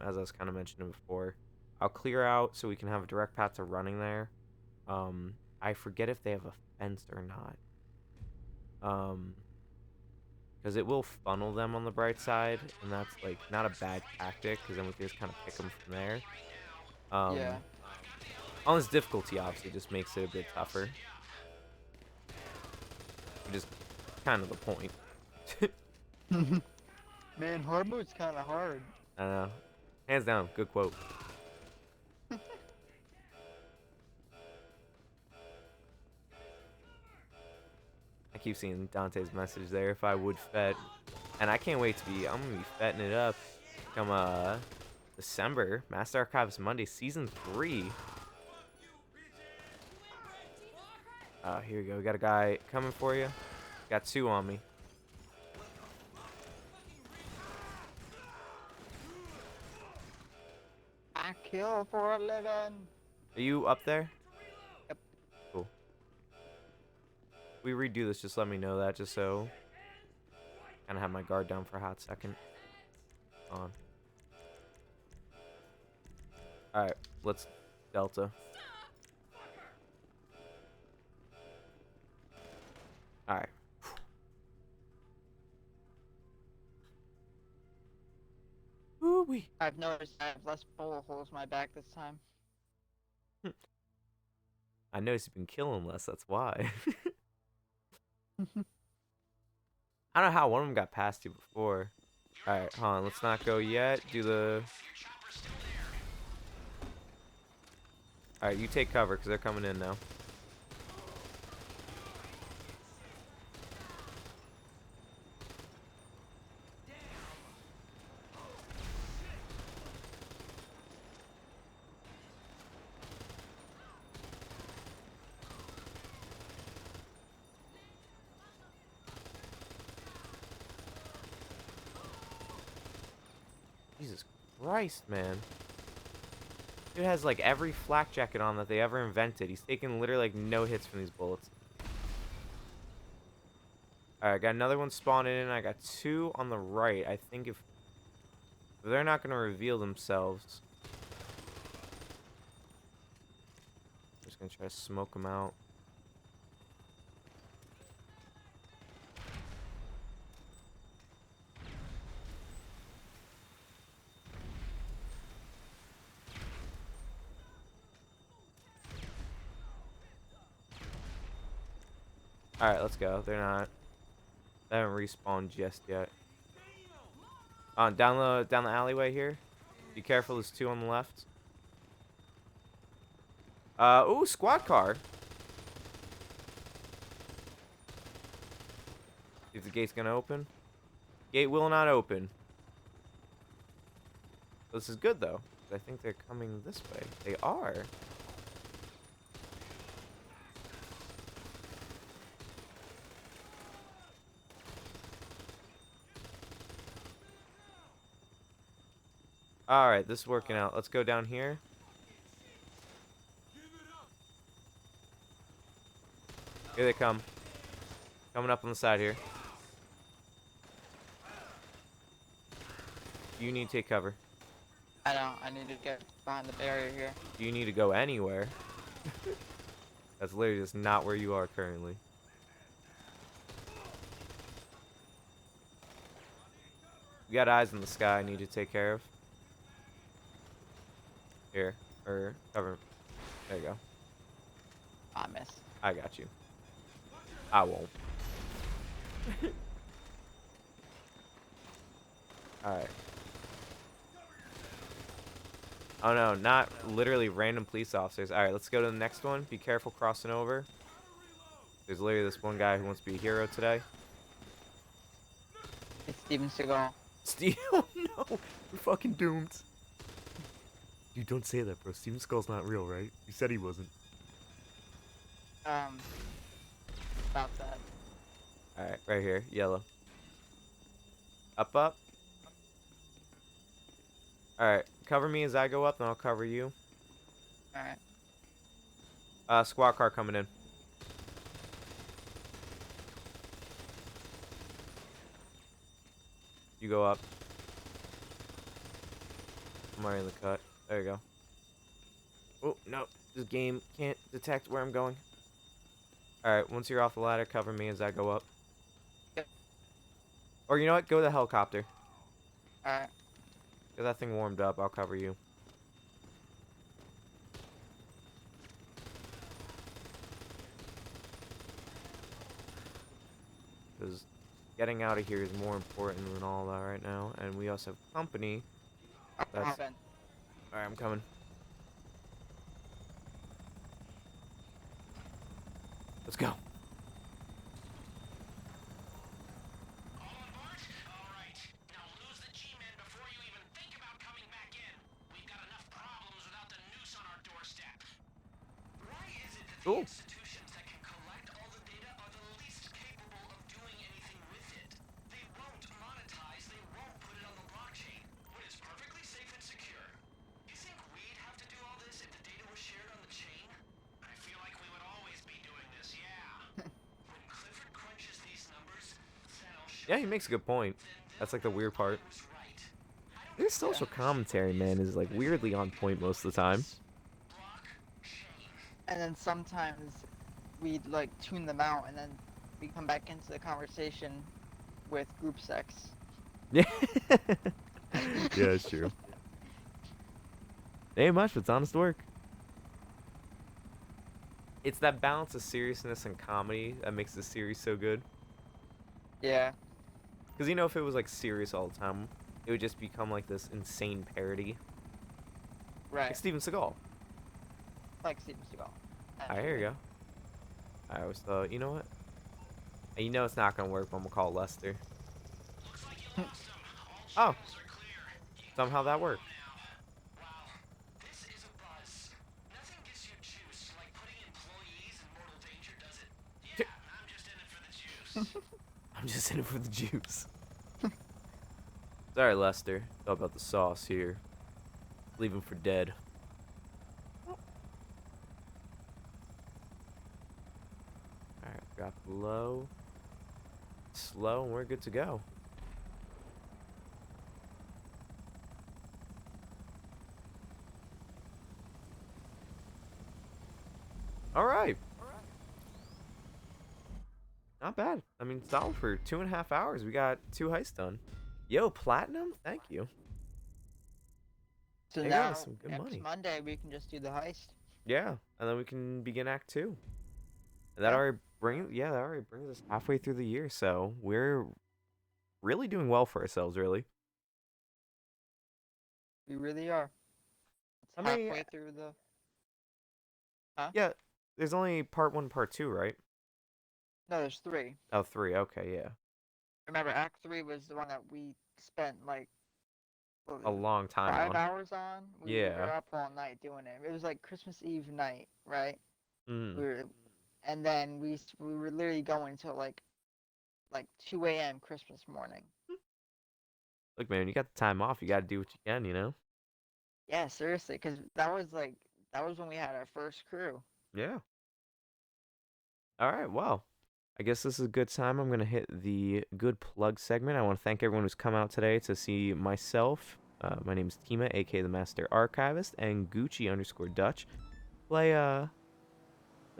A: as I was kind of mentioning before. I'll clear out so we can have a direct path to running there. I forget if they have a fence or not. Because it will funnel them on the bright side, and that's like not a bad tactic. Because then we can just kind of pick them from there.
B: Yeah.
A: On this difficulty, obviously, just makes it a bit tougher. Which is kind of the point.
B: Man, hard mode's kind of hard.
A: I don't know. Hands down, good quote. I keep seeing Dante's message there. If I would fet, and I can't wait to be. I'm gonna be fetting it up. Come December, Master Archivist Monday, season 3. Here we go. We got a guy coming for you. Got 2 on me.
B: I kill for a living.
A: Are you up there?
B: Yep.
A: Cool. If we redo this, just let me know that, just so. Kind of have my guard down for a hot second. On. Alright, let's Delta. Alright. Ooh-wee.
B: I've noticed I have less bullet holes in my back this time.
A: I noticed you've been killing less, that's why. I don't know how one of them got past you before. Alright, hold on, let's not go yet. Do the... Alright, you take cover, because they're coming in now. Jesus Christ, man. Dude has like every flak jacket on that they ever invented. He's taking literally like no hits from these bullets. Alright, got another one spawning in. I got 2 on the right. I think if they're not going to reveal themselves, I'm just going to try to smoke them out. Alright, let's go. They haven't respawned just yet. Down the alleyway here. Be careful, there's 2 on the left. Ooh, squad car. See if the gate's gonna open. Gate will not open. This is good though. I think they're coming this way. They are. Alright, this is working out. Let's go down here. Here they come. Coming up on the side here. You need to take cover.
B: I don't. I need to get behind the barrier here.
A: You need to go anywhere. That's literally just not where you are currently. We got eyes in the sky I need to take care of. Here. Or cover. There you go.
B: I missed.
A: I got you. I won't. Alright. Oh no, not literally random police officers. Alright, let's go to the next one. Be careful crossing over. There's literally this one guy who wants to be a hero today.
B: It's Steven Seagal.
A: Steve, oh no! We're fucking doomed. Dude, don't say that, bro. Steven Skull's not real, right? You said he wasn't.
B: About that.
A: Alright, right here. Yellow. Up, up. Alright, cover me as I go up, and I'll cover you.
B: Alright.
A: Squad car coming in. You go up. I'm already in the cut. There you go. Oh, no. This game can't detect where I'm going. Alright, once you're off the ladder, cover me as I go up. Or you know what? Go to the helicopter.
B: Alright.
A: Get that thing warmed up. I'll cover you. Because getting out of here is more important than all that right now. And we also have company. That's...
B: Alright,
A: Alright, I'm coming. Let's go.
C: All on board? All right. Now lose the G-men before you even think about coming back in. We've got enough problems without the noose on our doorstep. Why is it that the
A: Cool.
C: institutions that can collect all the data are the least capable of doing anything with it? They won't monetize, they won't put it on the blockchain, when it's perfectly safe and secure. You think we'd have to do all this if the data was shared on the chain? I feel like we would always be doing this, yeah. When Clifford crunches these numbers, that'll show
A: Yeah, he makes a good point. That's like the weird part.
C: was right. I don't
A: His social commentary, man, is like weirdly on point most of the time.
C: blockchain.
B: and then sometimes we'd like tune them out, and then we come back into the conversation with group sex.
A: Yeah. Yeah, it's true. Ain't much, but it's honest work. It's that balance of seriousness and comedy that makes the series so good.
B: Yeah.
A: Because, you know, if it was, like, serious all the time, it would just become, like, this insane parody.
B: Right.
A: Like Steven Seagal.
B: Like Steven Seagal.
A: Alright, here you go. I always thought, you know what? And you know it's not gonna work, but I'm gonna call Lester.
C: Looks like you lost them. All
A: Oh,
C: channels are clear. You can
A: somehow that worked.
C: now. Wow, this is a buzz. Nothing gets you juice like putting employees in mortal danger, does it? Yeah, I'm just in it for the juice.
A: I'm just in it for the juice. Sorry, Lester. It's all about the sauce here. Leave him for dead. Alright, drop low. Slow, and we're good to go. Alright. Not bad. I mean, solid for 2.5 hours. We got 2 heists done. Yo, platinum? Thank you.
B: So
A: They got
B: now
A: us some good
B: next
A: money.
B: Monday we can just do the heist.
A: Yeah, and then we can begin Act 2. And that
B: Yeah.
A: already brings us halfway through the year, so we're really doing well for ourselves, really.
B: We really are. It's
A: I mean,
B: halfway through the. Huh?
A: yeah, there's only part 1, part 2, right?
B: No, there's 3.
A: Oh, 3. Okay, yeah.
B: Remember, Act 3 was the one that we spent like what
A: A
B: was it,
A: long time
B: 5
A: on.
B: hours on. We
A: Yeah.
B: were up all night doing it. It was like Christmas Eve night, right?
A: Mm.
B: We were, and then we were literally going till like 2 a.m. Christmas morning.
A: Look, man, you got the time off. You got to do what you can, you know?
B: Yeah, seriously, because that was when we had our first crew.
A: Yeah. All right, well, I guess this is a good time. I'm going to hit the good plug segment. I want to thank everyone who's come out today to see myself. My name is Teemah, aka the Master Archivist, and Gucci _ Dutch. Play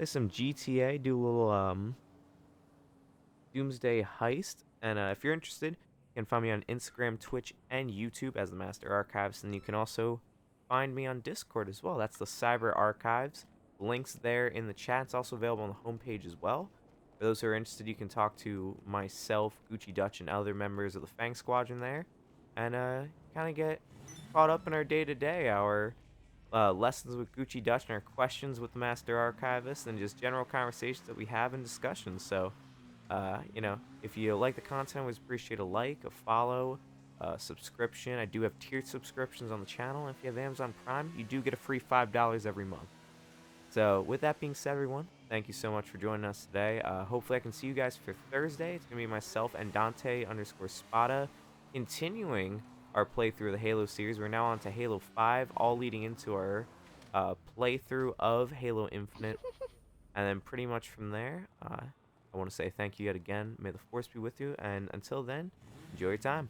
A: some GTA, do a little doomsday heist. And if you're interested, you can find me on Instagram, Twitch, and YouTube as the Master Archivist. And you can also find me on Discord as well. That's the Cyber Archives. Links there in the chat. It's also available on the homepage as well. For those who are interested, you can talk to myself, Gucci Dutch, and other members of the Fang Squadron there. And kind of get caught up in our day-to-day, our lessons with Gucci Dutch, and our questions with the Master Archivist, and just general conversations that we have and discussions. So, you know, if you like the content, I always appreciate a like, a follow, subscription. I do have tiered subscriptions on the channel. If you have Amazon Prime, you do get a free $5 every month. So, with that being said, everyone, thank you so much for joining us today. Hopefully, I can see you guys for Thursday. It's going to be myself and Dante _ Spada continuing our playthrough of the Halo series. We're now on to Halo 5, all leading into our playthrough of Halo Infinite. And then pretty much from there, I want to say thank you yet again. May the Force be with you. And until then, enjoy your time.